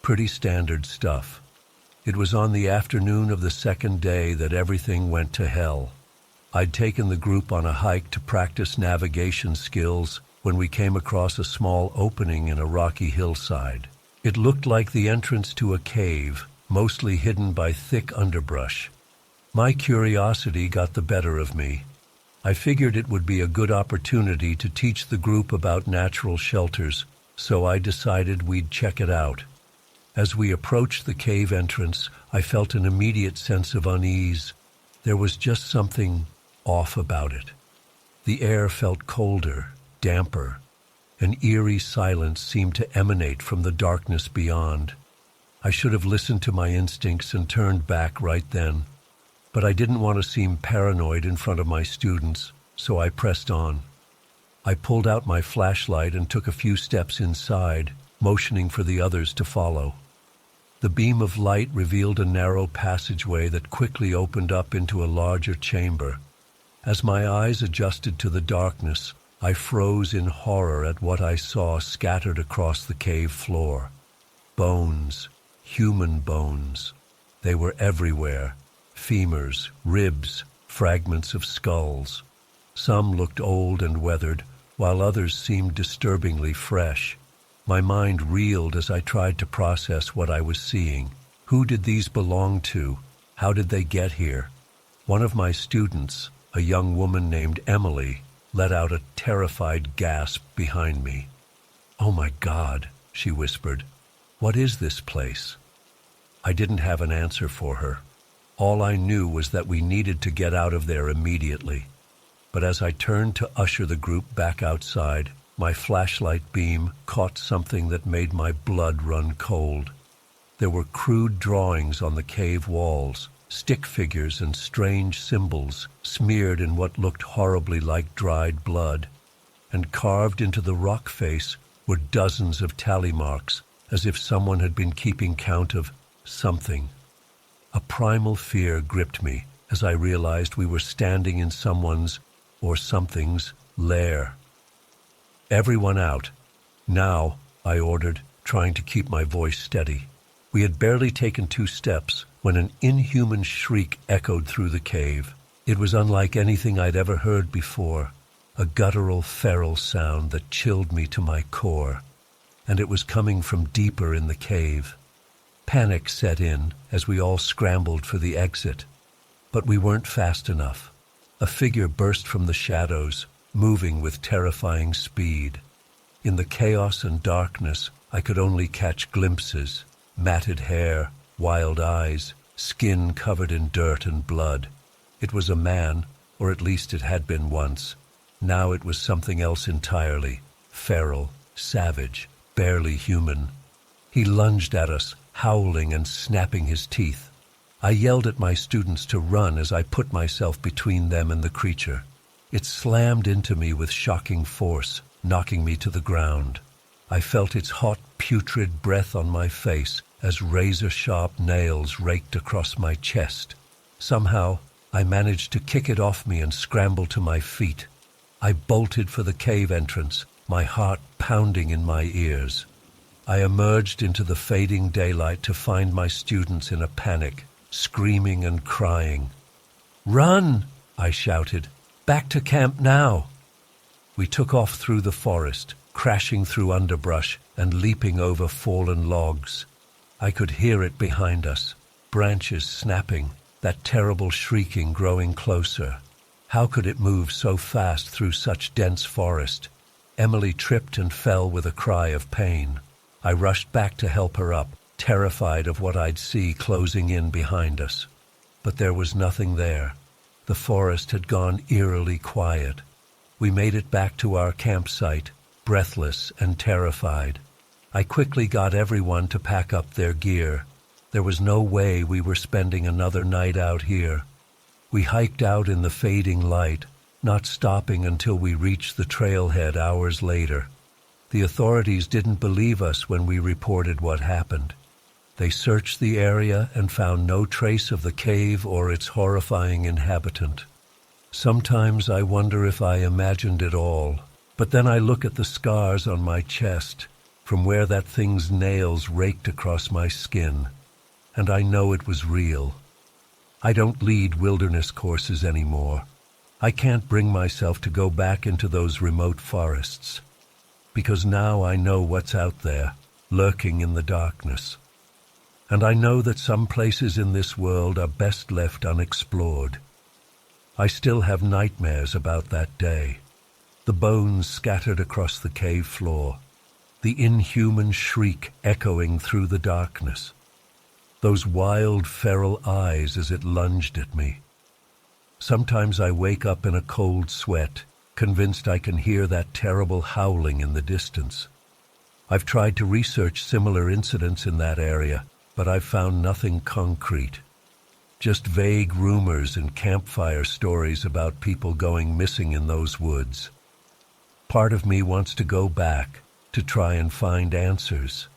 Pretty standard stuff. It was on the afternoon of the second day that everything went to hell. I'd taken the group on a hike to practice navigation skills when we came across a small opening in a rocky hillside. It looked like the entrance to a cave, mostly hidden by thick underbrush. My curiosity got the better of me. I figured it would be a good opportunity to teach the group about natural shelters, so I decided we'd check it out. As we approached the cave entrance, I felt an immediate sense of unease. There was just something off about it. The air felt colder, damper. An eerie silence seemed to emanate from the darkness beyond. I should have listened to my instincts and turned back right then. But I didn't want to seem paranoid in front of my students, so I pressed on. I pulled out my flashlight and took a few steps inside, motioning for the others to follow. The beam of light revealed a narrow passageway that quickly opened up into a larger chamber. As my eyes adjusted to the darkness, I froze in horror at what I saw scattered across the cave floor. Bones, human bones. They were everywhere. Femurs, ribs, fragments of skulls. Some looked old and weathered, while others seemed disturbingly fresh. My mind reeled as I tried to process what I was seeing. Who did these belong to? How did they get here? One of my students, a young woman named Emily, let out a terrified gasp behind me. "Oh my God," she whispered. "What is this place?" I didn't have an answer for her. All I knew was that we needed to get out of there immediately. But as I turned to usher the group back outside, my flashlight beam caught something that made my blood run cold. There were crude drawings on the cave walls, stick figures and strange symbols smeared in what looked horribly like dried blood. And carved into the rock face were dozens of tally marks, as if someone had been keeping count of something. A primal fear gripped me as I realized we were standing in someone's, or something's, lair. "Everyone out. Now," I ordered, trying to keep my voice steady. We had barely taken 2 steps when an inhuman shriek echoed through the cave. It was unlike anything I'd ever heard before, a guttural, feral sound that chilled me to my core. and it was coming from deeper in the cave. Panic set in as we all scrambled for the exit. But we weren't fast enough. A figure burst from the shadows, moving with terrifying speed. In the chaos and darkness, I could only catch glimpses: matted hair, wild eyes, skin covered in dirt and blood. It was a man, or at least it had been once. Now it was something else entirely: feral, savage, barely human. He lunged at us, howling and snapping his teeth. I yelled at my students to run as I put myself between them and the creature. It slammed into me with shocking force, knocking me to the ground. I felt its hot, putrid breath on my face as razor-sharp nails raked across my chest. Somehow, I managed to kick it off me and scramble to my feet. I bolted for the cave entrance, my heart pounding in my ears. I emerged into the fading daylight to find my students in a panic, screaming and crying. "Run!" I shouted. "Back to camp now!" We took off through the forest, crashing through underbrush and leaping over fallen logs. I could hear it behind us, branches snapping, that terrible shrieking growing closer. How could it move so fast through such dense forest? Emily tripped and fell with a cry of pain. I rushed back to help her up, terrified of what I'd see closing in behind us. But there was nothing there. The forest had gone eerily quiet. We made it back to our campsite, breathless and terrified. I quickly got everyone to pack up their gear. There was no way we were spending another night out here. We hiked out in the fading light, not stopping until we reached the trailhead hours later. The authorities didn't believe us when we reported what happened. They searched the area and found no trace of the cave or its horrifying inhabitant. Sometimes I wonder if I imagined it all, but then I look at the scars on my chest, from where that thing's nails raked across my skin, and I know it was real. I don't lead wilderness courses anymore. I can't bring myself to go back into those remote forests, because now I know what's out there, lurking in the darkness. And I know that some places in this world are best left unexplored. I still have nightmares about that day. The bones scattered across the cave floor, the inhuman shriek echoing through the darkness, those wild feral eyes as it lunged at me. Sometimes I wake up in a cold sweat, convinced I can hear that terrible howling in the distance. I've tried to research similar incidents in that area, but I've found nothing concrete. Just vague rumors and campfire stories about people going missing in those woods. Part of me wants to go back to try and find answers,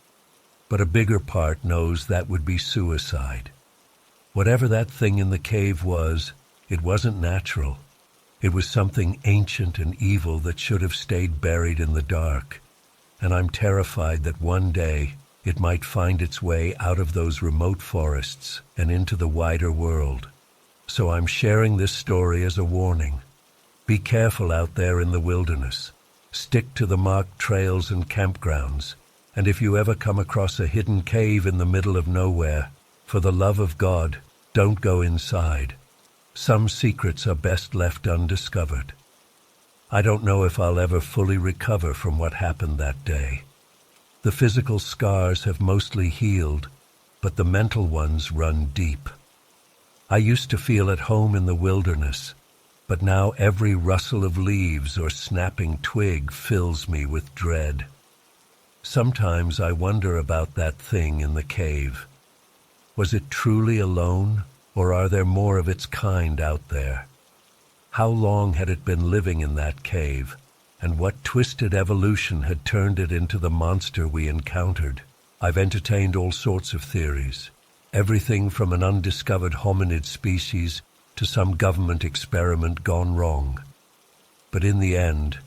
but a bigger part knows that would be suicide. Whatever that thing in the cave was, it wasn't natural. It was something ancient and evil that should have stayed buried in the dark, and I'm terrified that one day it might find its way out of those remote forests and into the wider world. So I'm sharing this story as a warning. Be careful out there in the wilderness. Stick to the marked trails and campgrounds. And if you ever come across a hidden cave in the middle of nowhere, for the love of God, don't go inside. Some secrets are best left undiscovered. I don't know if I'll ever fully recover from what happened that day. The physical scars have mostly healed, but the mental ones run deep. I used to feel at home in the wilderness, but now every rustle of leaves or snapping twig fills me with dread. Sometimes I wonder about that thing in the cave. Was it truly alone, or are there more of its kind out there? How long had it been living in that cave? And what twisted evolution had turned it into the monster we encountered? I've entertained all sorts of theories, everything from an undiscovered hominid species to some government experiment gone wrong. But in the end,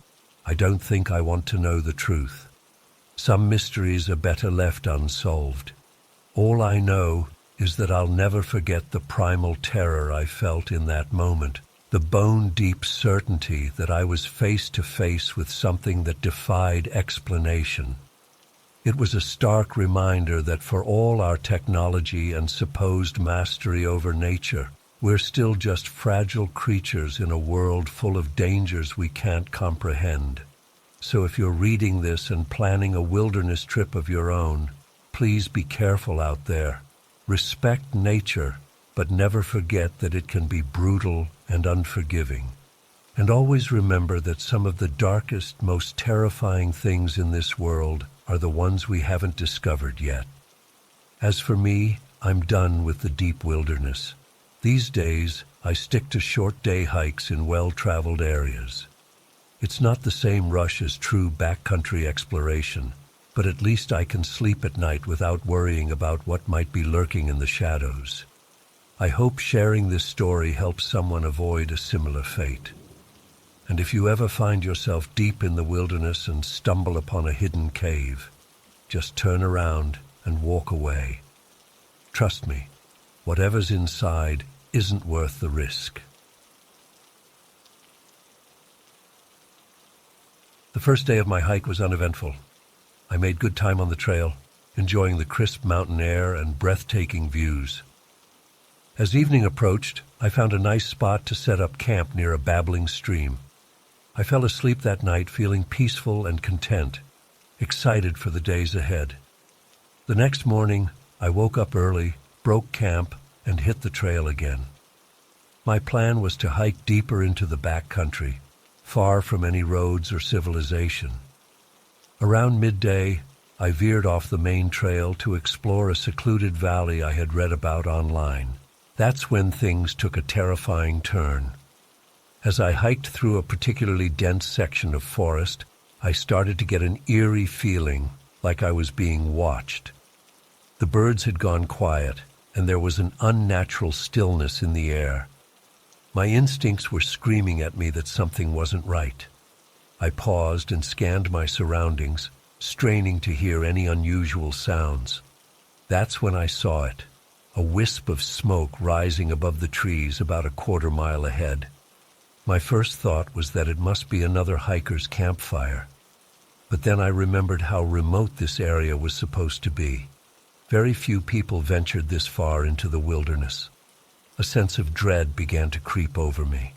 I don't think I want to know the truth. Some mysteries are better left unsolved. All I know is that I'll never forget the primal terror I felt in that moment. The bone-deep certainty that I was face to face with something that defied explanation. It was a stark reminder that for all our technology and supposed mastery over nature, we're still just fragile creatures in a world full of dangers we can't comprehend. So if you're reading this and planning a wilderness trip of your own, please be careful out there. Respect nature, but never forget that it can be brutal and unforgiving. And always remember that some of the darkest, most terrifying things in this world are the ones we haven't discovered yet. As for me, I'm done with the deep wilderness. These days, I stick to short day hikes in well-traveled areas. It's not the same rush as true backcountry exploration, but at least I can sleep at night without worrying about what might be lurking in the shadows. I hope sharing this story helps someone avoid a similar fate. And if you ever find yourself deep in the wilderness and stumble upon a hidden cave, just turn around and walk away. Trust me, whatever's inside isn't worth the risk. The first day of my hike was uneventful. I made good time on the trail, enjoying the crisp mountain air and breathtaking views. As evening approached, I found a nice spot to set up camp near a babbling stream. I fell asleep that night feeling peaceful and content, excited for the days ahead. The next morning, I woke up early, broke camp, and hit the trail again. My plan was to hike deeper into the backcountry, far from any roads or civilization. Around midday, I veered off the main trail to explore a secluded valley I had read about online. That's when things took a terrifying turn. As I hiked through a particularly dense section of forest, I started to get an eerie feeling, like I was being watched. The birds had gone quiet, and there was an unnatural stillness in the air. My instincts were screaming at me that something wasn't right. I paused and scanned my surroundings, straining to hear any unusual sounds. That's when I saw it, a wisp of smoke rising above the trees about a quarter-mile ahead. My first thought was that it must be another hiker's campfire. But then I remembered how remote this area was supposed to be. Very few people ventured this far into the wilderness. A sense of dread began to creep over me.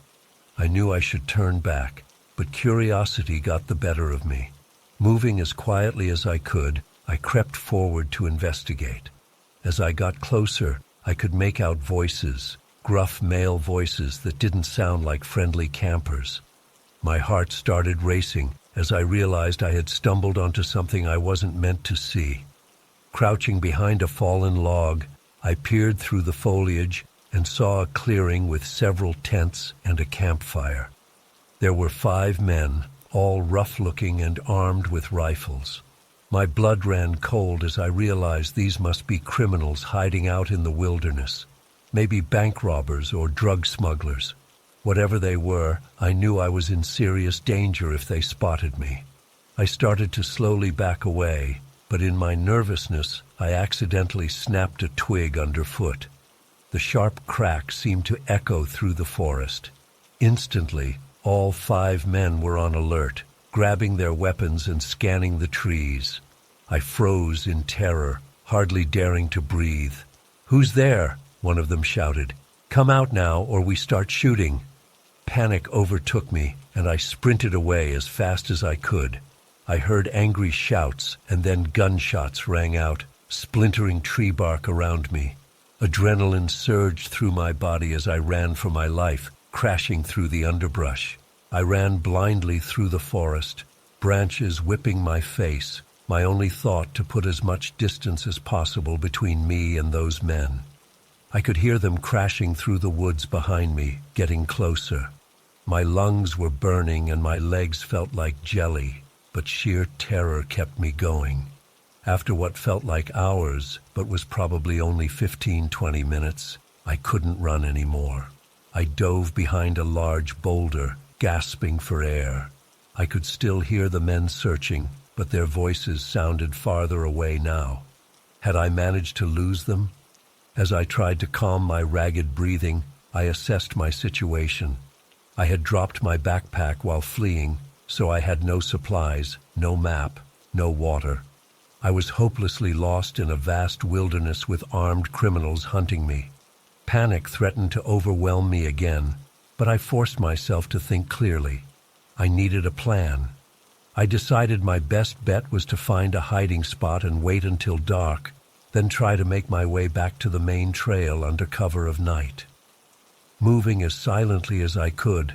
I knew I should turn back, but curiosity got the better of me. Moving as quietly as I could, I crept forward to investigate. As I got closer, I could make out voices, gruff male voices that didn't sound like friendly campers. My heart started racing as I realized I had stumbled onto something I wasn't meant to see. Crouching behind a fallen log, I peered through the foliage and saw a clearing with several tents and a campfire. There were 5 men, all rough-looking and armed with rifles. My blood ran cold as I realized these must be criminals hiding out in the wilderness, maybe bank robbers or drug smugglers. Whatever they were, I knew I was in serious danger if they spotted me. I started to slowly back away, but in my nervousness, I accidentally snapped a twig underfoot. The sharp crack seemed to echo through the forest. Instantly, all 5 men were on alert, grabbing their weapons and scanning the trees. I froze in terror, hardly daring to breathe. "Who's there?" one of them shouted. "Come out now, or we start shooting." Panic overtook me, and I sprinted away as fast as I could. I heard angry shouts, and then gunshots rang out, splintering tree bark around me. Adrenaline surged through my body as I ran for my life, crashing through the underbrush. I ran blindly through the forest, branches whipping my face, my only thought to put as much distance as possible between me and those men. I could hear them crashing through the woods behind me, getting closer. My lungs were burning and my legs felt like jelly, but sheer terror kept me going. After what felt like hours, but was probably only 15-20 minutes, I couldn't run anymore. I dove behind a large boulder, gasping for air. I could still hear the men searching, but their voices sounded farther away now. Had I managed to lose them? As I tried to calm my ragged breathing, I assessed my situation. I had dropped my backpack while fleeing, so I had no supplies, no map, no water. I was hopelessly lost in a vast wilderness with armed criminals hunting me. Panic threatened to overwhelm me again, but I forced myself to think clearly. I needed a plan. I decided my best bet was to find a hiding spot and wait until dark, then try to make my way back to the main trail under cover of night. Moving as silently as I could,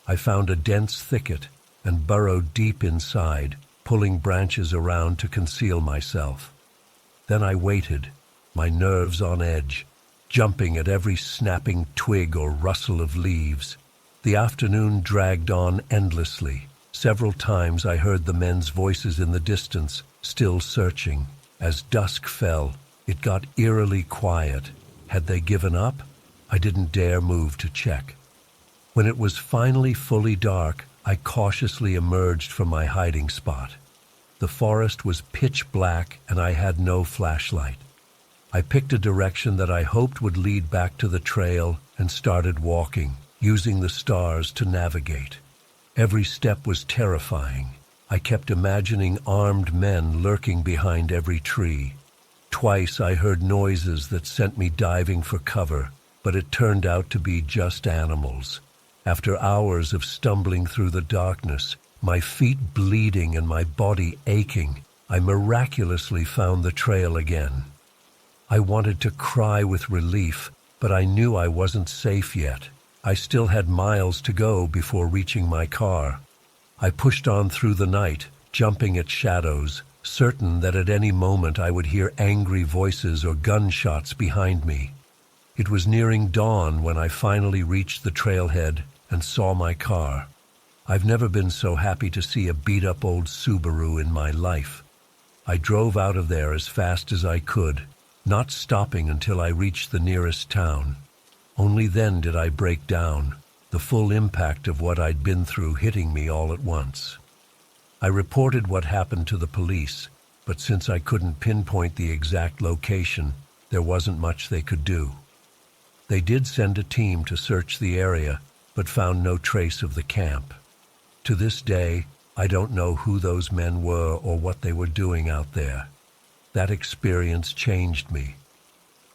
I found a dense thicket and burrowed deep inside, pulling branches around to conceal myself. Then I waited, my nerves on edge, jumping at every snapping twig or rustle of leaves. The afternoon dragged on endlessly. Several times I heard the men's voices in the distance, still searching. As dusk fell, it got eerily quiet. Had they given up? I didn't dare move to check. When it was finally fully dark, I cautiously emerged from my hiding spot. The forest was pitch black and I had no flashlight. I picked a direction that I hoped would lead back to the trail and started walking, using the stars to navigate. Every step was terrifying. I kept imagining armed men lurking behind every tree. Twice I heard noises that sent me diving for cover, but it turned out to be just animals. After hours of stumbling through the darkness, my feet bleeding and my body aching, I miraculously found the trail again. I wanted to cry with relief, but I knew I wasn't safe yet. I still had miles to go before reaching my car. I pushed on through the night, jumping at shadows, certain that at any moment I would hear angry voices or gunshots behind me. It was nearing dawn when I finally reached the trailhead and saw my car. I've never been so happy to see a beat-up old Subaru in my life. I drove out of there as fast as I could, not stopping until I reached the nearest town. Only then did I break down, the full impact of what I'd been through hitting me all at once. I reported what happened to the police, but since I couldn't pinpoint the exact location, there wasn't much they could do. They did send a team to search the area, but found no trace of the camp. To this day, I don't know who those men were or what they were doing out there. That experience changed me.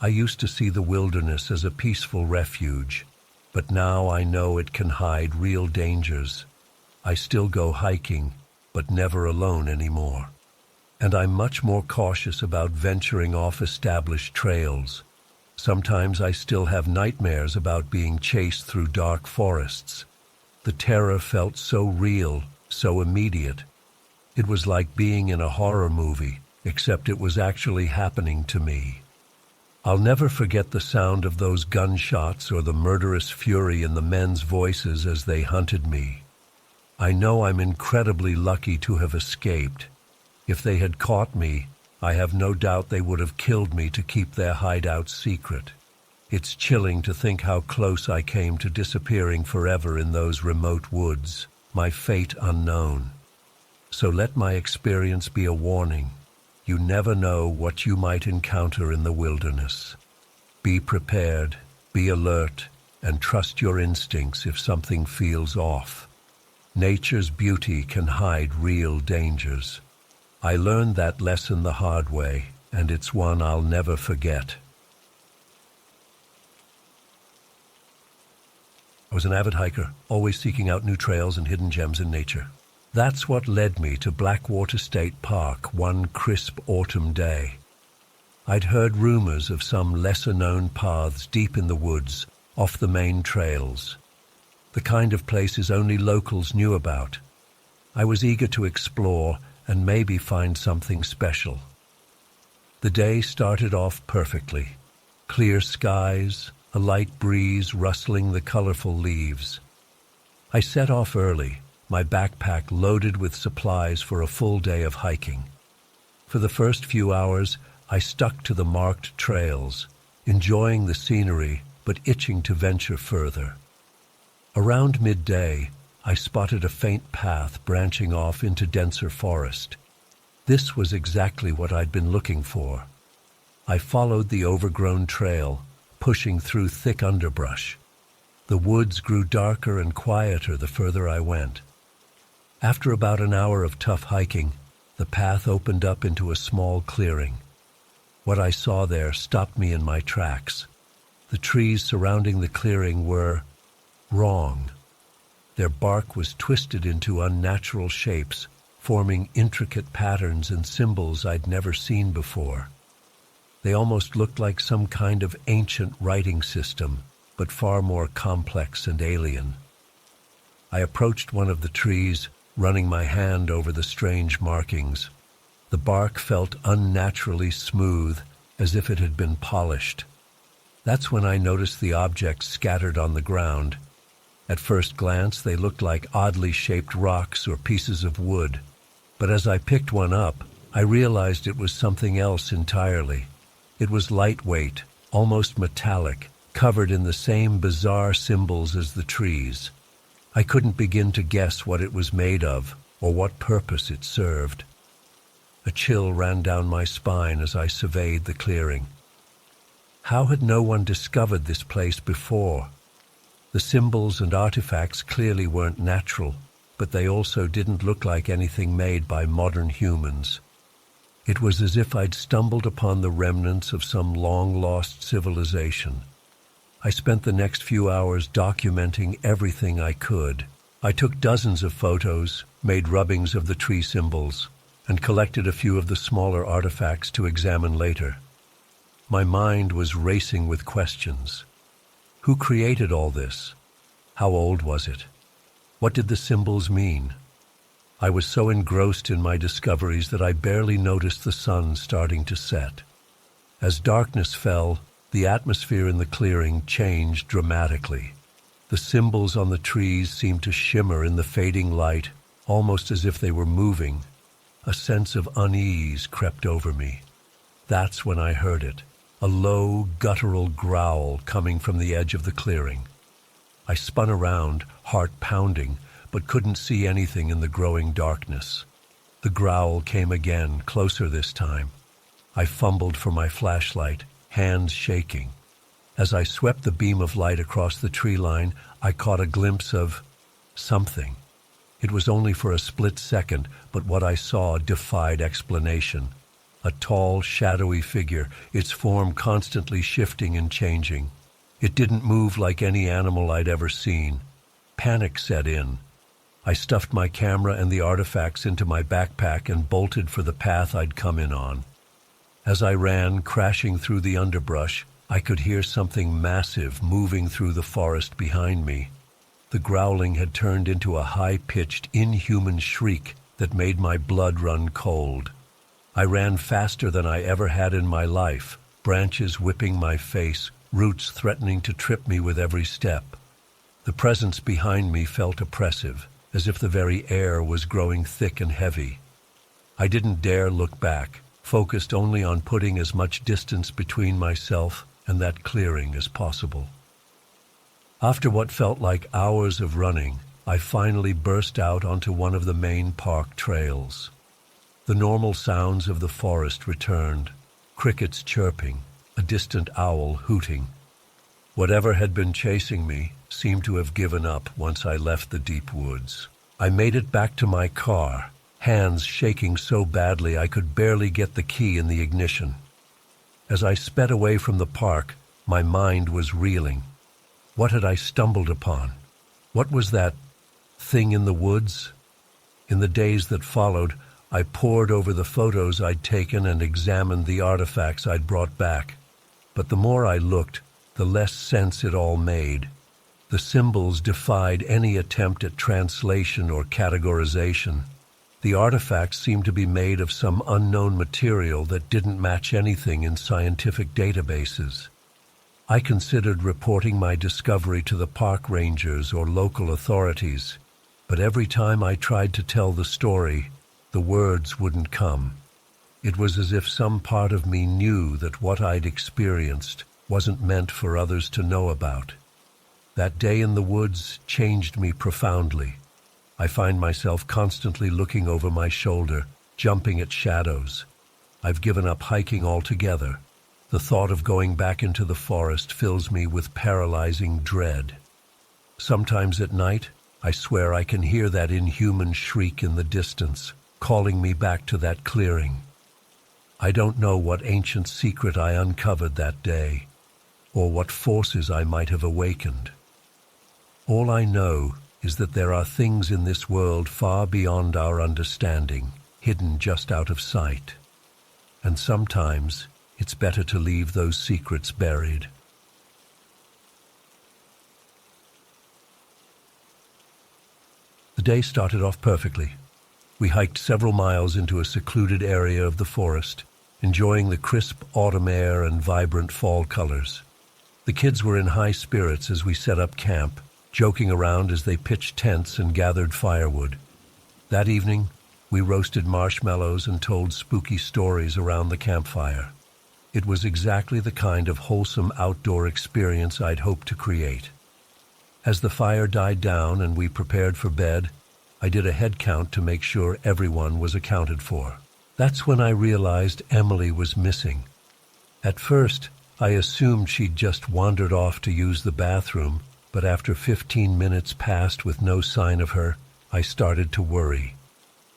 I used to see the wilderness as a peaceful refuge, but now I know it can hide real dangers. I still go hiking, but never alone anymore. And I'm much more cautious about venturing off established trails. Sometimes I still have nightmares about being chased through dark forests. The terror felt so real, so immediate. It was like being in a horror movie, except it was actually happening to me. I'll never forget the sound of those gunshots or the murderous fury in the men's voices as they hunted me. I know I'm incredibly lucky to have escaped. If they had caught me, I have no doubt they would have killed me to keep their hideout secret. It's chilling to think how close I came to disappearing forever in those remote woods, my fate unknown. So let my experience be a warning. You never know what you might encounter in the wilderness. Be prepared, be alert, and trust your instincts if something feels off. Nature's beauty can hide real dangers. I learned that lesson the hard way, and it's one I'll never forget. I was an avid hiker, always seeking out new trails and hidden gems in nature. That's what led me to Blackwater State Park one crisp autumn day. I'd heard rumors of some lesser-known paths deep in the woods, off the main trails. The kind of places only locals knew about. I was eager to explore and maybe find something special. The day started off perfectly. Clear skies, a light breeze rustling the colorful leaves. I set off early, my backpack loaded with supplies for a full day of hiking. For the first few hours, I stuck to the marked trails, enjoying the scenery but itching to venture further. Around midday, I spotted a faint path branching off into denser forest. This was exactly what I'd been looking for. I followed the overgrown trail, pushing through thick underbrush. The woods grew darker and quieter the further I went. After about an hour of tough hiking, The path opened up into a small clearing. What I saw there stopped me in my tracks. The trees surrounding the clearing were wrong. Their bark was twisted into unnatural shapes, forming intricate patterns and symbols I'd never seen before. They almost looked like some kind of ancient writing system, but far more complex and alien. I approached one of the trees, running my hand over the strange markings. The bark felt unnaturally smooth, as if it had been polished. That's when I noticed the objects scattered on the ground. At first glance, they looked like oddly shaped rocks or pieces of wood. But as I picked one up, I realized it was something else entirely. It was lightweight, almost metallic, covered in the same bizarre symbols as the trees. I couldn't begin to guess what it was made of or what purpose it served. A chill ran down my spine as I surveyed the clearing. How had no one discovered this place before? The symbols and artifacts clearly weren't natural, but they also didn't look like anything made by modern humans. It was as if I'd stumbled upon the remnants of some long-lost civilization. I spent the next few hours documenting everything I could. I took dozens of photos, made rubbings of the tree symbols, and collected a few of the smaller artifacts to examine later. My mind was racing with questions. Who created all this? How old was it? What did the symbols mean? I was so engrossed in my discoveries that I barely noticed the sun starting to set. As darkness fell, the atmosphere in the clearing changed dramatically. The symbols on the trees seemed to shimmer in the fading light, almost as if they were moving. A sense of unease crept over me. That's when I heard it, a low, guttural growl coming from the edge of the clearing. I spun around, heart pounding, but couldn't see anything in the growing darkness. The growl came again, closer this time. I fumbled for my flashlight, hands shaking. As I swept the beam of light across the tree line, I caught a glimpse of something. It was only for a split second, but what I saw defied explanation. A tall, shadowy figure, its form constantly shifting and changing. It didn't move like any animal I'd ever seen. Panic set in. I stuffed my camera and the artifacts into my backpack and bolted for the path I'd come in on. As I ran, crashing through the underbrush, I could hear something massive moving through the forest behind me. The growling had turned into a high-pitched, inhuman shriek that made my blood run cold. I ran faster than I ever had in my life, branches whipping my face, roots threatening to trip me with every step. The presence behind me felt oppressive, as if the very air was growing thick and heavy. I didn't dare look back, focused only on putting as much distance between myself and that clearing as possible. After what felt like hours of running, I finally burst out onto one of the main park trails. The normal sounds of the forest returned, crickets chirping, a distant owl hooting. Whatever had been chasing me seemed to have given up once I left the deep woods. I made it back to my car, hands shaking so badly I could barely get the key in the ignition. As I sped away from the park, my mind was reeling. What had I stumbled upon? What was that thing in the woods? In the days that followed, I pored over the photos I'd taken and examined the artifacts I'd brought back. But the more I looked, the less sense it all made. The symbols defied any attempt at translation or categorization. The artifacts seemed to be made of some unknown material that didn't match anything in scientific databases. I considered reporting my discovery to the park rangers or local authorities, but every time I tried to tell the story, the words wouldn't come. It was as if some part of me knew that what I'd experienced wasn't meant for others to know about. That day in the woods changed me profoundly. I find myself constantly looking over my shoulder, jumping at shadows. I've given up hiking altogether. The thought of going back into the forest fills me with paralyzing dread. Sometimes at night, I swear I can hear that inhuman shriek in the distance, calling me back to that clearing. I don't know what ancient secret I uncovered that day, or what forces I might have awakened. All I know is that there are things in this world far beyond our understanding, hidden just out of sight. And sometimes it's better to leave those secrets buried. The day started off perfectly. We hiked several miles into a secluded area of the forest, enjoying the crisp autumn air and vibrant fall colors. The kids were in high spirits as we set up camp, joking around as they pitched tents and gathered firewood. That evening, we roasted marshmallows and told spooky stories around the campfire. It was exactly the kind of wholesome outdoor experience I'd hoped to create. As the fire died down and we prepared for bed, I did a head count to make sure everyone was accounted for. That's when I realized Emily was missing. At first, I assumed she'd just wandered off to use the bathroom, but after 15 minutes passed with no sign of her, I started to worry.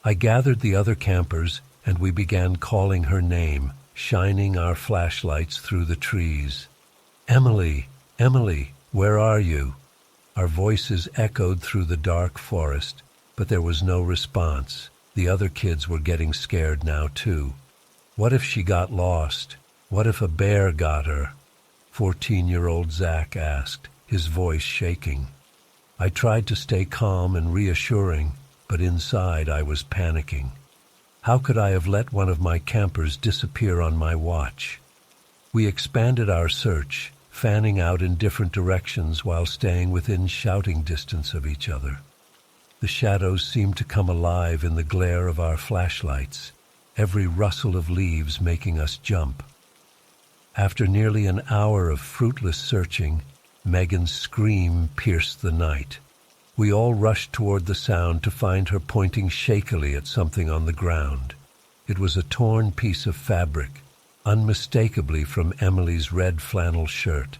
I gathered the other campers and we began calling her name, shining our flashlights through the trees. "Emily, Emily, where are you?" Our voices echoed through the dark forest, but there was no response. The other kids were getting scared now too. What if she got lost? What if a bear got her? 14-year-old Zach asked, his voice shaking. I tried to stay calm and reassuring, but inside I was panicking. How could I have let one of my campers disappear on my watch? We expanded our search, fanning out in different directions while staying within shouting distance of each other. The shadows seemed to come alive in the glare of our flashlights, every rustle of leaves making us jump. After nearly an hour of fruitless searching, Megan's scream pierced the night. We all rushed toward the sound to find her pointing shakily at something on the ground. It was a torn piece of fabric, unmistakably from Emily's red flannel shirt,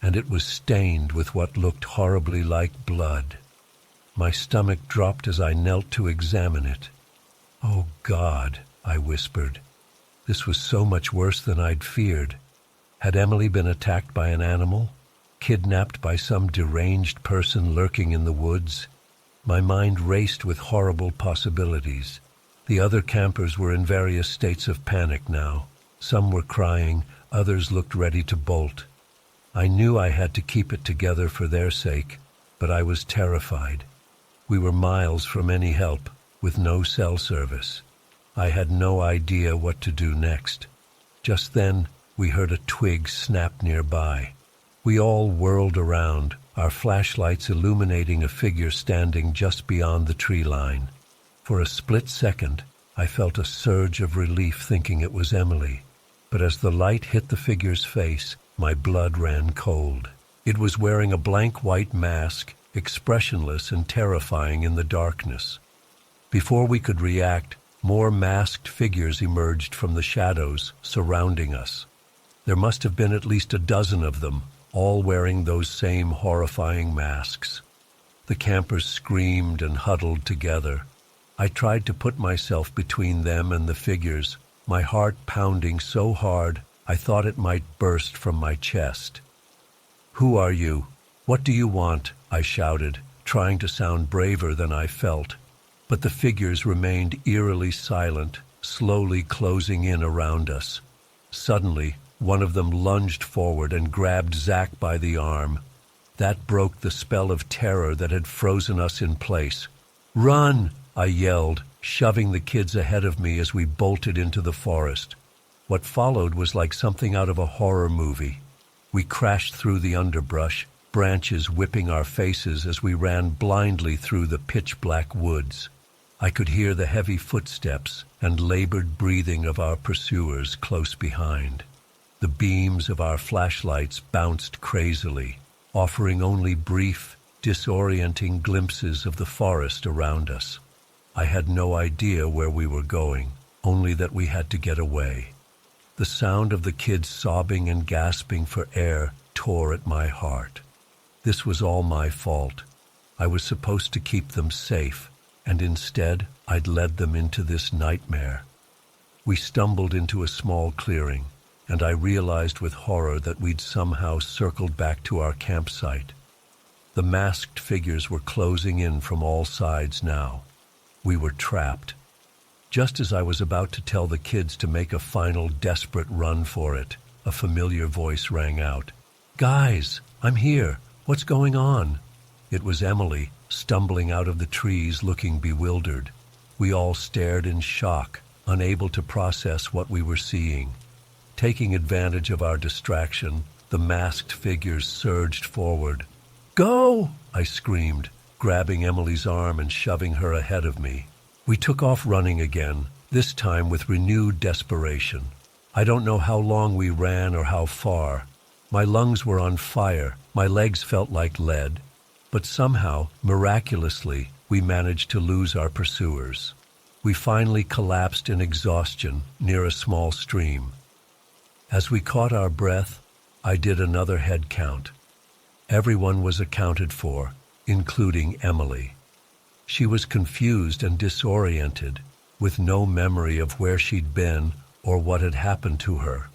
and it was stained with what looked horribly like blood. My stomach dropped as I knelt to examine it. "Oh God," I whispered. This was so much worse than I'd feared. Had Emily been attacked by an animal? Kidnapped by some deranged person lurking in the woods? My mind raced with horrible possibilities. The other campers were in various states of panic now. Some were crying, others looked ready to bolt. I knew I had to keep it together for their sake, but I was terrified. We were miles from any help, with no cell service. I had no idea what to do next. Just then, we heard a twig snap nearby. We all whirled around, our flashlights illuminating a figure standing just beyond the tree line. For a split second, I felt a surge of relief thinking it was Emily. But as the light hit the figure's face, my blood ran cold. It was wearing a blank white mask, expressionless and terrifying in the darkness. Before we could react, more masked figures emerged from the shadows surrounding us. There must have been at least a dozen of them, all wearing those same horrifying masks. The campers screamed and huddled together. I tried to put myself between them and the figures, my heart pounding so hard I thought it might burst from my chest. "Who are you? What do you want?" I shouted, trying to sound braver than I felt. But the figures remained eerily silent, slowly closing in around us. Suddenly, one of them lunged forward and grabbed Zach by the arm. That broke the spell of terror that had frozen us in place. "Run!" I yelled, shoving the kids ahead of me as we bolted into the forest. What followed was like something out of a horror movie. We crashed through the underbrush, branches whipping our faces as we ran blindly through the pitch-black woods. I could hear the heavy footsteps and labored breathing of our pursuers close behind. The beams of our flashlights bounced crazily, offering only brief, disorienting glimpses of the forest around us. I had no idea where we were going, only that we had to get away. The sound of the kids sobbing and gasping for air tore at my heart. This was all my fault. I was supposed to keep them safe, and instead I'd led them into this nightmare. We stumbled into a small clearing, and I realized with horror that we'd somehow circled back to our campsite. The masked figures were closing in from all sides now. We were trapped. Just as I was about to tell the kids to make a final desperate run for it, a familiar voice rang out. "Guys, I'm here. What's going on?" It was Emily, stumbling out of the trees looking bewildered. We all stared in shock, unable to process what we were seeing. Taking advantage of our distraction, the masked figures surged forward. "Go!" I screamed, grabbing Emily's arm and shoving her ahead of me. We took off running again, this time with renewed desperation. I don't know how long we ran or how far. My lungs were on fire, my legs felt like lead, but somehow, miraculously, we managed to lose our pursuers. We finally collapsed in exhaustion near a small stream. As we caught our breath, I did another head count. Everyone was accounted for, including Emily. She was confused and disoriented, with no memory of where she'd been or what had happened to her.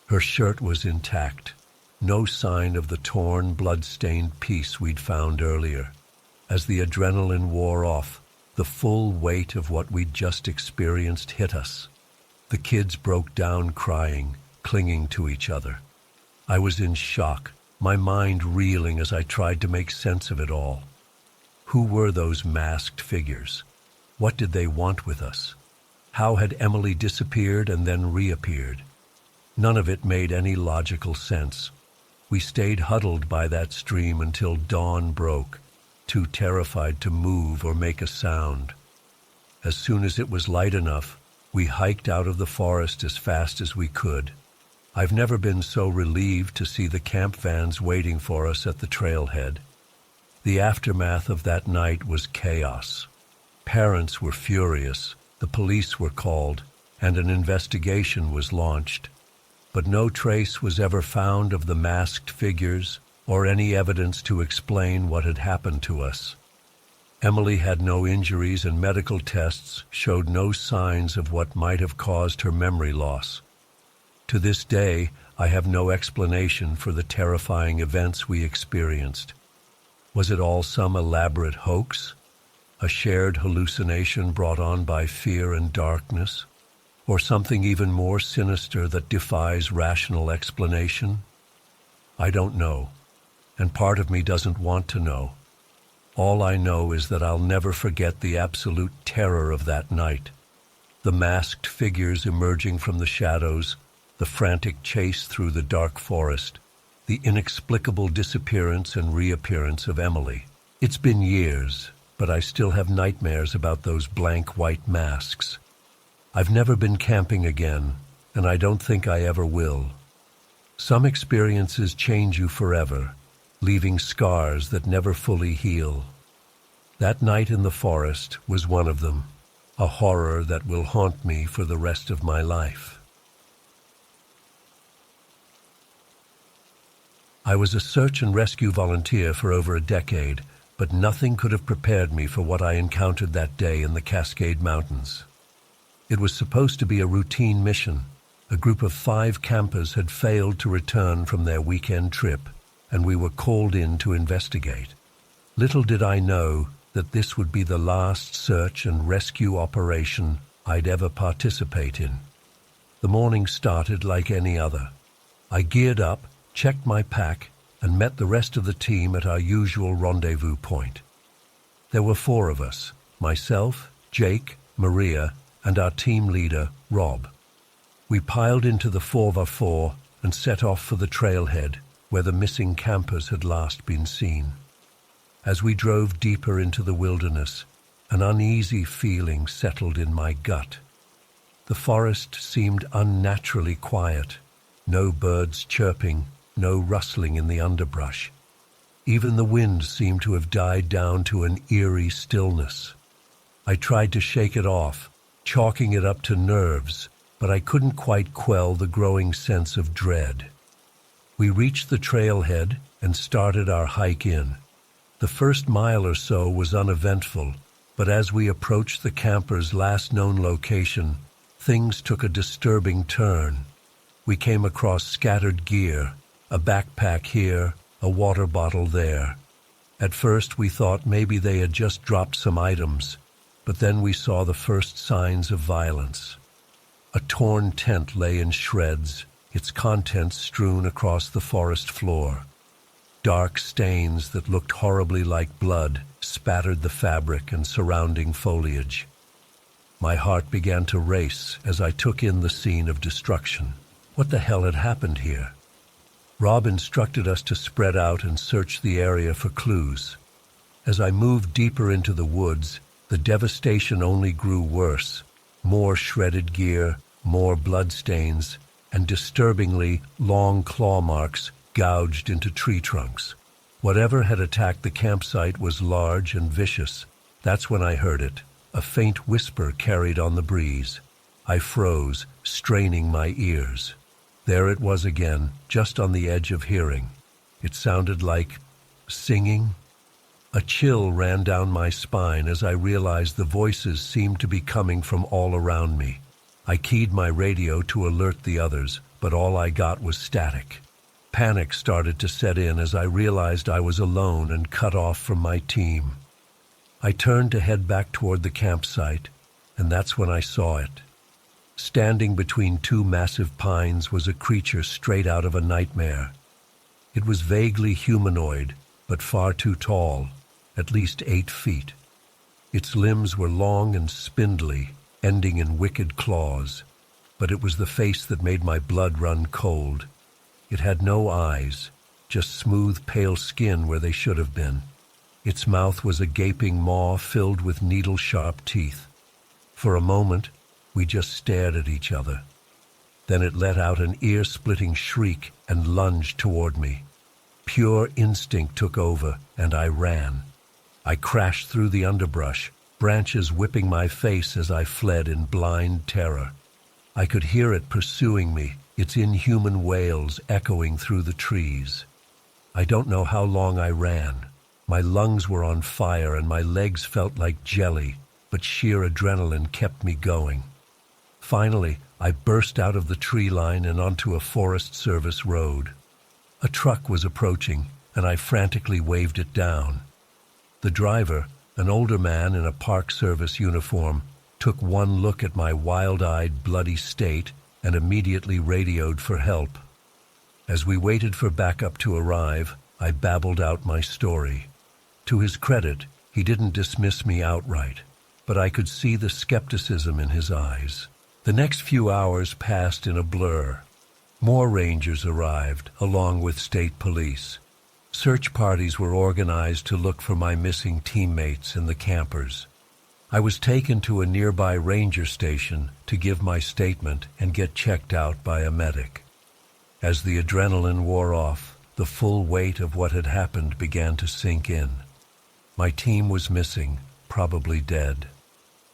Her shirt was intact, no sign of the torn, blood-stained piece we'd found earlier. As the adrenaline wore off, the full weight of what we'd just experienced hit us. The kids broke down crying, clinging to each other. I was in shock, my mind reeling as I tried to make sense of it all. Who were those masked figures? What did they want with us? How had Emily disappeared and then reappeared? None of it made any logical sense. We stayed huddled by that stream until dawn broke, too terrified to move or make a sound. As soon as it was light enough, we hiked out of the forest as fast as we could. I've never been so relieved to see the camp vans waiting for us at the trailhead. The aftermath of that night was chaos. Parents were furious, the police were called, and an investigation was launched. But no trace was ever found of the masked figures or any evidence to explain what had happened to us. Emily had no injuries and medical tests showed no signs of what might have caused her memory loss. To this day, I have no explanation for the terrifying events we experienced. Was it all some elaborate hoax? A shared hallucination brought on by fear and darkness? Or something even more sinister that defies rational explanation? I don't know, and part of me doesn't want to know. All I know is that I'll never forget the absolute terror of that night. The masked figures emerging from the shadows, the frantic chase through the dark forest, the inexplicable disappearance and reappearance of Emily. It's been years, but I still have nightmares about those blank white masks. I've never been camping again, and I don't think I ever will. Some experiences change you forever, leaving scars that never fully heal. That night in the forest was one of them, a horror that will haunt me for the rest of my life. I was a search and rescue volunteer for over a decade, but nothing could have prepared me for what I encountered that day in the Cascade Mountains. It was supposed to be a routine mission. A group of 5 campers had failed to return from their weekend trip, and we were called in to investigate. Little did I know that this would be the last search and rescue operation I'd ever participate in. The morning started like any other. I geared up, checked my pack, and met the rest of the team at our usual rendezvous point. There were 4 of us, myself, Jake, Maria, and our team leader, Rob. We piled into the 4x4 and set off for the trailhead where the missing campers had last been seen. As we drove deeper into the wilderness, an uneasy feeling settled in my gut. The forest seemed unnaturally quiet, no birds chirping, no rustling in the underbrush. Even the wind seemed to have died down to an eerie stillness. I tried to shake it off, chalking it up to nerves, but I couldn't quite quell the growing sense of dread. We reached the trailhead and started our hike in. The first mile or so was uneventful, But as we approached the camper's last known location, things took a disturbing turn. We came across scattered gear, a backpack here, a water bottle there. At first we thought maybe they had just dropped some items, but then we saw the first signs of violence. A torn tent lay in shreds, its contents strewn across the forest floor. Dark stains that looked horribly like blood spattered the fabric and surrounding foliage. My heart began to race as I took in the scene of destruction. What the hell had happened here? Rob instructed us to spread out and search the area for clues. As I moved deeper into the woods, the devastation only grew worse. More shredded gear, more bloodstains, and disturbingly long claw marks gouged into tree trunks. Whatever had attacked the campsite was large and vicious. That's when I heard it, a faint whisper carried on the breeze. I froze, straining my ears. There it was again, just on the edge of hearing. It sounded like singing. A chill ran down my spine as I realized the voices seemed to be coming from all around me. I keyed my radio to alert the others, but all I got was static. Panic started to set in as I realized I was alone and cut off from my team. I turned to head back toward the campsite, and that's when I saw it. Standing between two massive pines was a creature straight out of a nightmare. It was vaguely humanoid, but far too tall, at least 8 feet. Its limbs were long and spindly, ending in wicked claws, but it was the face that made my blood run cold. It had no eyes, just smooth, pale skin where they should have been. Its mouth was a gaping maw filled with needle-sharp teeth. For a moment, we just stared at each other. Then it let out an ear-splitting shriek and lunged toward me. Pure instinct took over, and I ran. I crashed through the underbrush, branches whipping my face as I fled in blind terror. I could hear it pursuing me, its inhuman wails echoing through the trees. I don't know how long I ran. My lungs were on fire and my legs felt like jelly, but sheer adrenaline kept me going. Finally, I burst out of the tree line and onto a Forest Service road. A truck was approaching, and I frantically waved it down. The driver, an older man in a Park Service uniform, took one look at my wild-eyed, bloody state and immediately radioed for help. As we waited for backup to arrive, I babbled out my story. To his credit, he didn't dismiss me outright, but I could see the skepticism in his eyes. The next few hours passed in a blur. More rangers arrived, along with state police. Search parties were organized to look for my missing teammates and the campers. I was taken to a nearby ranger station to give my statement and get checked out by a medic. As the adrenaline wore off, the full weight of what had happened began to sink in. My team was missing, probably dead.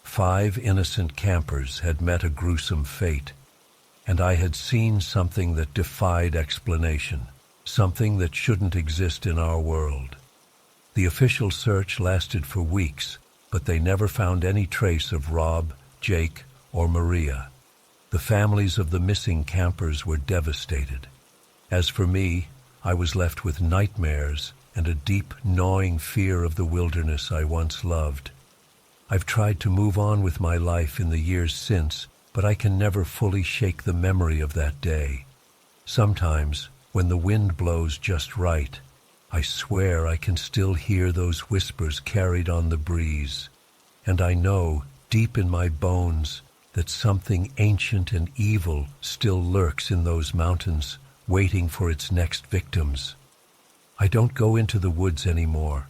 5 innocent campers had met a gruesome fate, and I had seen something that defied explanation, something that shouldn't exist in our world. The official search lasted for weeks, but they never found any trace of Rob, Jake, or Maria. The families of the missing campers were devastated. As for me, I was left with nightmares and a deep, gnawing fear of the wilderness I once loved. I've tried to move on with my life in the years since, but I can never fully shake the memory of that day. Sometimes, when the wind blows just right, I swear I can still hear those whispers carried on the breeze. And I know, deep in my bones, that something ancient and evil still lurks in those mountains, waiting for its next victims. I don't go into the woods anymore.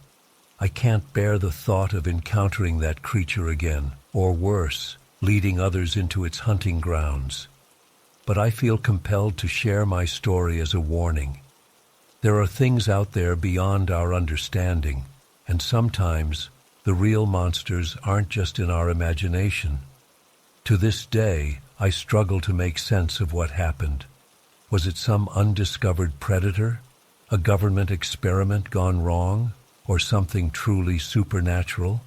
I can't bear the thought of encountering that creature again, or worse, leading others into its hunting grounds. But I feel compelled to share my story as a warning. There are things out there beyond our understanding, and sometimes the real monsters aren't just in our imagination. To this day, I struggle to make sense of what happened. Was it some undiscovered predator? A government experiment gone wrong? Or something truly supernatural?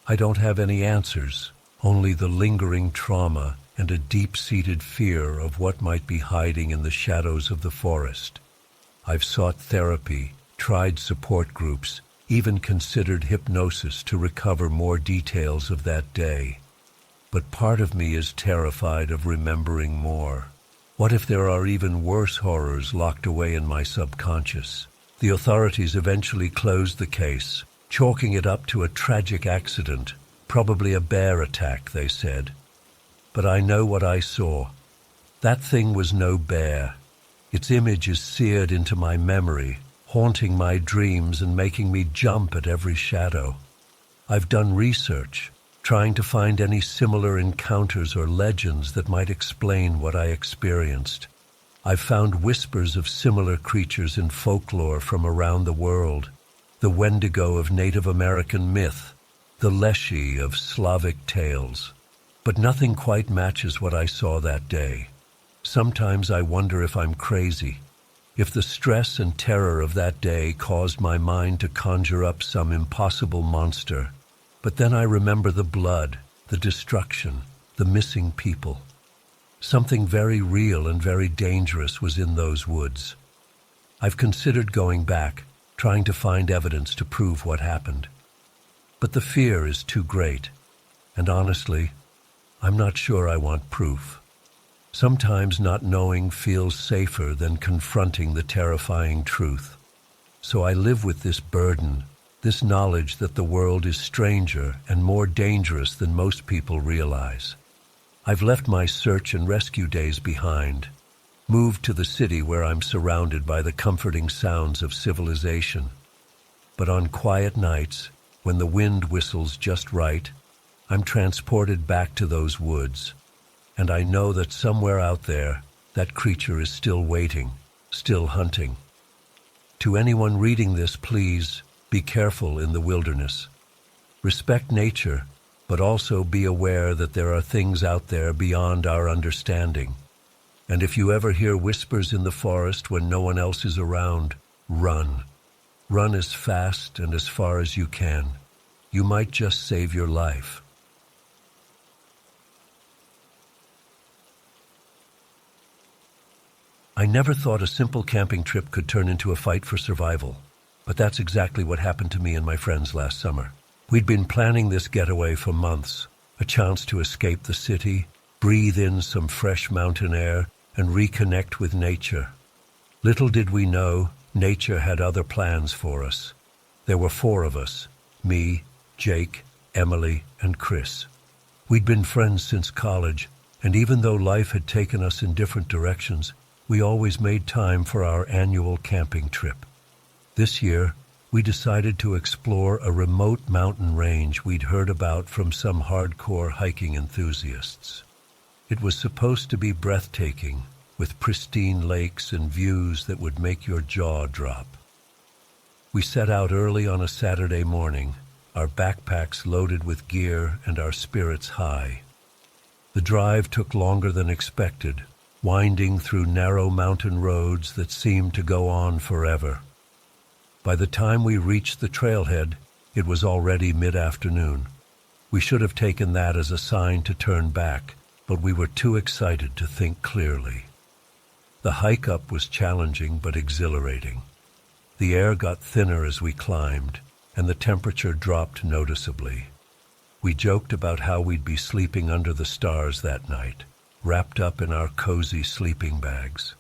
I don't have any answers, only the lingering trauma and a deep-seated fear of what might be hiding in the shadows of the forest. I've sought therapy, tried support groups, even considered hypnosis to recover more details of that day. But part of me is terrified of remembering more. What if there are even worse horrors locked away in my subconscious? The authorities eventually closed the case, chalking it up to a tragic accident, probably a bear attack, they said. But I know what I saw. That thing was no bear. Its image is seared into my memory, haunting my dreams and making me jump at every shadow. I've done research, trying to find any similar encounters or legends that might explain what I experienced. I've found whispers of similar creatures in folklore from around the world, the Wendigo of Native American myth, the Leshy of Slavic tales. But nothing quite matches what I saw that day. Sometimes I wonder if I'm crazy, if the stress and terror of that day caused my mind to conjure up some impossible monster. But then I remember the blood, the destruction, the missing people. Something very real and very dangerous was in those woods. I've considered going back, trying to find evidence to prove what happened. But the fear is too great, and honestly, I'm not sure I want proof. Sometimes not knowing feels safer than confronting the terrifying truth. So I live with this burden, this knowledge that the world is stranger and more dangerous than most people realize. I've left my search and rescue days behind, moved to the city where I'm surrounded by the comforting sounds of civilization. But on quiet nights, when the wind whistles just right, I'm transported back to those woods, and I know that somewhere out there, that creature is still waiting, still hunting. To anyone reading this, please, be careful in the wilderness. Respect nature, but also be aware that there are things out there beyond our understanding. And if you ever hear whispers in the forest when no one else is around, run. Run as fast and as far as you can. You might just save your life. I never thought a simple camping trip could turn into a fight for survival, but that's exactly what happened to me and my friends last summer. We'd been planning this getaway for months, a chance to escape the city, breathe in some fresh mountain air, and reconnect with nature. Little did we know, nature had other plans for us. There were 4 of us, me, Jake, Emily, and Chris. We'd been friends since college, and even though life had taken us in different directions, we always made time for our annual camping trip. This year, we decided to explore a remote mountain range we'd heard about from some hardcore hiking enthusiasts. It was supposed to be breathtaking, with pristine lakes and views that would make your jaw drop. We set out early on a Saturday morning, our backpacks loaded with gear and our spirits high. The drive took longer than expected, winding through narrow mountain roads that seemed to go on forever. By the time we reached the trailhead, it was already mid-afternoon. We should have taken that as a sign to turn back, but we were too excited to think clearly. The hike up was challenging but exhilarating. The air got thinner as we climbed, and the temperature dropped noticeably. We joked about how we'd be sleeping under the stars that night, wrapped up in our cozy sleeping bags.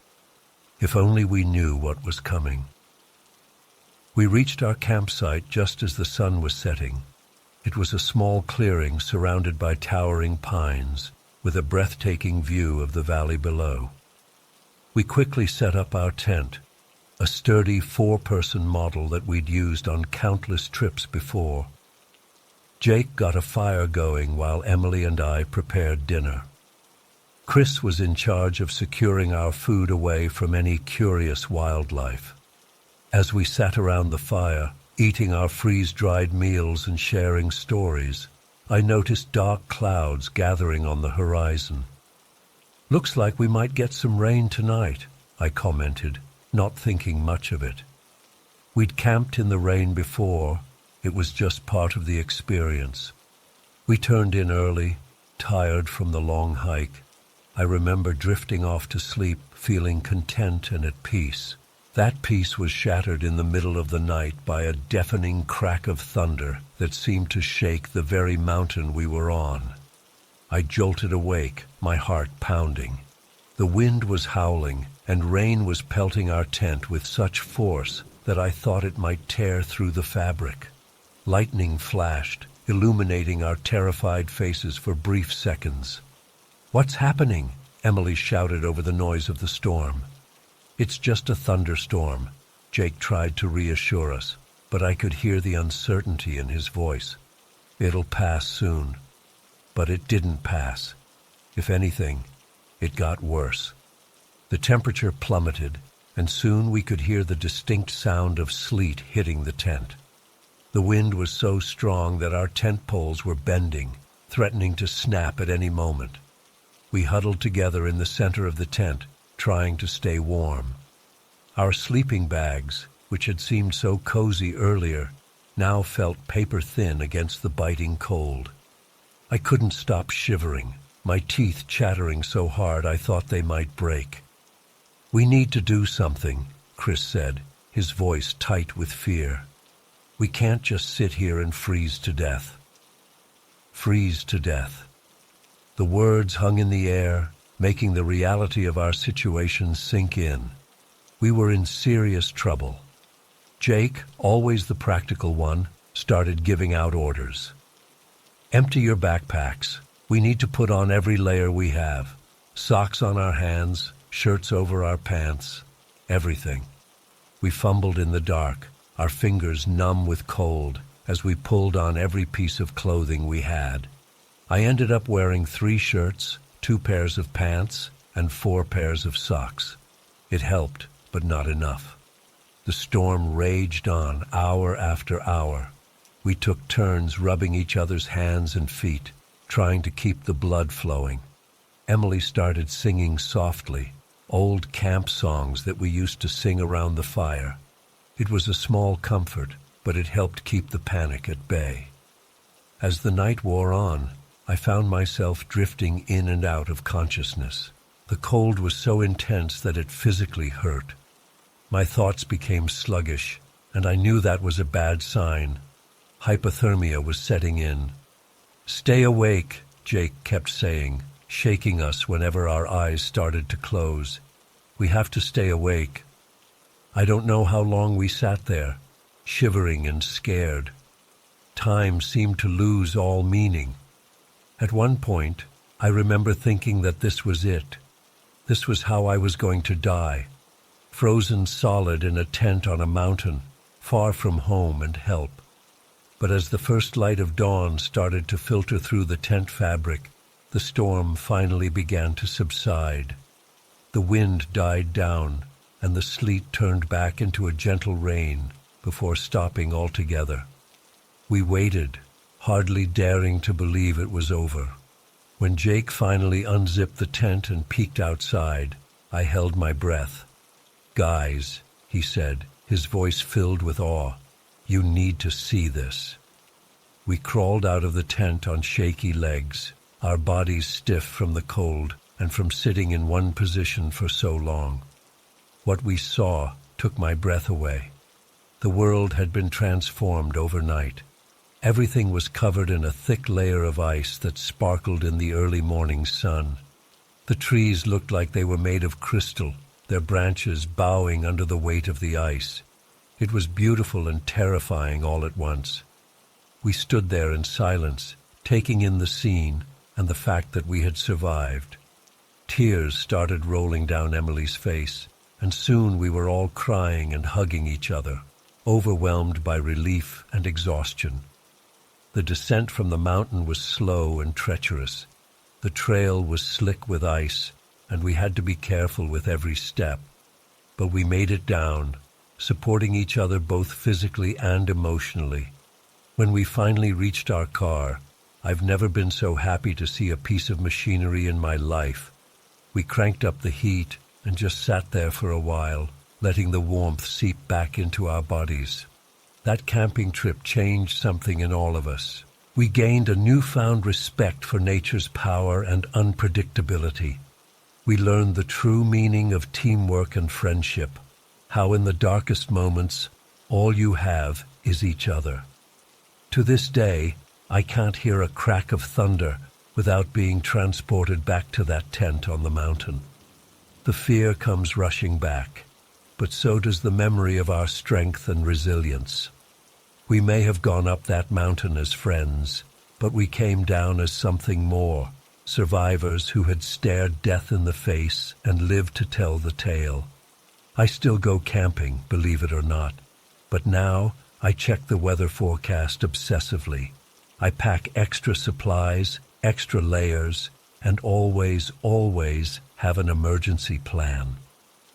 If only we knew what was coming. We reached our campsite just as the sun was setting. It was a small clearing surrounded by towering pines, with a breathtaking view of the valley below. We quickly set up our tent, a sturdy 4-person model that we'd used on countless trips before. Jake got a fire going while Emily and I prepared dinner. Chris was in charge of securing our food away from any curious wildlife. As we sat around the fire, eating our freeze-dried meals and sharing stories, I noticed dark clouds gathering on the horizon. "Looks like we might get some rain tonight," I commented, not thinking much of it. We'd camped in the rain before. It was just part of the experience. We turned in early, tired from the long hike. I remember drifting off to sleep, feeling content and at peace. That peace was shattered in the middle of the night by a deafening crack of thunder that seemed to shake the very mountain we were on. I jolted awake, my heart pounding. The wind was howling, and rain was pelting our tent with such force that I thought it might tear through the fabric. Lightning flashed, illuminating our terrified faces for brief seconds. "What's happening?" Emily shouted over the noise of the storm. "It's just a thunderstorm," Jake tried to reassure us, but I could hear the uncertainty in his voice. "It'll pass soon." But it didn't pass. If anything, it got worse. The temperature plummeted, and soon we could hear the distinct sound of sleet hitting the tent. The wind was so strong that our tent poles were bending, threatening to snap at any moment. We huddled together in the center of the tent, trying to stay warm. Our sleeping bags, which had seemed so cozy earlier, now felt paper-thin against the biting cold. I couldn't stop shivering, my teeth chattering so hard I thought they might break. "We need to do something," Chris said, his voice tight with fear. "We can't just sit here and freeze to death." Freeze to death. The words hung in the air, making the reality of our situation sink in. We were in serious trouble. Jake, always the practical one, started giving out orders. "Empty your backpacks. We need to put on every layer we have. Socks on our hands, shirts over our pants, everything." We fumbled in the dark, our fingers numb with cold, as we pulled on every piece of clothing we had. I ended up wearing 3 shirts, 2 pairs of pants, and 4 pairs of socks. It helped, but not enough. The storm raged on, hour after hour. We took turns rubbing each other's hands and feet, trying to keep the blood flowing. Emily started singing softly, old camp songs that we used to sing around the fire. It was a small comfort, but it helped keep the panic at bay. As the night wore on, I found myself drifting in and out of consciousness. The cold was so intense that it physically hurt. My thoughts became sluggish, and I knew that was a bad sign. Hypothermia was setting in. "Stay awake," Jake kept saying, shaking us whenever our eyes started to close. "We have to stay awake." I don't know how long we sat there, shivering and scared. Time seemed to lose all meaning. At one point, I remember thinking that this was it. This was how I was going to die, frozen solid in a tent on a mountain, far from home and help. But as the first light of dawn started to filter through the tent fabric, the storm finally began to subside. The wind died down, and the sleet turned back into a gentle rain before stopping altogether. We waited, hardly daring to believe it was over. When Jake finally unzipped the tent and peeked outside, I held my breath. "Guys," he said, his voice filled with awe, "you need to see this." We crawled out of the tent on shaky legs, our bodies stiff from the cold and from sitting in one position for so long. What we saw took my breath away. The world had been transformed overnight. Everything was covered in a thick layer of ice that sparkled in the early morning sun. The trees looked like they were made of crystal, their branches bowing under the weight of the ice. It was beautiful and terrifying all at once. We stood there in silence, taking in the scene and the fact that we had survived. Tears started rolling down Emily's face, and soon we were all crying and hugging each other, overwhelmed by relief and exhaustion. The descent from the mountain was slow and treacherous. The trail was slick with ice, and we had to be careful with every step. But we made it down, supporting each other both physically and emotionally. When we finally reached our car, I've never been so happy to see a piece of machinery in my life. We cranked up the heat and just sat there for a while, letting the warmth seep back into our bodies. That camping trip changed something in all of us. We gained a newfound respect for nature's power and unpredictability. We learned the true meaning of teamwork and friendship, how in the darkest moments, all you have is each other. To this day, I can't hear a crack of thunder without being transported back to that tent on the mountain. The fear comes rushing back, but so does the memory of our strength and resilience. We may have gone up that mountain as friends, but we came down as something more, survivors who had stared death in the face and lived to tell the tale. I still go camping, believe it or not, but now I check the weather forecast obsessively. I pack extra supplies, extra layers, and always have an emergency plan.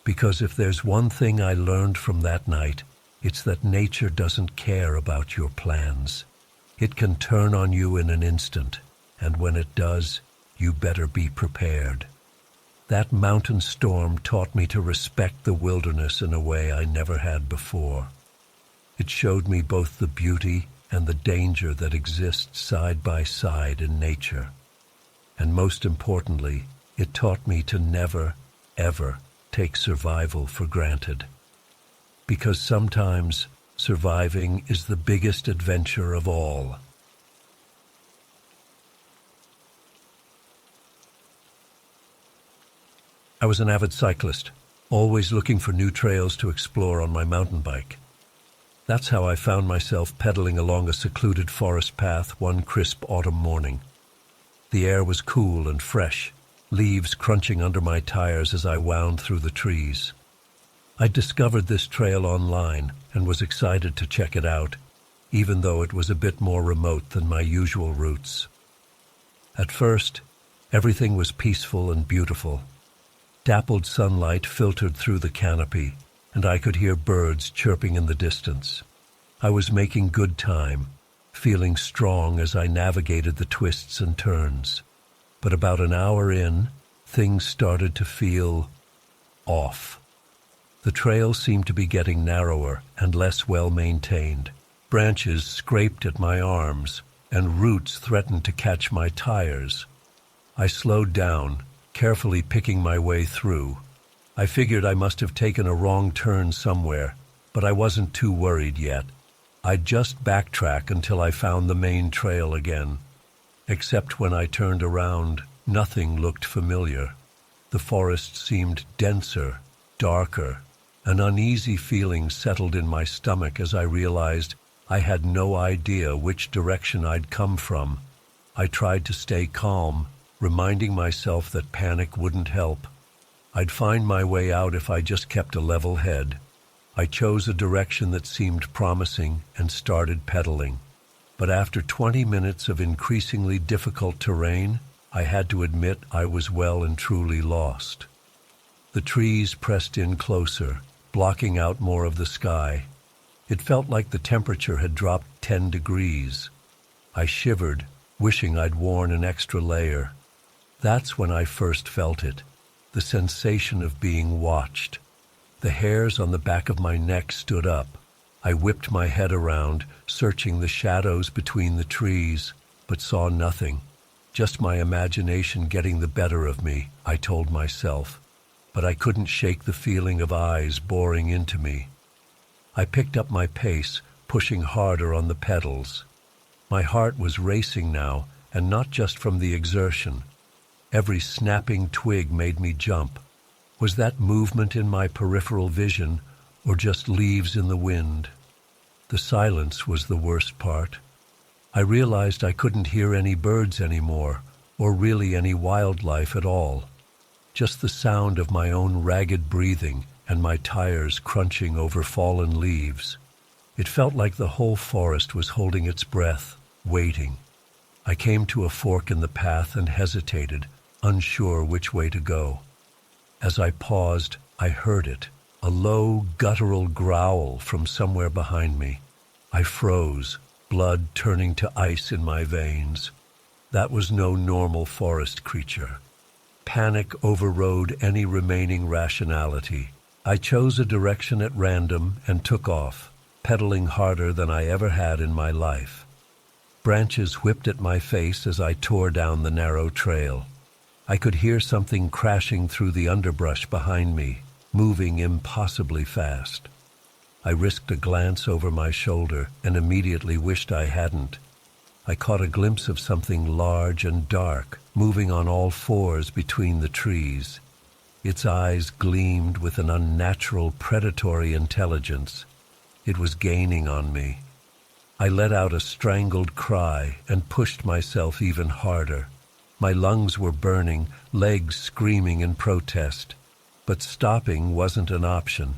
Because if there's one thing I learned from that night, it's that nature doesn't care about your plans. It can turn on you in an instant, and when it does, you better be prepared. That mountain storm taught me to respect the wilderness in a way I never had before. It showed me both the beauty and the danger that exists side by side in nature. And most importantly, it taught me to never, ever take survival for granted. Because sometimes surviving is the biggest adventure of all. I was an avid cyclist, always looking for new trails to explore on my mountain bike. That's how I found myself pedaling along a secluded forest path one crisp autumn morning. The air was cool and fresh, leaves crunching under my tires as I wound through the trees. I discovered this trail online and was excited to check it out, even though it was a bit more remote than my usual routes. At first, everything was peaceful and beautiful. Dappled sunlight filtered through the canopy, and I could hear birds chirping in the distance. I was making good time, feeling strong as I navigated the twists and turns. But about an hour in, things started to feel off. The trail seemed to be getting narrower and less well-maintained. Branches scraped at my arms, and roots threatened to catch my tires. I slowed down, carefully picking my way through. I figured I must have taken a wrong turn somewhere, but I wasn't too worried yet. I'd just backtrack until I found the main trail again. Except when I turned around, nothing looked familiar. The forest seemed denser, darker. An uneasy feeling settled in my stomach as I realized I had no idea which direction I'd come from. I tried to stay calm, reminding myself that panic wouldn't help. I'd find my way out if I just kept a level head. I chose a direction that seemed promising and started pedaling. But after 20 minutes of increasingly difficult terrain, I had to admit I was well and truly lost. The trees pressed in closer, blocking out more of the sky. It felt like the temperature had dropped 10 degrees. I shivered, wishing I'd worn an extra layer. That's when I first felt it, the sensation of being watched. The hairs on the back of my neck stood up. I whipped my head around, searching the shadows between the trees, but saw nothing. Just my imagination getting the better of me, I told myself. But I couldn't shake the feeling of eyes boring into me. I picked up my pace, pushing harder on the pedals. My heart was racing now, and not just from the exertion. Every snapping twig made me jump. Was that movement in my peripheral vision, or just leaves in the wind? The silence was the worst part. I realized I couldn't hear any birds anymore, or really any wildlife at all. Just the sound of my own ragged breathing and my tires crunching over fallen leaves. It felt like the whole forest was holding its breath, waiting. I came to a fork in the path and hesitated, unsure which way to go. As I paused, I heard it, a low, guttural growl from somewhere behind me. I froze, blood turning to ice in my veins. That was no normal forest creature. Panic overrode any remaining rationality. I chose a direction at random and took off, pedaling harder than I ever had in my life. Branches whipped at my face as I tore down the narrow trail. I could hear something crashing through the underbrush behind me, moving impossibly fast. I risked a glance over my shoulder and immediately wished I hadn't. I caught a glimpse of something large and dark, moving on all fours between the trees. Its eyes gleamed with an unnatural, predatory intelligence. It was gaining on me. I let out a strangled cry and pushed myself even harder. My lungs were burning, legs screaming in protest. But stopping wasn't an option.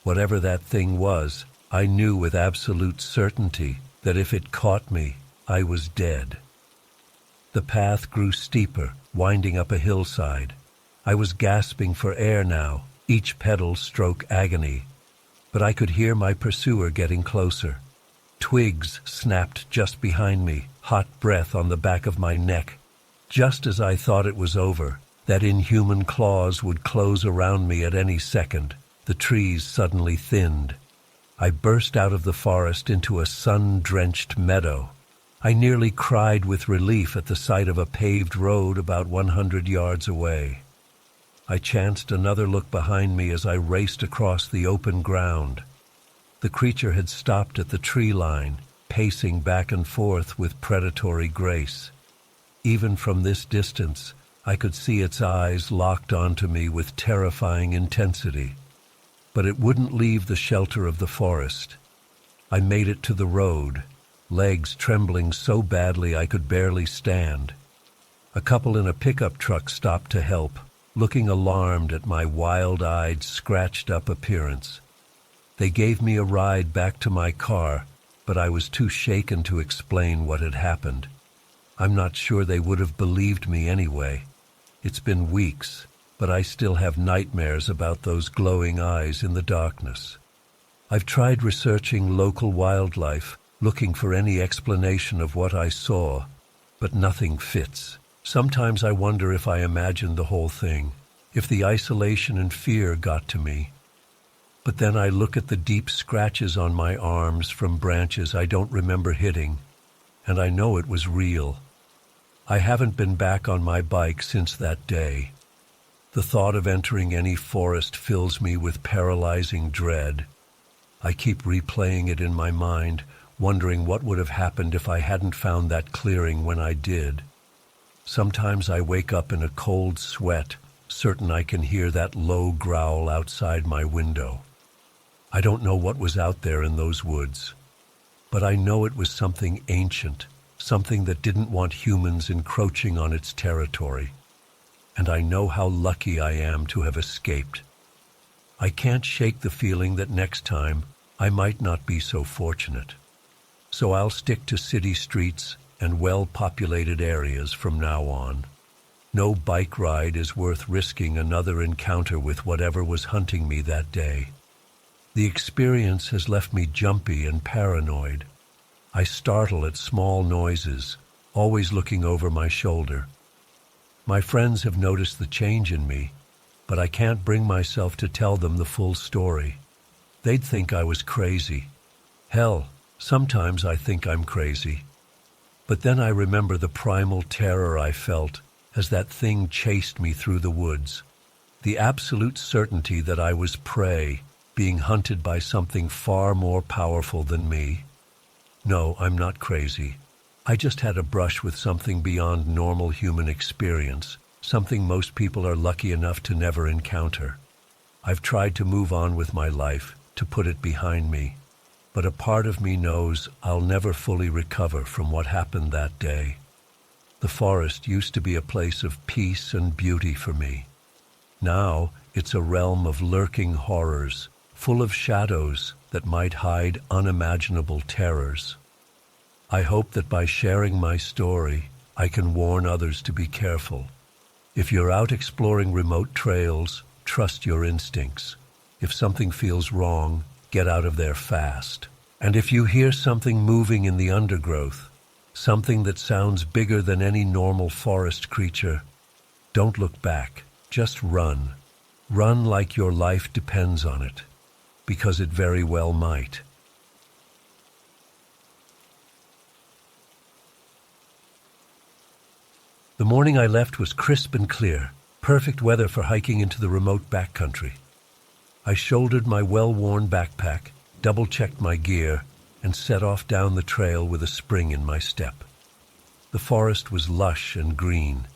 Whatever that thing was, I knew with absolute certainty that if it caught me, I was dead. The path grew steeper, winding up a hillside. I was gasping for air now, each pedal stroke agony. But I could hear my pursuer getting closer. Twigs snapped just behind me, hot breath on the back of my neck. Just as I thought it was over, that inhuman claws would close around me at any second, the trees suddenly thinned. I burst out of the forest into a sun-drenched meadow. I nearly cried with relief at the sight of a paved road about 100 yards away. I chanced another look behind me as I raced across the open ground. The creature had stopped at the tree line, pacing back and forth with predatory grace. Even from this distance, I could see its eyes locked onto me with terrifying intensity. But it wouldn't leave the shelter of the forest. I made it to the road, legs trembling so badly I could barely stand. A couple in a pickup truck stopped to help, looking alarmed at my wild-eyed, scratched-up appearance. They gave me a ride back to my car, but I was too shaken to explain what had happened. I'm not sure they would have believed me anyway. It's been weeks, but I still have nightmares about those glowing eyes in the darkness. I've tried researching local wildlife, looking for any explanation of what I saw, but nothing fits. Sometimes I wonder if I imagined the whole thing, if the isolation and fear got to me. But then I look at the deep scratches on my arms from branches I don't remember hitting, and I know it was real. I haven't been back on my bike since that day. The thought of entering any forest fills me with paralyzing dread. I keep replaying it in my mind, wondering what would have happened if I hadn't found that clearing when I did. Sometimes I wake up in a cold sweat, certain I can hear that low growl outside my window. I don't know what was out there in those woods, but I know it was something ancient, something that didn't want humans encroaching on its territory. And I know how lucky I am to have escaped. I can't shake the feeling that next time I might not be so fortunate. So I'll stick to city streets and well-populated areas from now on. No bike ride is worth risking another encounter with whatever was hunting me that day. The experience has left me jumpy and paranoid. I startle at small noises, always looking over my shoulder. My friends have noticed the change in me, but I can't bring myself to tell them the full story. They'd think I was crazy. Hell, sometimes I think I'm crazy. But then I remember the primal terror I felt as that thing chased me through the woods. The absolute certainty that I was prey, being hunted by something far more powerful than me. No, I'm not crazy. I just had a brush with something beyond normal human experience, something most people are lucky enough to never encounter. I've tried to move on with my life, to put it behind me, but a part of me knows I'll never fully recover from what happened that day. The forest used to be a place of peace and beauty for me. Now it's a realm of lurking horrors, full of shadows that might hide unimaginable terrors. I hope that by sharing my story, I can warn others to be careful. If you're out exploring remote trails, trust your instincts. If something feels wrong, get out of there fast. And if you hear something moving in the undergrowth, something that sounds bigger than any normal forest creature, don't look back, just run. Run like your life depends on it, because it very well might. The morning I left was crisp and clear, perfect weather for hiking into the remote backcountry. I shouldered my well-worn backpack, double-checked my gear, and set off down the trail with a spring in my step. The forest was lush and green,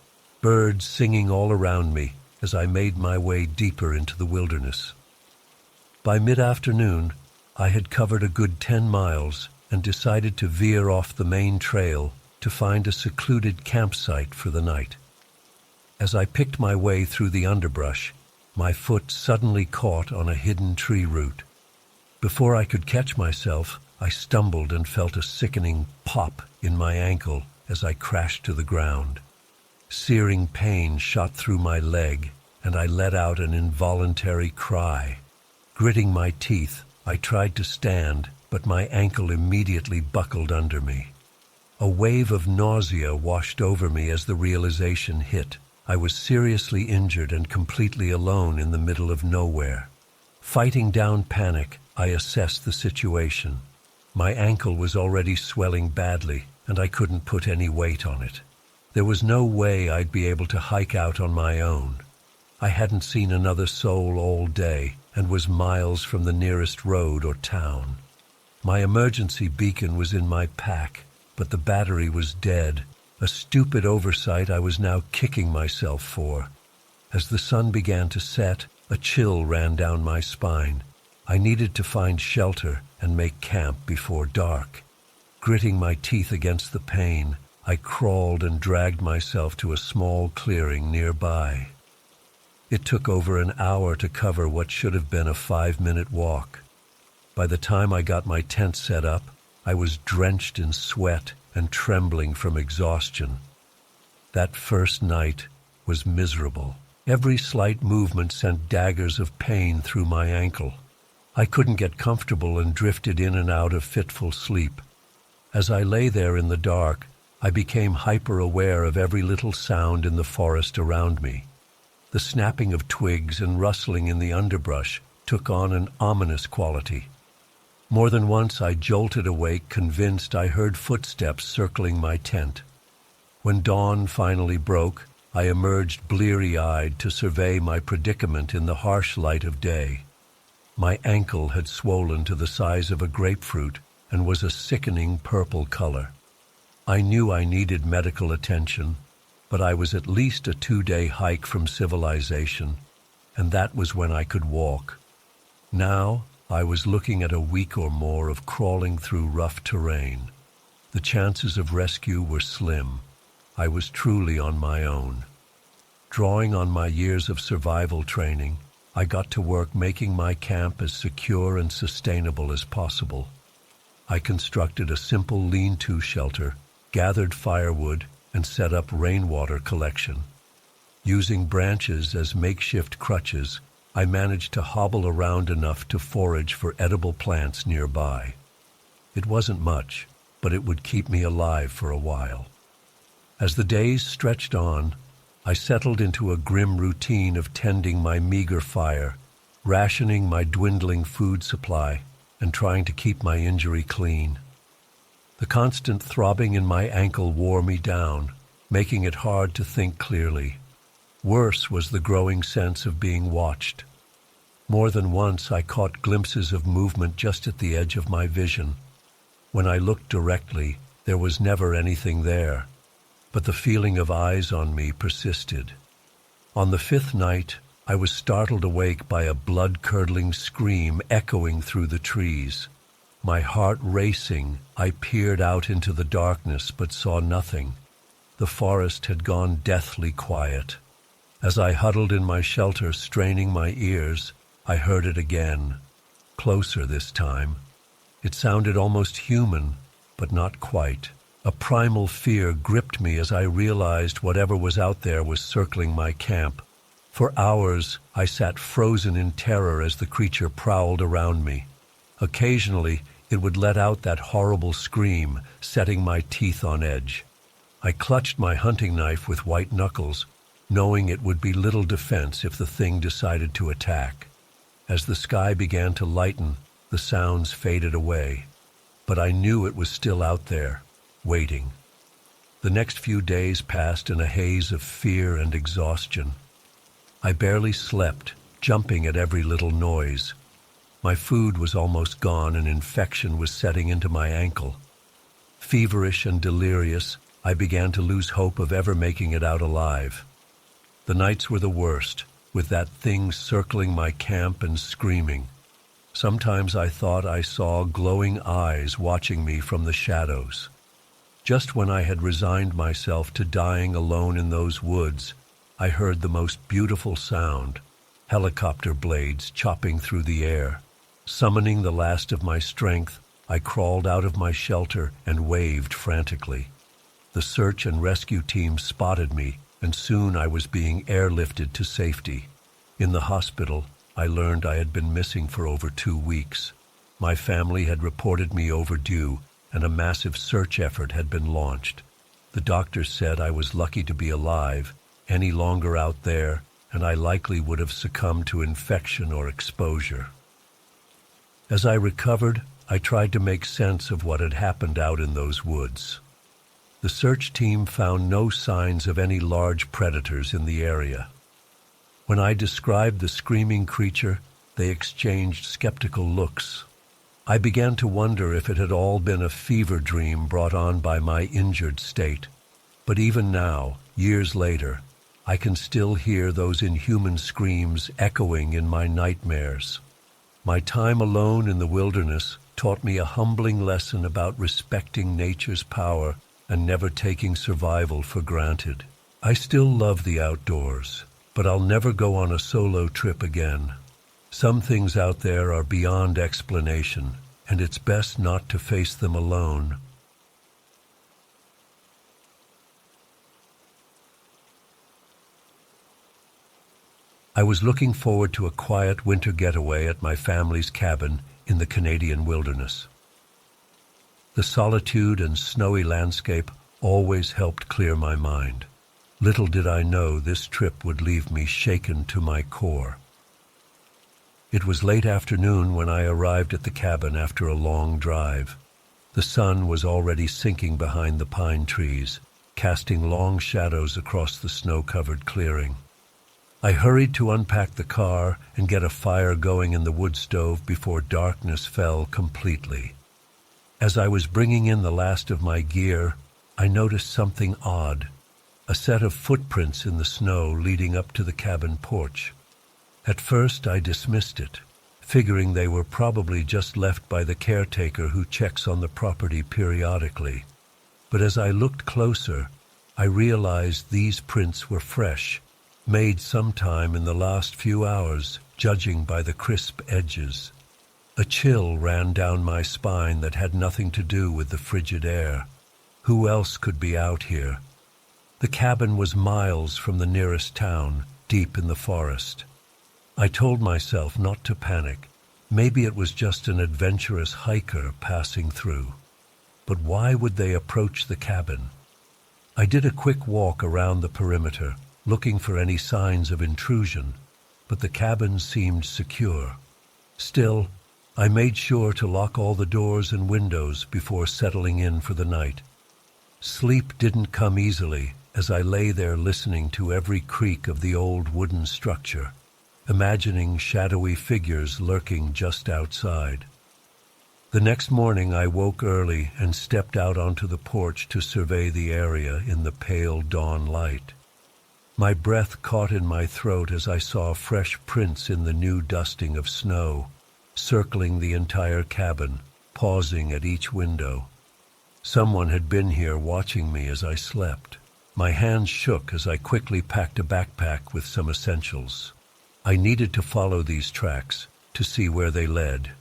birds singing all around me as I made my way deeper into the wilderness. By mid-afternoon, I had covered a good 10 miles and decided to veer off the main trail to find a secluded campsite for the night. As I picked my way through the underbrush, my foot suddenly caught on a hidden tree root. Before I could catch myself, I stumbled and felt a sickening pop in my ankle as I crashed to the ground. Searing pain shot through my leg, and I let out an involuntary cry. Gritting my teeth, I tried to stand, but my ankle immediately buckled under me. A wave of nausea washed over me as the realization hit. I was seriously injured and completely alone in the middle of nowhere. Fighting down panic, I assessed the situation. My ankle was already swelling badly, and I couldn't put any weight on it. There was no way I'd be able to hike out on my own. I hadn't seen another soul all day and was miles from the nearest road or town. My emergency beacon was in my pack, but the battery was dead. A stupid oversight I was now kicking myself for. As the sun began to set, a chill ran down my spine. I needed to find shelter and make camp before dark. Gritting my teeth against the pain, I crawled and dragged myself to a small clearing nearby. It took over an hour to cover what should have been a 5-minute walk. By the time I got my tent set up, I was drenched in sweat and trembling from exhaustion. That first night was miserable. Every slight movement sent daggers of pain through my ankle. I couldn't get comfortable and drifted in and out of fitful sleep. As I lay there in the dark, I became hyper-aware of every little sound in the forest around me. The snapping of twigs and rustling in the underbrush took on an ominous quality. More than once I jolted awake, convinced I heard footsteps circling my tent. When dawn finally broke, I emerged bleary-eyed to survey my predicament in the harsh light of day. My ankle had swollen to the size of a grapefruit and was a sickening purple color. I knew I needed medical attention, but I was at least a 2-day hike from civilization, and that was when I could walk. Now, I was looking at a week or more of crawling through rough terrain. The chances of rescue were slim. I was truly on my own. Drawing on my years of survival training, I got to work making my camp as secure and sustainable as possible. I constructed a simple lean-to shelter, gathered firewood, and set up rainwater collection. Using branches as makeshift crutches, I managed to hobble around enough to forage for edible plants nearby. It wasn't much, but it would keep me alive for a while. As the days stretched on, I settled into a grim routine of tending my meager fire, rationing my dwindling food supply, and trying to keep my injury clean. The constant throbbing in my ankle wore me down, making it hard to think clearly. Worse was the growing sense of being watched. More than once I caught glimpses of movement just at the edge of my vision. When I looked directly, there was never anything there, but the feeling of eyes on me persisted. On the 5th night, I was startled awake by a blood-curdling scream echoing through the trees. My heart racing, I peered out into the darkness but saw nothing. The forest had gone deathly quiet. As I huddled in my shelter, straining my ears, I heard it again, closer this time. It sounded almost human, but not quite. A primal fear gripped me as I realized whatever was out there was circling my camp. For hours, I sat frozen in terror as the creature prowled around me. Occasionally, it would let out that horrible scream, setting my teeth on edge. I clutched my hunting knife with white knuckles, knowing it would be little defense if the thing decided to attack. As the sky began to lighten, the sounds faded away, but I knew it was still out there, waiting. The next few days passed in a haze of fear and exhaustion. I barely slept, jumping at every little noise. My food was almost gone and infection was setting into my ankle. Feverish and delirious, I began to lose hope of ever making it out alive. The nights were the worst, with that thing circling my camp and screaming. Sometimes I thought I saw glowing eyes watching me from the shadows. Just when I had resigned myself to dying alone in those woods, I heard the most beautiful sound, helicopter blades chopping through the air. Summoning the last of my strength, I crawled out of my shelter and waved frantically. The search and rescue team spotted me, and soon I was being airlifted to safety. In the hospital, I learned I had been missing for over 2 weeks. My family had reported me overdue, and a massive search effort had been launched. The doctors said I was lucky to be alive. Any longer out there, and I likely would have succumbed to infection or exposure. As I recovered, I tried to make sense of what had happened out in those woods. The search team found no signs of any large predators in the area. When I described the screaming creature, they exchanged skeptical looks. I began to wonder if it had all been a fever dream brought on by my injured state. But even now, years later, I can still hear those inhuman screams echoing in my nightmares. My time alone in the wilderness taught me a humbling lesson about respecting nature's power and never taking survival for granted. I still love the outdoors, but I'll never go on a solo trip again. Some things out there are beyond explanation, and it's best not to face them alone. I was looking forward to a quiet winter getaway at my family's cabin in the Canadian wilderness. The solitude and snowy landscape always helped clear my mind. Little did I know this trip would leave me shaken to my core. It was late afternoon when I arrived at the cabin after a long drive. The sun was already sinking behind the pine trees, casting long shadows across the snow-covered clearing. I hurried to unpack the car and get a fire going in the wood stove before darkness fell completely. As I was bringing in the last of my gear, I noticed something odd, a set of footprints in the snow leading up to the cabin porch. At first I dismissed it, figuring they were probably just left by the caretaker who checks on the property periodically. But as I looked closer, I realized these prints were fresh, made sometime in the last few hours, judging by the crisp edges. A chill ran down my spine that had nothing to do with the frigid air. Who else could be out here? The cabin was miles from the nearest town, deep in the forest. I told myself not to panic. Maybe it was just an adventurous hiker passing through. But why would they approach the cabin? I did a quick walk around the perimeter, looking for any signs of intrusion, but the cabin seemed secure. Still, I made sure to lock all the doors and windows before settling in for the night. Sleep didn't come easily as I lay there listening to every creak of the old wooden structure, imagining shadowy figures lurking just outside. The next morning I woke early and stepped out onto the porch to survey the area in the pale dawn light. My breath caught in my throat as I saw fresh prints in the new dusting of snow, circling the entire cabin, pausing at each window. Someone had been here watching me as I slept. My hands shook as I quickly packed a backpack with some essentials. I needed to follow these tracks to see where they led.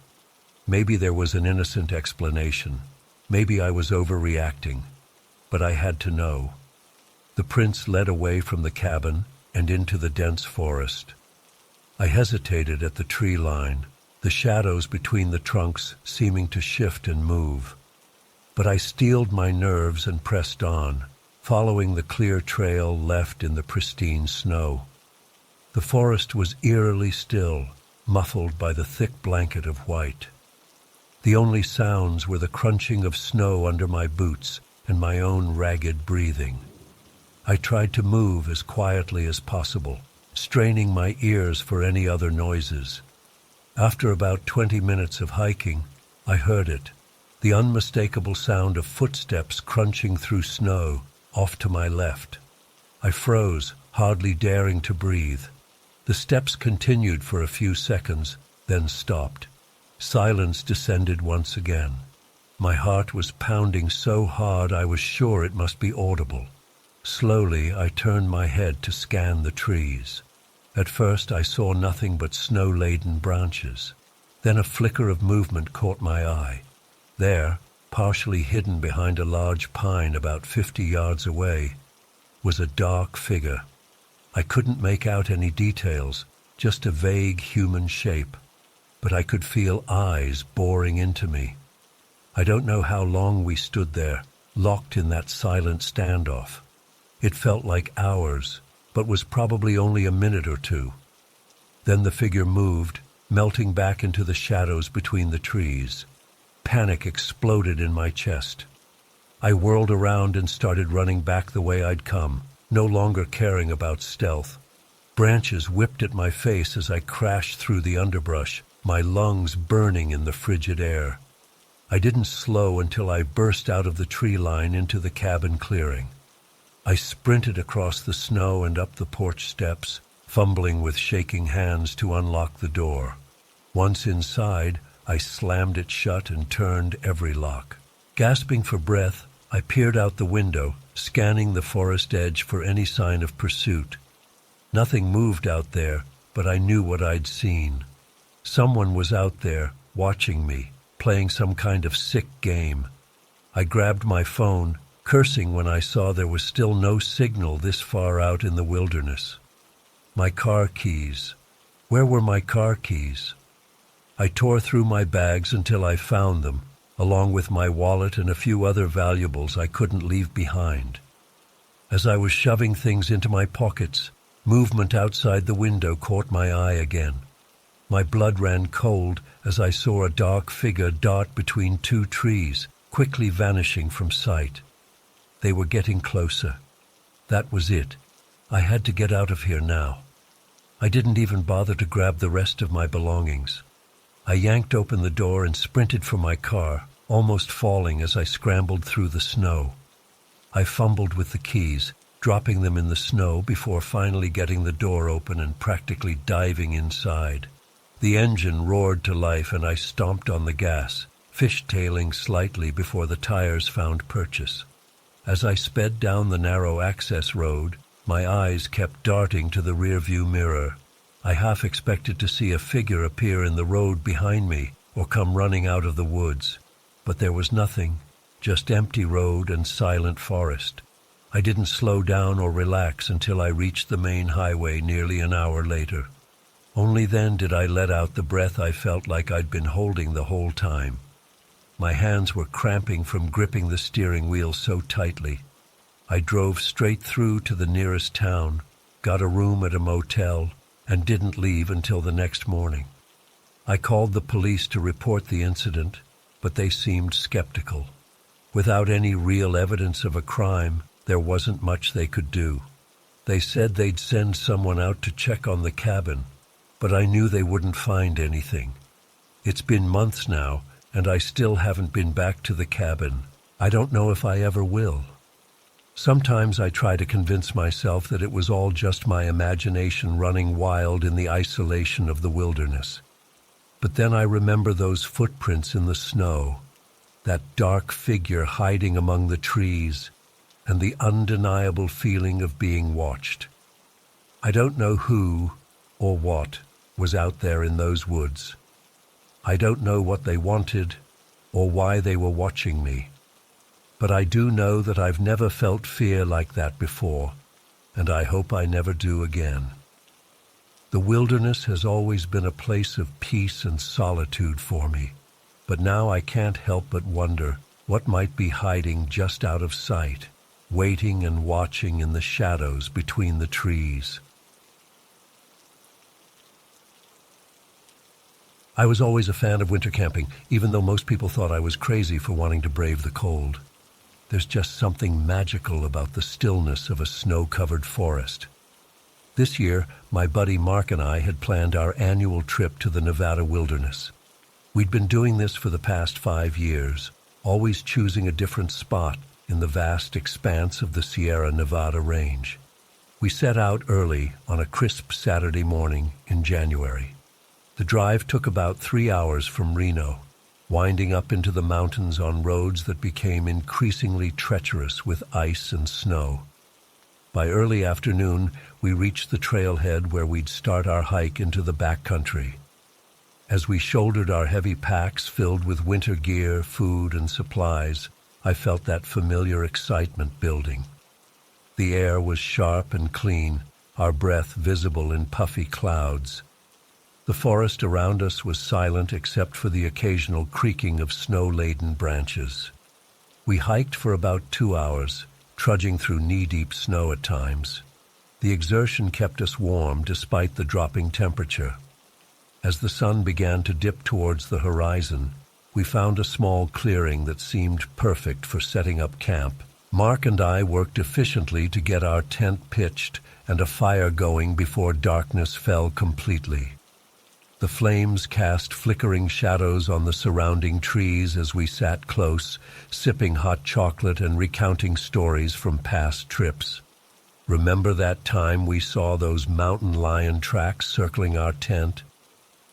Maybe there was an innocent explanation. Maybe I was overreacting. But I had to know. The prints led away from the cabin and into the dense forest. I hesitated at the tree line, the shadows between the trunks seeming to shift and move. But I steeled my nerves and pressed on, following the clear trail left in the pristine snow. The forest was eerily still, muffled by the thick blanket of white. The only sounds were the crunching of snow under my boots and my own ragged breathing. I tried to move as quietly as possible, straining my ears for any other noises. After about 20 minutes of hiking, I heard it, the unmistakable sound of footsteps crunching through snow off to my left. I froze, hardly daring to breathe. The steps continued for a few seconds, then stopped. Silence descended once again. My heart was pounding so hard I was sure it must be audible. Slowly, I turned my head to scan the trees. At first, I saw nothing but snow-laden branches. Then a flicker of movement caught my eye. There, partially hidden behind a large pine about 50 yards away, was a dark figure. I couldn't make out any details, just a vague human shape, but I could feel eyes boring into me. I don't know how long we stood there, locked in that silent standoff. It felt like hours, but was probably only a minute or two. Then the figure moved, melting back into the shadows between the trees. Panic exploded in my chest. I whirled around and started running back the way I'd come, no longer caring about stealth. Branches whipped at my face as I crashed through the underbrush, my lungs burning in the frigid air. I didn't slow until I burst out of the tree line into the cabin clearing. I sprinted across the snow and up the porch steps, fumbling with shaking hands to unlock the door. Once inside, I slammed it shut and turned every lock. Gasping for breath, I peered out the window, scanning the forest edge for any sign of pursuit. Nothing moved out there, but I knew what I'd seen. Someone was out there, watching me, playing some kind of sick game. I grabbed my phone, cursing when I saw there was still no signal this far out in the wilderness. My car keys. Where were my car keys? I tore through my bags until I found them, along with my wallet and a few other valuables I couldn't leave behind. As I was shoving things into my pockets, movement outside the window caught my eye again. My blood ran cold as I saw a dark figure dart between two trees, quickly vanishing from sight. They were getting closer. That was it. I had to get out of here now. I didn't even bother to grab the rest of my belongings. I yanked open the door and sprinted for my car, almost falling as I scrambled through the snow. I fumbled with the keys, dropping them in the snow before finally getting the door open and practically diving inside. The engine roared to life and I stomped on the gas, fishtailing slightly before the tires found purchase. As I sped down the narrow access road, my eyes kept darting to the rearview mirror. I half expected to see a figure appear in the road behind me or come running out of the woods. But there was nothing, just empty road and silent forest. I didn't slow down or relax until I reached the main highway nearly an hour later. Only then did I let out the breath I felt like I'd been holding the whole time. My hands were cramping from gripping the steering wheel so tightly. I drove straight through to the nearest town, got a room at a motel, and didn't leave until the next morning. I called the police to report the incident, but they seemed skeptical. Without any real evidence of a crime, there wasn't much they could do. They said they'd send someone out to check on the cabin, but I knew they wouldn't find anything. It's been months now, and I still haven't been back to the cabin. I don't know if I ever will. Sometimes I try to convince myself that it was all just my imagination running wild in the isolation of the wilderness. But then I remember those footprints in the snow, that dark figure hiding among the trees, and the undeniable feeling of being watched. I don't know who or what was out there in those woods. I don't know what they wanted or why they were watching me. But I do know that I've never felt fear like that before, and I hope I never do again. The wilderness has always been a place of peace and solitude for me, but now I can't help but wonder what might be hiding just out of sight, waiting and watching in the shadows between the trees. I was always a fan of winter camping, even though most people thought I was crazy for wanting to brave the cold. There's just something magical about the stillness of a snow-covered forest. This year, my buddy Mark and I had planned our annual trip to the Nevada wilderness. We'd been doing this for the past 5 years, always choosing a different spot in the vast expanse of the Sierra Nevada range. We set out early on a crisp Saturday morning in January. The drive took about 3 hours from Reno, winding up into the mountains on roads that became increasingly treacherous with ice and snow. By early afternoon, we reached the trailhead where we'd start our hike into the backcountry. As we shouldered our heavy packs filled with winter gear, food, and supplies, I felt that familiar excitement building. The air was sharp and clean, our breath visible in puffy clouds. The forest around us was silent except for the occasional creaking of snow-laden branches. We hiked for about 2 hours, trudging through knee-deep snow at times. The exertion kept us warm despite the dropping temperature. As the sun began to dip towards the horizon, we found a small clearing that seemed perfect for setting up camp. Mark and I worked efficiently to get our tent pitched and a fire going before darkness fell completely. The flames cast flickering shadows on the surrounding trees as we sat close, sipping hot chocolate and recounting stories from past trips. Remember that time we saw those mountain lion tracks circling our tent?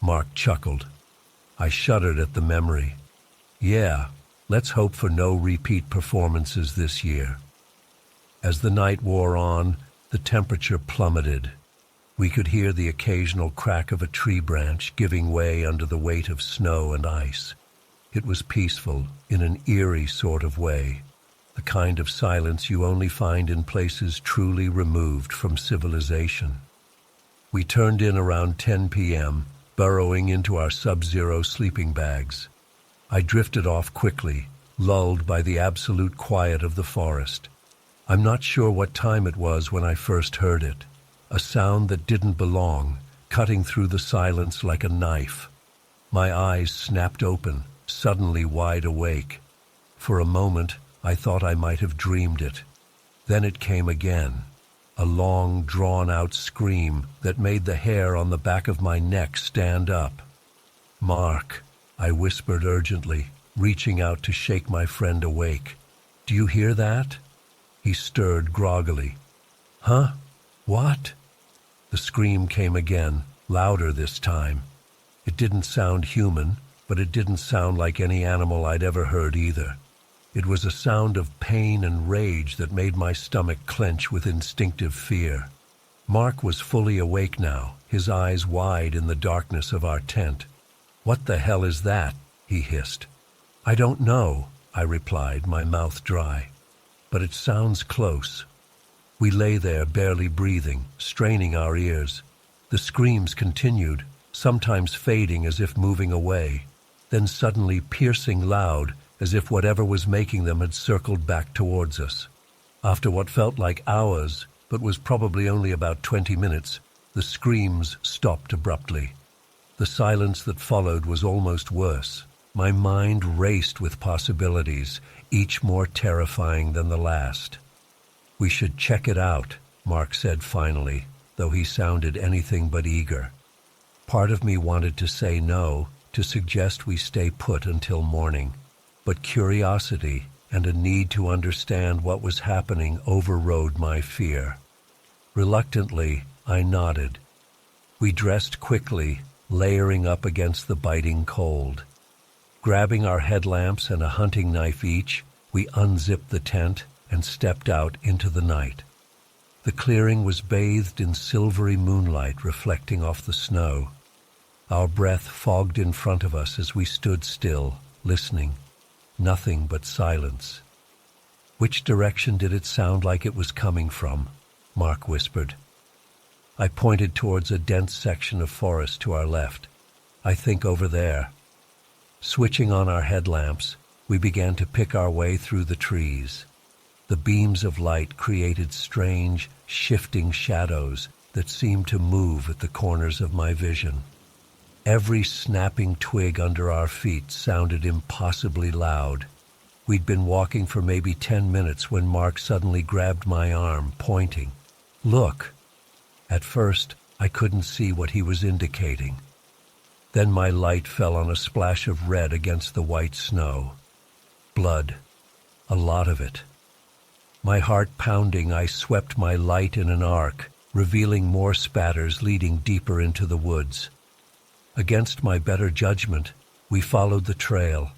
Mark chuckled. I shuddered at the memory. Yeah, let's hope for no repeat performances this year. As the night wore on, the temperature plummeted. We could hear the occasional crack of a tree branch giving way under the weight of snow and ice. It was peaceful, in an eerie sort of way, the kind of silence you only find in places truly removed from civilization. We turned in around 10 p.m., burrowing into our sub-zero sleeping bags. I drifted off quickly, lulled by the absolute quiet of the forest. I'm not sure what time it was when I first heard it. A sound that didn't belong, cutting through the silence like a knife. My eyes snapped open, suddenly wide awake. For a moment, I thought I might have dreamed it. Then it came again. A long, drawn-out scream that made the hair on the back of my neck stand up. "Mark," I whispered urgently, reaching out to shake my friend awake. "Do you hear that?" He stirred groggily. "Huh? What?" The scream came again, louder this time. It didn't sound human, but it didn't sound like any animal I'd ever heard either. It was a sound of pain and rage that made my stomach clench with instinctive fear. Mark was fully awake now, his eyes wide in the darkness of our tent. "What the hell is that?" he hissed. "I don't know," I replied, my mouth dry. "But it sounds close." We lay there, barely breathing, straining our ears. The screams continued, sometimes fading as if moving away, then suddenly piercing loud, as if whatever was making them had circled back towards us. After what felt like hours, but was probably only about 20 minutes, the screams stopped abruptly. The silence that followed was almost worse. My mind raced with possibilities, each more terrifying than the last. "We should check it out," Mark said finally, though he sounded anything but eager. Part of me wanted to say no, to suggest we stay put until morning. But curiosity and a need to understand what was happening overrode my fear. Reluctantly, I nodded. We dressed quickly, layering up against the biting cold. Grabbing our headlamps and a hunting knife each, we unzipped the tent and stepped out into the night. The clearing was bathed in silvery moonlight reflecting off the snow. Our breath fogged in front of us as we stood still, listening. Nothing but silence. "Which direction did it sound like it was coming from?" Mark whispered. I pointed towards a dense section of forest to our left. "I think over there." Switching on our headlamps, we began to pick our way through the trees. The beams of light created strange, shifting shadows that seemed to move at the corners of my vision. Every snapping twig under our feet sounded impossibly loud. We'd been walking for maybe 10 minutes when Mark suddenly grabbed my arm, pointing. "Look!" At first, I couldn't see what he was indicating. Then my light fell on a splash of red against the white snow. Blood. A lot of it. My heart pounding, I swept my light in an arc, revealing more spatters leading deeper into the woods. Against my better judgment, we followed the trail.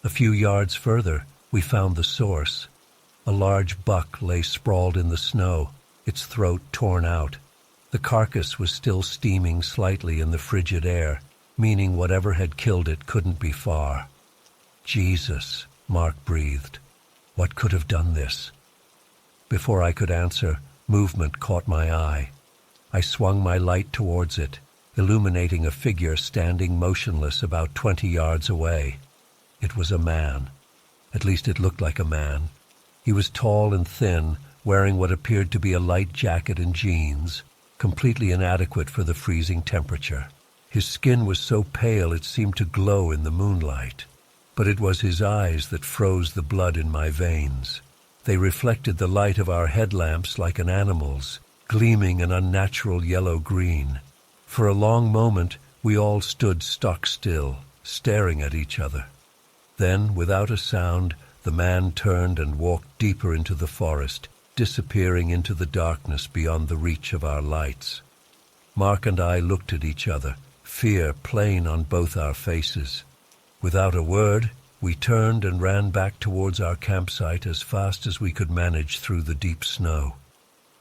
A few yards further, we found the source. A large buck lay sprawled in the snow, its throat torn out. The carcass was still steaming slightly in the frigid air, meaning whatever had killed it couldn't be far. "Jesus," Mark breathed. "What could have done this?" Before I could answer, movement caught my eye. I swung my light towards it, illuminating a figure standing motionless about 20 yards away. It was a man. At least it looked like a man. He was tall and thin, wearing what appeared to be a light jacket and jeans, completely inadequate for the freezing temperature. His skin was so pale it seemed to glow in the moonlight, but it was his eyes that froze the blood in my veins. They reflected the light of our headlamps like an animal's, gleaming an unnatural yellow-green. For a long moment, we all stood stock still, staring at each other. Then, without a sound, the man turned and walked deeper into the forest, disappearing into the darkness beyond the reach of our lights. Mark and I looked at each other, fear plain on both our faces. Without a word, we turned and ran back towards our campsite as fast as we could manage through the deep snow.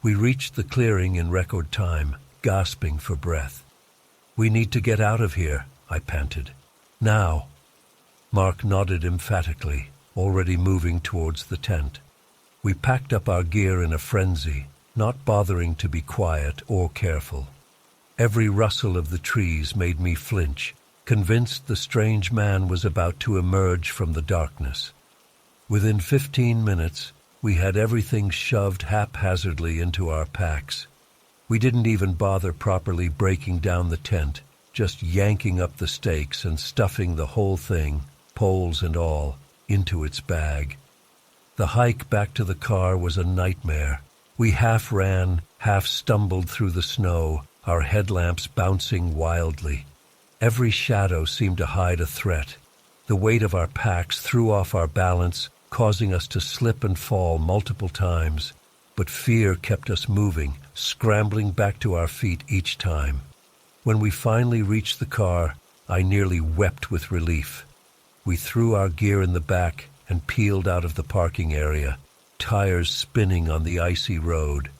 We reached the clearing in record time, gasping for breath. "We need to get out of here," I panted. "Now." Mark nodded emphatically, already moving towards the tent. We packed up our gear in a frenzy, not bothering to be quiet or careful. Every rustle of the trees made me flinch, convinced the strange man was about to emerge from the darkness. Within 15 minutes, we had everything shoved haphazardly into our packs. We didn't even bother properly breaking down the tent, just yanking up the stakes and stuffing the whole thing, poles and all, into its bag. The hike back to the car was a nightmare. We half ran, half stumbled through the snow, our headlamps bouncing wildly. Every shadow seemed to hide a threat. The weight of our packs threw off our balance, causing us to slip and fall multiple times. But fear kept us moving, scrambling back to our feet each time. When we finally reached the car, I nearly wept with relief. We threw our gear in the back and peeled out of the parking area, tires spinning on the icy road.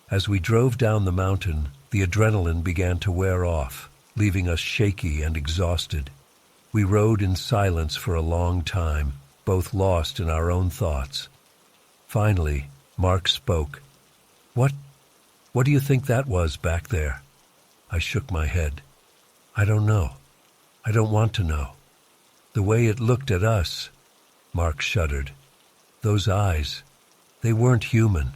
As we drove down the mountain, the adrenaline began to wear off, leaving us shaky and exhausted. We rode in silence for a long time, both lost in our own thoughts. Finally, Mark spoke. What do you think that was back there?" I shook my head. "I don't know. I don't want to know. The way it looked at us." Mark shuddered. "Those eyes, they weren't human.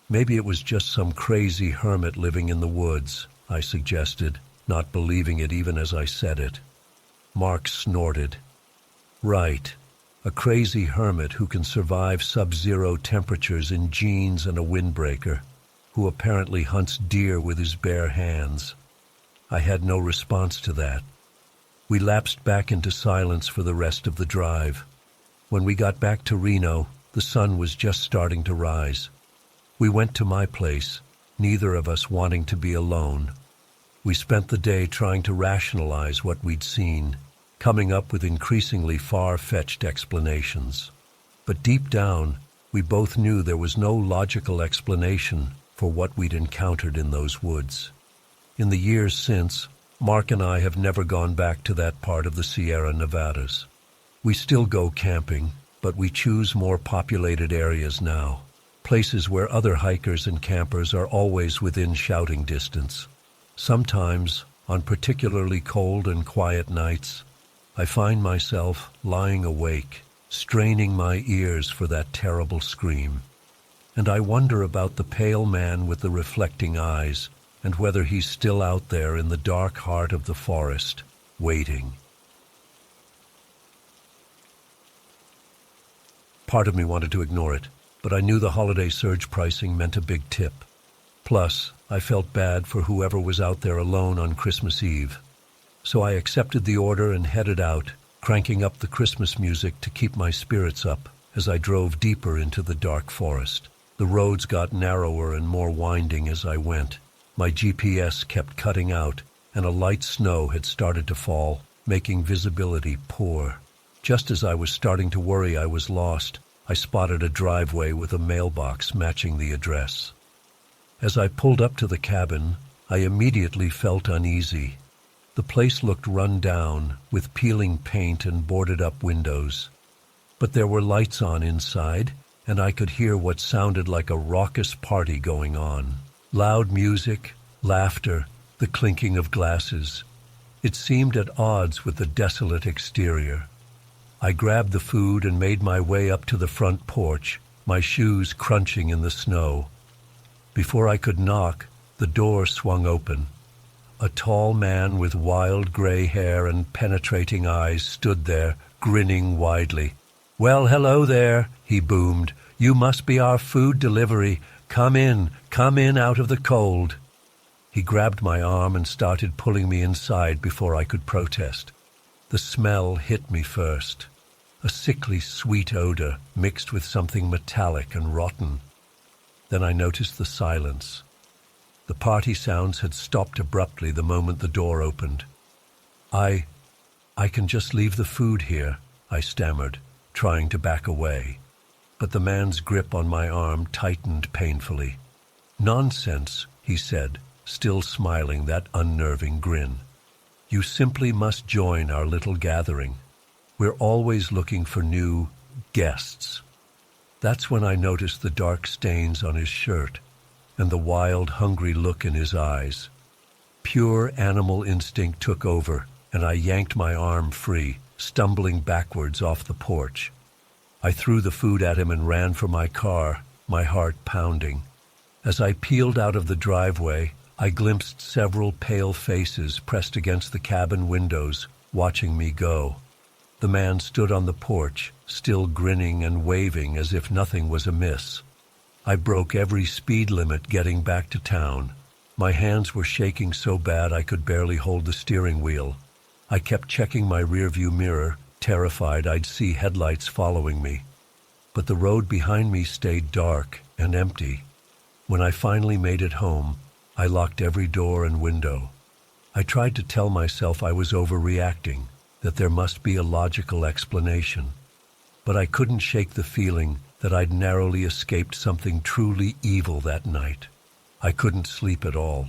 Maybe it was just some crazy hermit living in the woods," I suggested, not believing it even as I said it. Mark snorted. "Right. A crazy hermit who can survive sub-zero temperatures in jeans and a windbreaker, who apparently hunts deer with his bare hands." I had no response to that. We lapsed back into silence for the rest of the drive. When we got back to Reno, the sun was just starting to rise. We went to my place, neither of us wanting to be alone. We spent the day trying to rationalize what we'd seen, coming up with increasingly far-fetched explanations. But deep down, we both knew there was no logical explanation for what we'd encountered in those woods. In the years since, Mark and I have never gone back to that part of the Sierra Nevadas. We still go camping, but we choose more populated areas now, places where other hikers and campers are always within shouting distance. Sometimes, on particularly cold and quiet nights, I find myself lying awake, straining my ears for that terrible scream. And I wonder about the pale man with the reflecting eyes, and whether he's still out there in the dark heart of the forest, waiting. Part of me wanted to ignore it, but I knew the holiday surge pricing meant a big tip. Plus, I felt bad for whoever was out there alone on Christmas Eve. So I accepted the order and headed out, cranking up the Christmas music to keep my spirits up as I drove deeper into the dark forest. The roads got narrower and more winding as I went. My GPS kept cutting out, and a light snow had started to fall, making visibility poor. Just as I was starting to worry I was lost, I spotted a driveway with a mailbox matching the address. As I pulled up to the cabin, I immediately felt uneasy. The place looked run down, with peeling paint and boarded-up windows. But there were lights on inside, and I could hear what sounded like a raucous party going on. Loud music, laughter, the clinking of glasses. It seemed at odds with the desolate exterior. I grabbed the food and made my way up to the front porch, my shoes crunching in the snow. Before I could knock, the door swung open. A tall man with wild gray hair and penetrating eyes stood there, grinning widely. "Well, hello there," he boomed. "You must be our food delivery. Come in out of the cold." He grabbed my arm and started pulling me inside before I could protest. The smell hit me first. A sickly sweet odor mixed with something metallic and rotten. Then I noticed the silence. The party sounds had stopped abruptly the moment the door opened. I can just leave the food here," I stammered, trying to back away. But the man's grip on my arm tightened painfully. "Nonsense," he said, still smiling that unnerving grin. "You simply must join our little gathering. We're always looking for new guests." That's when I noticed the dark stains on his shirt and the wild, hungry look in his eyes. Pure animal instinct took over, and I yanked my arm free, stumbling backwards off the porch. I threw the food at him and ran for my car, my heart pounding. As I peeled out of the driveway, I glimpsed several pale faces pressed against the cabin windows, watching me go. The man stood on the porch, still grinning and waving as if nothing was amiss. I broke every speed limit getting back to town. My hands were shaking so bad I could barely hold the steering wheel. I kept checking my rearview mirror, terrified I'd see headlights following me. But the road behind me stayed dark and empty. When I finally made it home, I locked every door and window. I tried to tell myself I was overreacting, that there must be a logical explanation. But I couldn't shake the feeling that I'd narrowly escaped something truly evil that night. I couldn't sleep at all.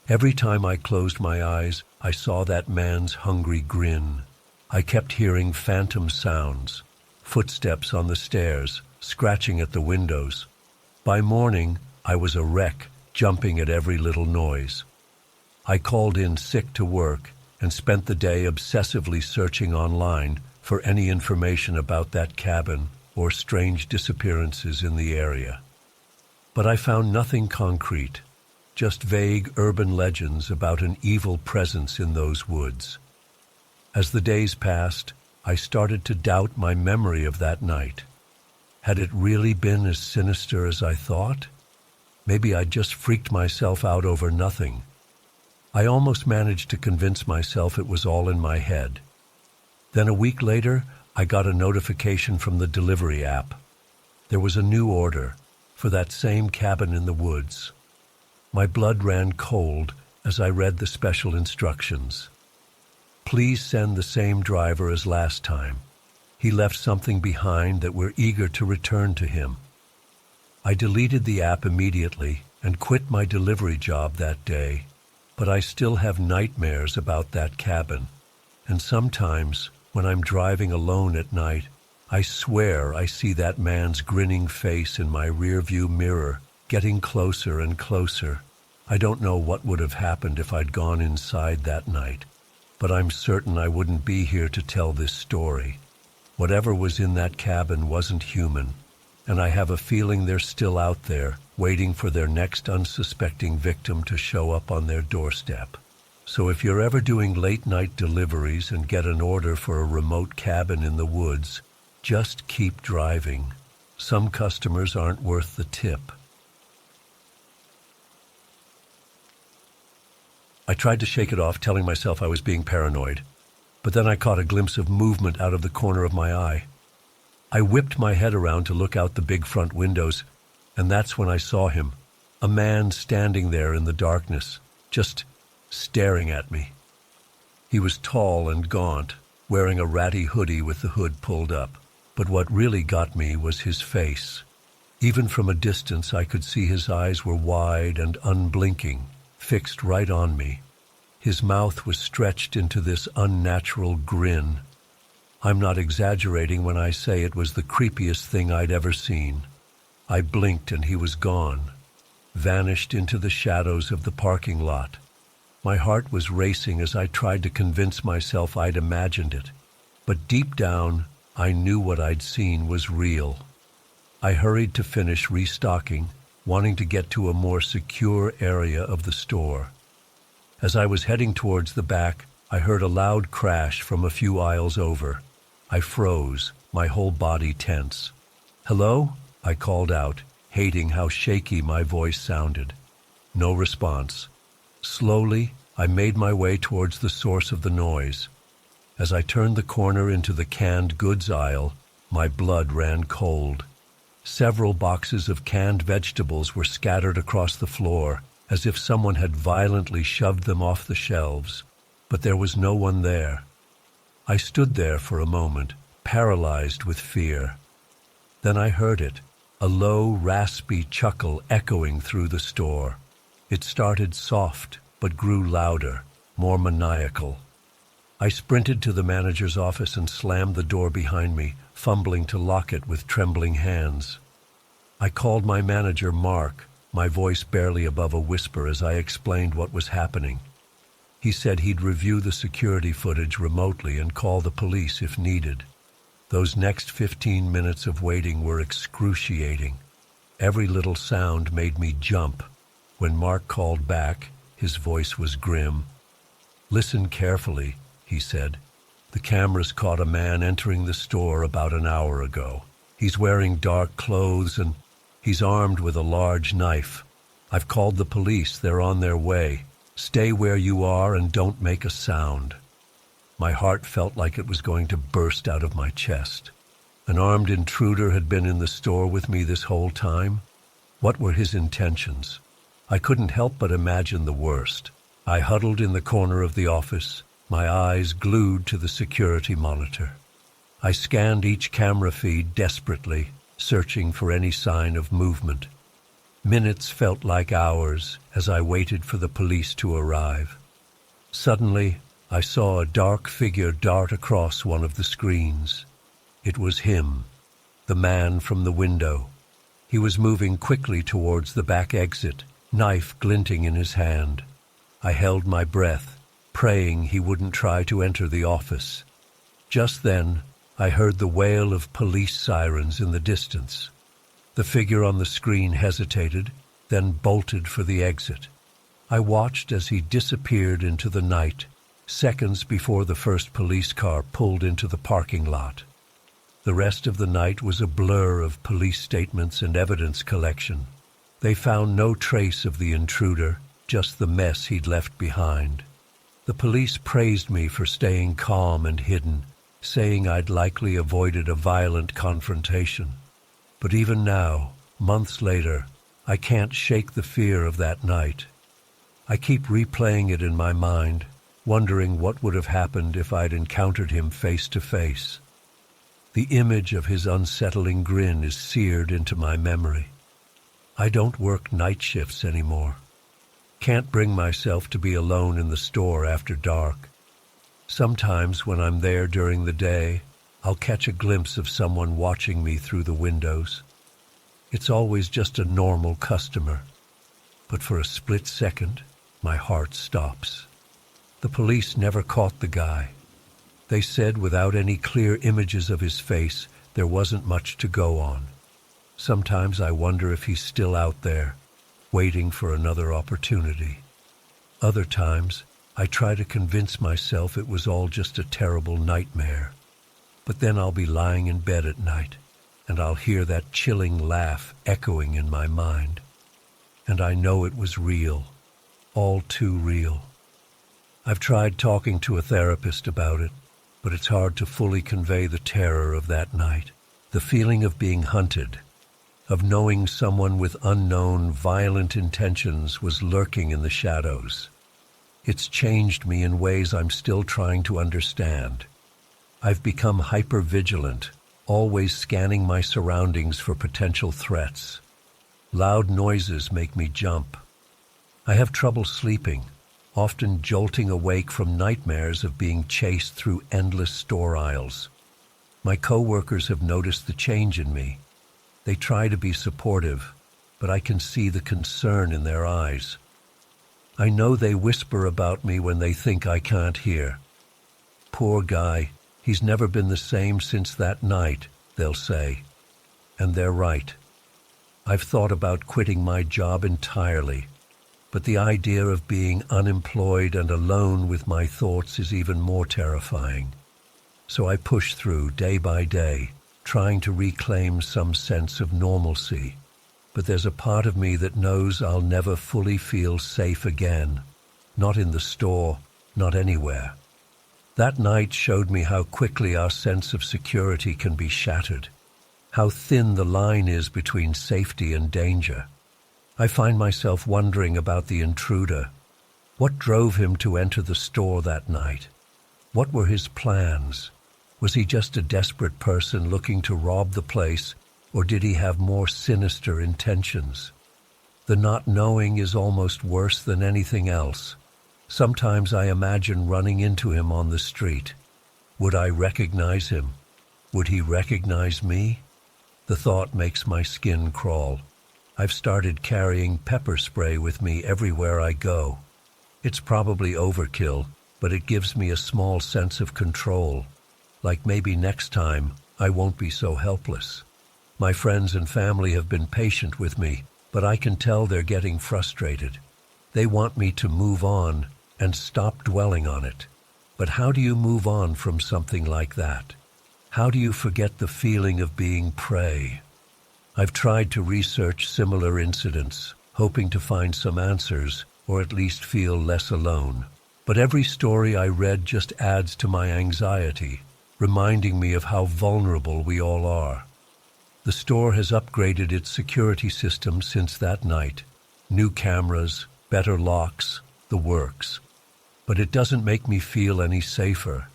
Every time I closed my eyes, I saw that man's hungry grin. I kept hearing phantom sounds, footsteps on the stairs, scratching at the windows. By morning, I was a wreck, jumping at every little noise. I called in sick to work and spent the day obsessively searching online for any information about that cabin or strange disappearances in the area. But I found nothing concrete, just vague urban legends about an evil presence in those woods. As the days passed, I started to doubt my memory of that night. Had it really been as sinister as I thought? Maybe I'd just freaked myself out over nothing. I almost managed to convince myself it was all in my head. Then a week later, I got a notification from the delivery app. There was a new order for that same cabin in the woods. My blood ran cold as I read the special instructions. "Please send the same driver as last time. He left something behind that we're eager to return to him." I deleted the app immediately and quit my delivery job that day. But I still have nightmares about that cabin. And sometimes, when I'm driving alone at night, I swear I see that man's grinning face in my rearview mirror, getting closer and closer. I don't know what would have happened if I'd gone inside that night, but I'm certain I wouldn't be here to tell this story. Whatever was in that cabin wasn't human, and I have a feeling they're still out there, waiting for their next unsuspecting victim to show up on their doorstep. So if you're ever doing late-night deliveries and get an order for a remote cabin in the woods, Just keep driving. Some customers aren't worth the tip. I tried to shake it off, telling myself I was being paranoid, but then I caught a glimpse of movement out of the corner of my eye. I whipped my head around to look out the big front windows, and that's when I saw him, a man standing there in the darkness, just staring at me. He was tall and gaunt, wearing a ratty hoodie with the hood pulled up, but what really got me was his face. Even from a distance, I could see his eyes were wide and unblinking, fixed right on me. His mouth was stretched into this unnatural grin. I'm not exaggerating when I say it was the creepiest thing I'd ever seen. I blinked and he was gone, vanished into the shadows of the parking lot. My heart was racing as I tried to convince myself I'd imagined it, but deep down, I knew what I'd seen was real. I hurried to finish restocking, wanting to get to a more secure area of the store. As I was heading towards the back, I heard a loud crash from a few aisles over. I froze, my whole body tense. "Hello?" I called out, hating how shaky my voice sounded. No response. Slowly, I made my way towards the source of the noise. As I turned the corner into the canned goods aisle, my blood ran cold. Several boxes of canned vegetables were scattered across the floor, as if someone had violently shoved them off the shelves, but there was no one there. I stood there for a moment, paralyzed with fear. Then I heard it, a low, raspy chuckle echoing through the store. It started soft, but grew louder, more maniacal. I sprinted to the manager's office and slammed the door behind me, fumbling to lock it with trembling hands. I called my manager, Mark, my voice barely above a whisper as I explained what was happening. He said he'd review the security footage remotely and call the police if needed. Those next 15 minutes of waiting were excruciating. Every little sound made me jump. When Mark called back, his voice was grim. "Listen carefully," he said. "The cameras caught a man entering the store about an hour ago. He's wearing dark clothes and he's armed with a large knife. I've called the police. They're on their way. Stay where you are and don't make a sound." My heart felt like it was going to burst out of my chest. An armed intruder had been in the store with me this whole time. What were his intentions? I couldn't help but imagine the worst. I huddled in the corner of the office, my eyes glued to the security monitor. I scanned each camera feed desperately, searching for any sign of movement. Minutes felt like hours as I waited for the police to arrive. Suddenly, I saw a dark figure dart across one of the screens. It was him, the man from the window. He was moving quickly towards the back exit, knife glinting in his hand. I held my breath, praying he wouldn't try to enter the office. Just then, I heard the wail of police sirens in the distance. The figure on the screen hesitated, then bolted for the exit. I watched as he disappeared into the night, seconds before the first police car pulled into the parking lot. The rest of the night was a blur of police statements and evidence collection. They found no trace of the intruder, just the mess he'd left behind. The police praised me for staying calm and hidden, saying I'd likely avoided a violent confrontation. But even now, months later, I can't shake the fear of that night. I keep replaying it in my mind, wondering what would have happened if I'd encountered him face to face. The image of his unsettling grin is seared into my memory. I don't work night shifts anymore. Can't bring myself to be alone in the store after dark. Sometimes when I'm there during the day, I'll catch a glimpse of someone watching me through the windows. It's always just a normal customer, but for a split second, my heart stops. The police never caught the guy. They said without any clear images of his face, there wasn't much to go on. Sometimes I wonder if he's still out there, waiting for another opportunity. Other times, I try to convince myself it was all just a terrible nightmare. But then I'll be lying in bed at night, and I'll hear that chilling laugh echoing in my mind. And I know it was real, all too real. I've tried talking to a therapist about it, but it's hard to fully convey the terror of that night, the feeling of being hunted, of knowing someone with unknown, violent intentions was lurking in the shadows. It's changed me in ways I'm still trying to understand. I've become hyper-vigilant, always scanning my surroundings for potential threats. Loud noises make me jump. I have trouble sleeping, often jolting awake from nightmares of being chased through endless store aisles. My coworkers have noticed the change in me. They try to be supportive, but I can see the concern in their eyes. I know they whisper about me when they think I can't hear. Poor guy, he's never been the same since that night, they'll say. And they're right. I've thought about quitting my job entirely, but the idea of being unemployed and alone with my thoughts is even more terrifying. So I push through day by day, trying to reclaim some sense of normalcy. But there's a part of me that knows I'll never fully feel safe again. Not in the store, not anywhere. That night showed me how quickly our sense of security can be shattered, how thin the line is between safety and danger. I find myself wondering about the intruder. What drove him to enter the store that night? What were his plans? Was he just a desperate person looking to rob the place, or did he have more sinister intentions? The not knowing is almost worse than anything else. Sometimes I imagine running into him on the street. Would I recognize him? Would he recognize me? The thought makes my skin crawl. I've started carrying pepper spray with me everywhere I go. It's probably overkill, but it gives me a small sense of control. Like maybe next time, I won't be so helpless. My friends and family have been patient with me, but I can tell they're getting frustrated. They want me to move on and stop dwelling on it. But how do you move on from something like that? How do you forget the feeling of being prey? I've tried to research similar incidents, hoping to find some answers, or at least feel less alone. But every story I read just adds to my anxiety, reminding me of how vulnerable we all are. The store has upgraded its security system since that night. New cameras, better locks, the works. But it doesn't make me feel any safer.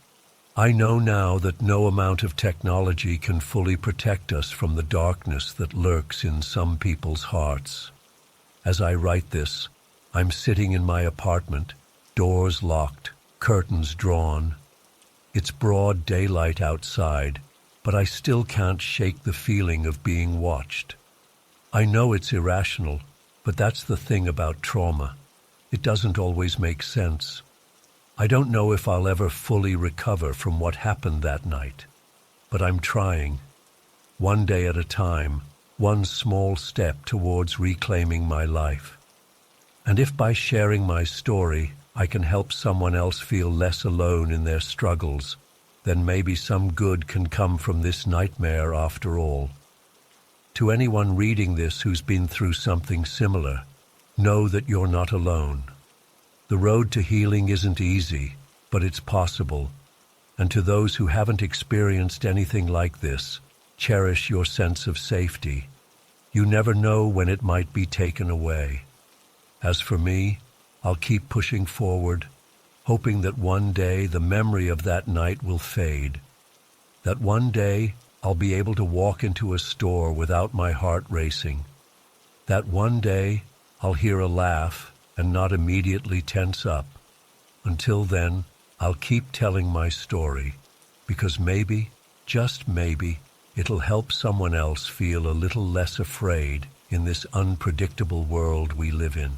I know now that no amount of technology can fully protect us from the darkness that lurks in some people's hearts. As I write this, I'm sitting in my apartment, doors locked, curtains drawn. It's broad daylight outside, but I still can't shake the feeling of being watched. I know it's irrational, but that's the thing about trauma. It doesn't always make sense. I don't know if I'll ever fully recover from what happened that night, but I'm trying. One day at a time, one small step towards reclaiming my life. And if by sharing my story, I can help someone else feel less alone in their struggles, then maybe some good can come from this nightmare after all. To anyone reading this who's been through something similar, know that you're not alone. The road to healing isn't easy, but it's possible. And to those who haven't experienced anything like this, cherish your sense of safety. You never know when it might be taken away. As for me, I'll keep pushing forward, hoping that one day the memory of that night will fade. That one day I'll be able to walk into a store without my heart racing. That one day I'll hear a laugh and not immediately tense up. Until then, I'll keep telling my story, because maybe, just maybe, it'll help someone else feel a little less afraid in this unpredictable world we live in.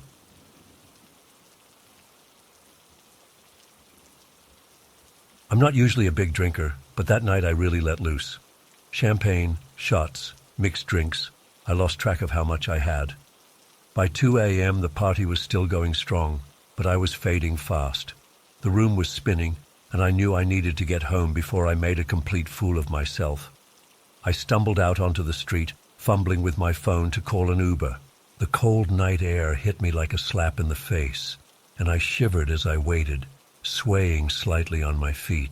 I'm not usually a big drinker, but that night I really let loose. Champagne, shots, mixed drinks. I lost track of how much I had. By 2 a.m. the party was still going strong, but I was fading fast. The room was spinning, and I knew I needed to get home before I made a complete fool of myself. I stumbled out onto the street, fumbling with my phone to call an Uber. The cold night air hit me like a slap in the face, and I shivered as I waited, swaying slightly on my feet.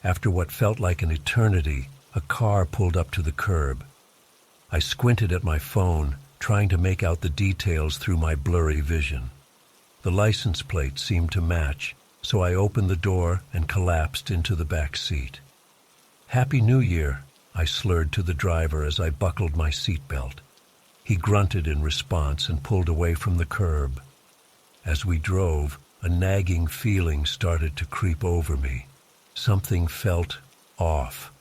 After what felt like an eternity, a car pulled up to the curb. I squinted at my phone, trying to make out the details through my blurry vision. The license plate seemed to match, so I opened the door and collapsed into the back seat. "Happy New Year," I slurred to the driver as I buckled my seatbelt. He grunted in response and pulled away from the curb. As we drove, a nagging feeling started to creep over me. Something felt off.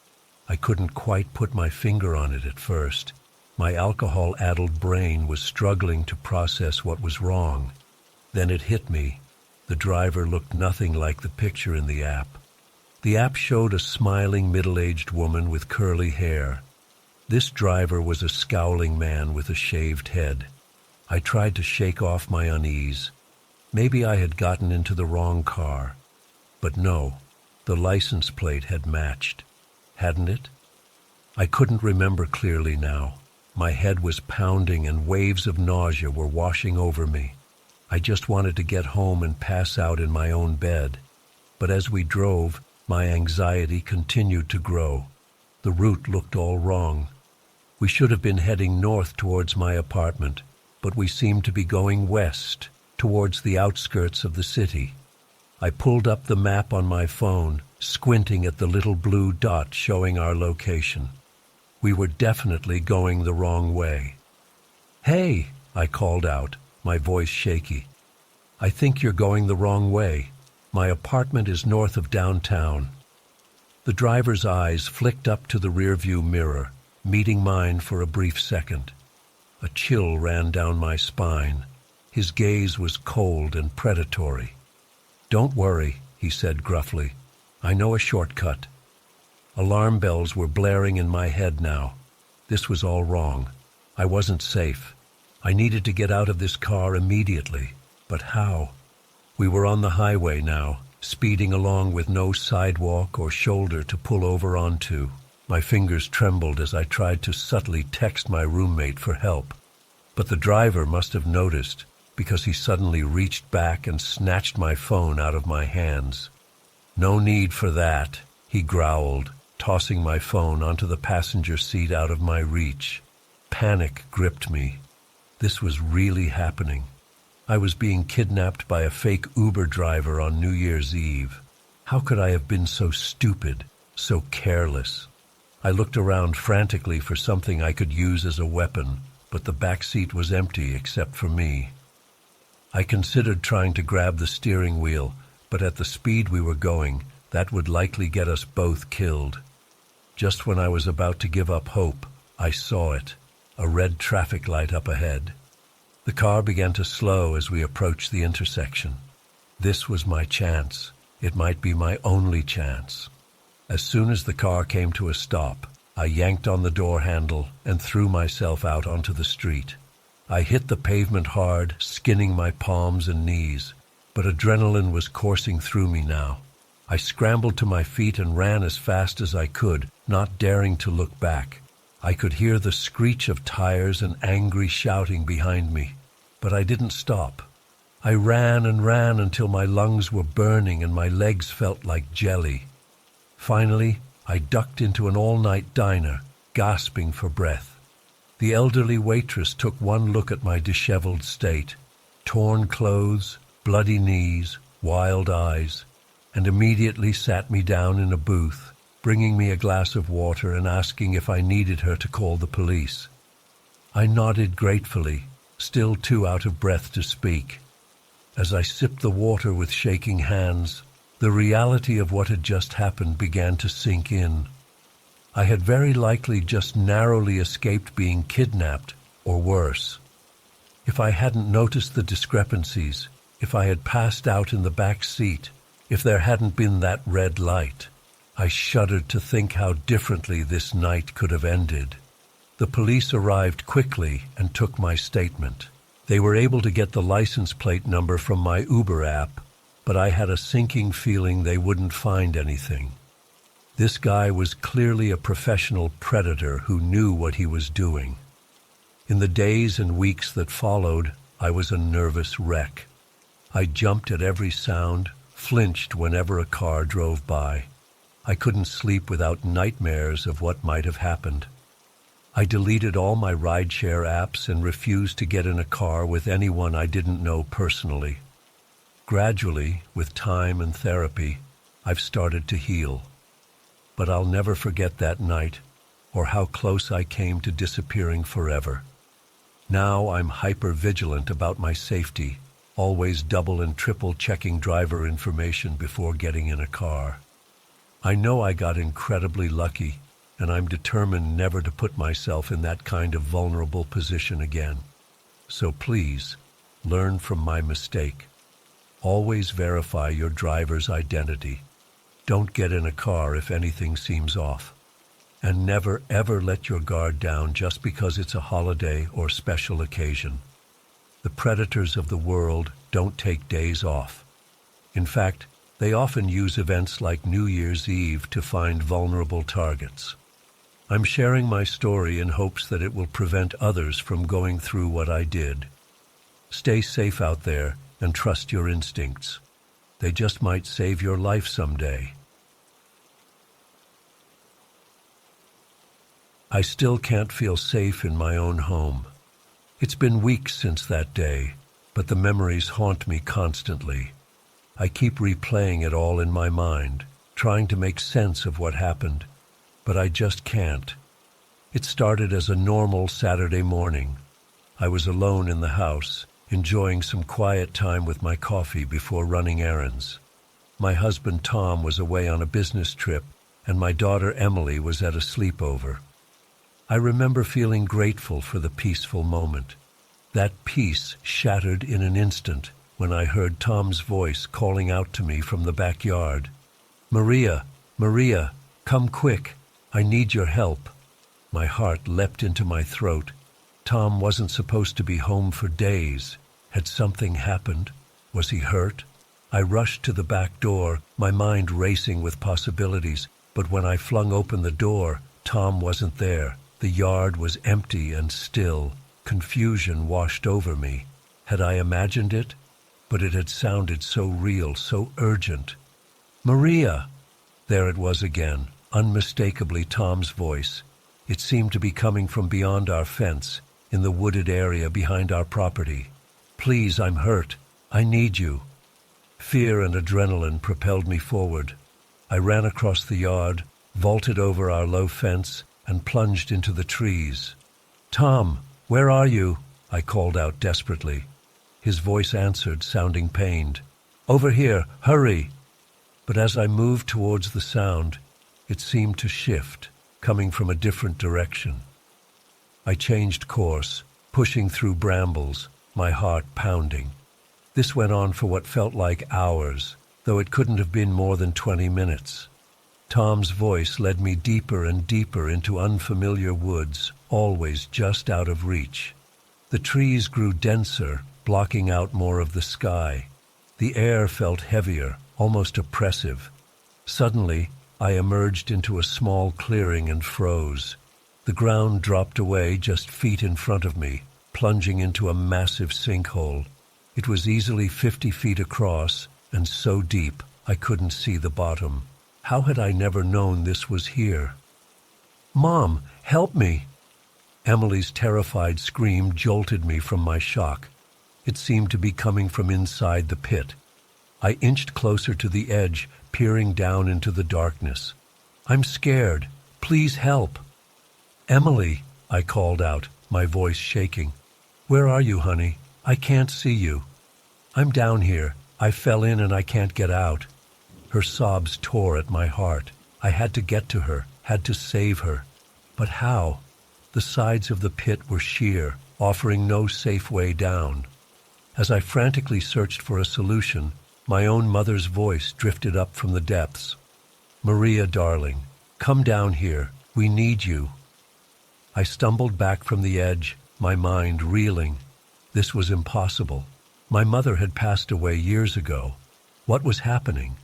I couldn't quite put my finger on it at first. My alcohol-addled brain was struggling to process what was wrong. Then it hit me. The driver looked nothing like the picture in the app. The app showed a smiling middle-aged woman with curly hair. This driver was a scowling man with a shaved head. I tried to shake off my unease. Maybe I had gotten into the wrong car. But no, the license plate had matched. Hadn't it? I couldn't remember clearly now. My head was pounding and waves of nausea were washing over me. I just wanted to get home and pass out in my own bed. But as we drove, my anxiety continued to grow. The route looked all wrong. We should have been heading north towards my apartment, but we seemed to be going west, towards the outskirts of the city. I pulled up the map on my phone, squinting at the little blue dot showing our location. We were definitely going the wrong way. "Hey," I called out, my voice shaky. "I think you're going the wrong way. My apartment is north of downtown." The driver's eyes flicked up to the rearview mirror, meeting mine for a brief second. A chill ran down my spine. His gaze was cold and predatory. "Don't worry," he said gruffly. "I know a shortcut." Alarm bells were blaring in my head now. This was all wrong. I wasn't safe. I needed to get out of this car immediately. But how? We were on the highway now, speeding along with no sidewalk or shoulder to pull over onto. My fingers trembled as I tried to subtly text my roommate for help. But the driver must have noticed, because he suddenly reached back and snatched my phone out of my hands. "No need for that," he growled, tossing my phone onto the passenger seat out of my reach. Panic gripped me. This was really happening. I was being kidnapped by a fake Uber driver on New Year's Eve. How could I have been so stupid, so careless? I looked around frantically for something I could use as a weapon, but the back seat was empty except for me. I considered trying to grab the steering wheel, but at the speed we were going, that would likely get us both killed. Just when I was about to give up hope, I saw it, a red traffic light up ahead. The car began to slow as we approached the intersection. This was my chance. It might be my only chance. As soon as the car came to a stop, I yanked on the door handle and threw myself out onto the street. I hit the pavement hard, skinning my palms and knees, but adrenaline was coursing through me now. I scrambled to my feet and ran as fast as I could, not daring to look back. I could hear the screech of tires and angry shouting behind me, but I didn't stop. I ran and ran until my lungs were burning and my legs felt like jelly. Finally, I ducked into an all-night diner, gasping for breath. The elderly waitress took one look at my disheveled state, torn clothes, bloody knees, wild eyes, and immediately sat me down in a booth, bringing me a glass of water and asking if I needed her to call the police. I nodded gratefully, still too out of breath to speak. As I sipped the water with shaking hands, the reality of what had just happened began to sink in. I had very likely just narrowly escaped being kidnapped, or worse. If I hadn't noticed the discrepancies, if I had passed out in the back seat, if there hadn't been that red light, I shuddered to think how differently this night could have ended. The police arrived quickly and took my statement. They were able to get the license plate number from my Uber app, but I had a sinking feeling they wouldn't find anything. This guy was clearly a professional predator who knew what he was doing. In the days and weeks that followed, I was a nervous wreck. I jumped at every sound, flinched whenever a car drove by. I couldn't sleep without nightmares of what might have happened. I deleted all my rideshare apps and refused to get in a car with anyone I didn't know personally. Gradually, with time and therapy, I've started to heal. But I'll never forget that night, or how close I came to disappearing forever. Now I'm hyper-vigilant about my safety, always double and triple checking driver information before getting in a car. I know I got incredibly lucky, and I'm determined never to put myself in that kind of vulnerable position again. So please, learn from my mistake. Always verify your driver's identity. Don't get in a car if anything seems off. And never ever let your guard down just because it's a holiday or special occasion. The predators of the world don't take days off. In fact, they often use events like New Year's Eve to find vulnerable targets. I'm sharing my story in hopes that it will prevent others from going through what I did. Stay safe out there and trust your instincts. They just might save your life someday. I still can't feel safe in my own home. It's been weeks since that day, but the memories haunt me constantly. I keep replaying it all in my mind, trying to make sense of what happened, but I just can't. It started as a normal Saturday morning. I was alone in the house, enjoying some quiet time with my coffee before running errands. My husband Tom was away on a business trip, and my daughter Emily was at a sleepover. I remember feeling grateful for the peaceful moment. That peace shattered in an instant when I heard Tom's voice calling out to me from the backyard. "Maria, Maria, come quick. I need your help." My heart leapt into my throat. Tom wasn't supposed to be home for days. Had something happened? Was he hurt? I rushed to the back door, my mind racing with possibilities, but when I flung open the door, Tom wasn't there. The yard was empty and still. Confusion washed over me. Had I imagined it? But it had sounded so real, so urgent. "Maria!" There it was again, unmistakably Tom's voice. It seemed to be coming from beyond our fence, in the wooded area behind our property. "Please, I'm hurt. I need you." Fear and adrenaline propelled me forward. I ran across the yard, vaulted over our low fence, and plunged into the trees. "Tom, where are you?" I called out desperately. His voice answered, sounding pained. "Over here, hurry!" But as I moved towards the sound, it seemed to shift, coming from a different direction. I changed course, pushing through brambles, my heart pounding. This went on for what felt like hours, though it couldn't have been more than 20 minutes. Tom's voice led me deeper and deeper into unfamiliar woods, always just out of reach. The trees grew denser, blocking out more of the sky. The air felt heavier, almost oppressive. Suddenly, I emerged into a small clearing and froze. The ground dropped away just feet in front of me, plunging into a massive sinkhole. It was easily 50 feet across, and so deep I couldn't see the bottom. How had I never known this was here? "Mom, help me!" Emily's terrified scream jolted me from my shock. It seemed to be coming from inside the pit. I inched closer to the edge, peering down into the darkness. "I'm scared. Please help." "Emily," I called out, my voice shaking. "Where are you, honey? I can't see you." "I'm down here. I fell in and I can't get out." Her sobs tore at my heart. I had to get to her, had to save her. But how? The sides of the pit were sheer, offering no safe way down. As I frantically searched for a solution, my own mother's voice drifted up from the depths. "Maria, darling, come down here. We need you." I stumbled back from the edge, my mind reeling. This was impossible. My mother had passed away years ago. What was happening?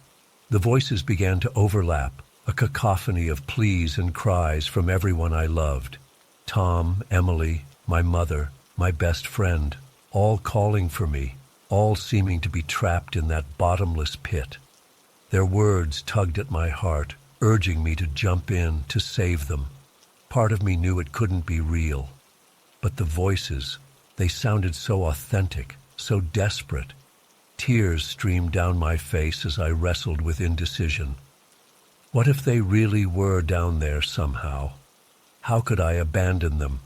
The voices began to overlap, a cacophony of pleas and cries from everyone I loved. Tom, Emily, my mother, my best friend, all calling for me, all seeming to be trapped in that bottomless pit. Their words tugged at my heart, urging me to jump in, to save them. Part of me knew it couldn't be real. But the voices, they sounded so authentic, so desperate. Tears streamed down my face as I wrestled with indecision. What if they really were down there somehow? How could I abandon them?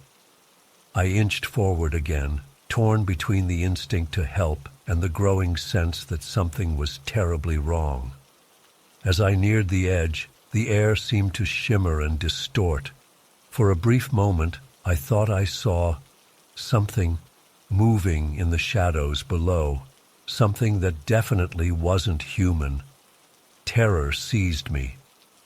I inched forward again, torn between the instinct to help and the growing sense that something was terribly wrong. As I neared the edge, the air seemed to shimmer and distort. For a brief moment, I thought I saw something moving in the shadows below, something that definitely wasn't human. Terror seized me.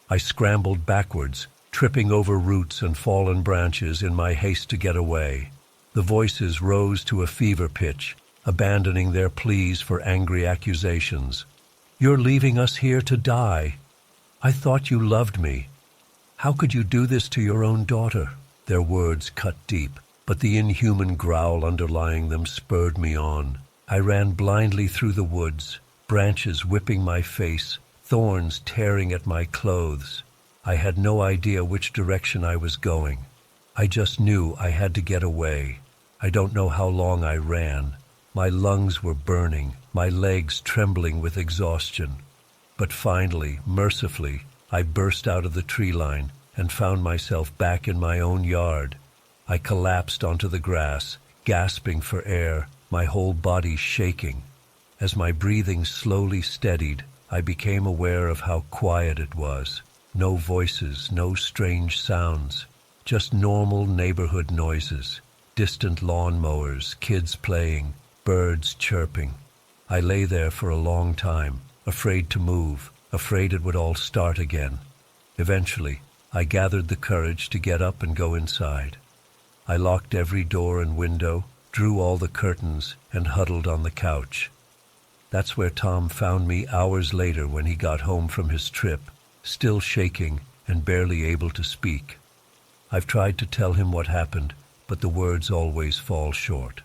I scrambled backwards, tripping over roots and fallen branches in my haste to get away. The voices rose to a fever pitch, abandoning their pleas for angry accusations. "You're leaving us here to die. I thought you loved me. How could you do this to your own daughter?" Their words cut deep, but the inhuman growl underlying them spurred me on. I ran blindly through the woods, branches whipping my face, thorns tearing at my clothes. I had no idea which direction I was going. I just knew I had to get away. I don't know how long I ran. My lungs were burning, my legs trembling with exhaustion. But finally, mercifully, I burst out of the tree line and found myself back in my own yard. I collapsed onto the grass, gasping for air, my whole body shaking. As my breathing slowly steadied, I became aware of how quiet it was. No voices, no strange sounds, just normal neighborhood noises, distant lawn mowers, kids playing, birds chirping. I lay there for a long time, afraid to move, afraid it would all start again. Eventually, I gathered the courage to get up and go inside. I locked every door and window, drew all the curtains, and huddled on the couch. That's where Tom found me hours later when he got home from his trip, still shaking and barely able to speak. I've tried to tell him what happened, but the words always fall short.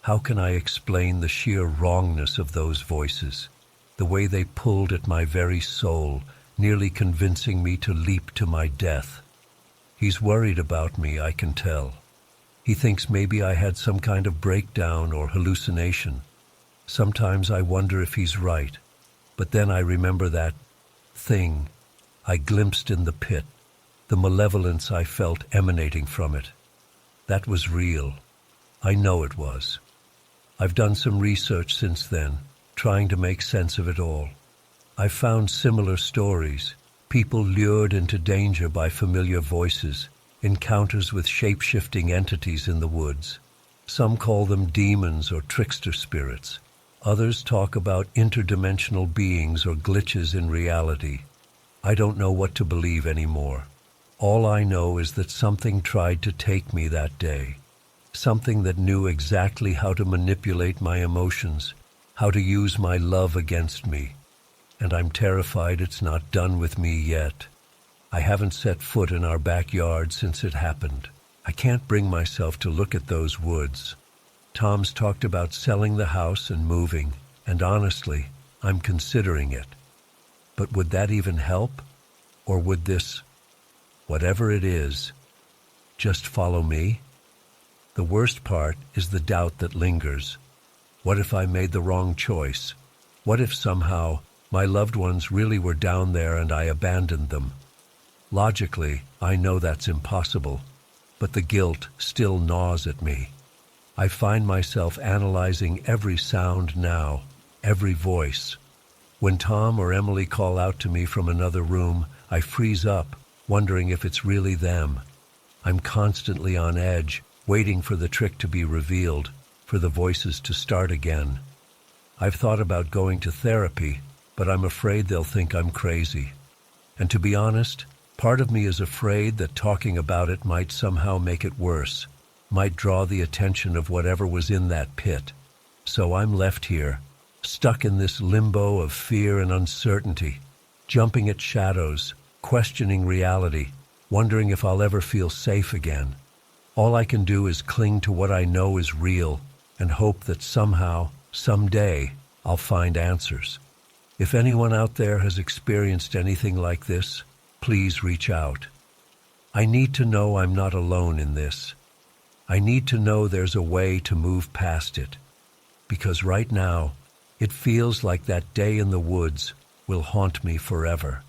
How can I explain the sheer wrongness of those voices, the way they pulled at my very soul, nearly convincing me to leap to my death? He's worried about me, I can tell. He thinks maybe I had some kind of breakdown or hallucination. Sometimes I wonder if he's right, but then I remember that thing I glimpsed in the pit, the malevolence I felt emanating from it. That was real. I know it was. I've done some research since then, trying to make sense of it all. I've found similar stories, people lured into danger by familiar voices, encounters with shape-shifting entities in the woods. Some call them demons or trickster spirits. Others talk about interdimensional beings or glitches in reality. I don't know what to believe anymore. All I know is that something tried to take me that day. Something that knew exactly how to manipulate my emotions, how to use my love against me. And I'm terrified it's not done with me yet. I haven't set foot in our backyard since it happened. I can't bring myself to look at those woods. Tom's talked about selling the house and moving, and honestly, I'm considering it. But would that even help? Or would this, whatever it is, just follow me? The worst part is the doubt that lingers. What if I made the wrong choice? What if somehow my loved ones really were down there and I abandoned them? Logically, I know that's impossible, but the guilt still gnaws at me. I find myself analyzing every sound now, every voice. When Tom or Emily call out to me from another room, I freeze up, wondering if it's really them. I'm constantly on edge, waiting for the trick to be revealed, for the voices to start again. I've thought about going to therapy, but I'm afraid they'll think I'm crazy. And to be honest, part of me is afraid that talking about it might somehow make it worse, might draw the attention of whatever was in that pit. So I'm left here, stuck in this limbo of fear and uncertainty, jumping at shadows, questioning reality, wondering if I'll ever feel safe again. All I can do is cling to what I know is real and hope that somehow, someday, I'll find answers. If anyone out there has experienced anything like this, please reach out. I need to know I'm not alone in this. I need to know there's a way to move past it. Because right now, it feels like that day in the woods will haunt me forever.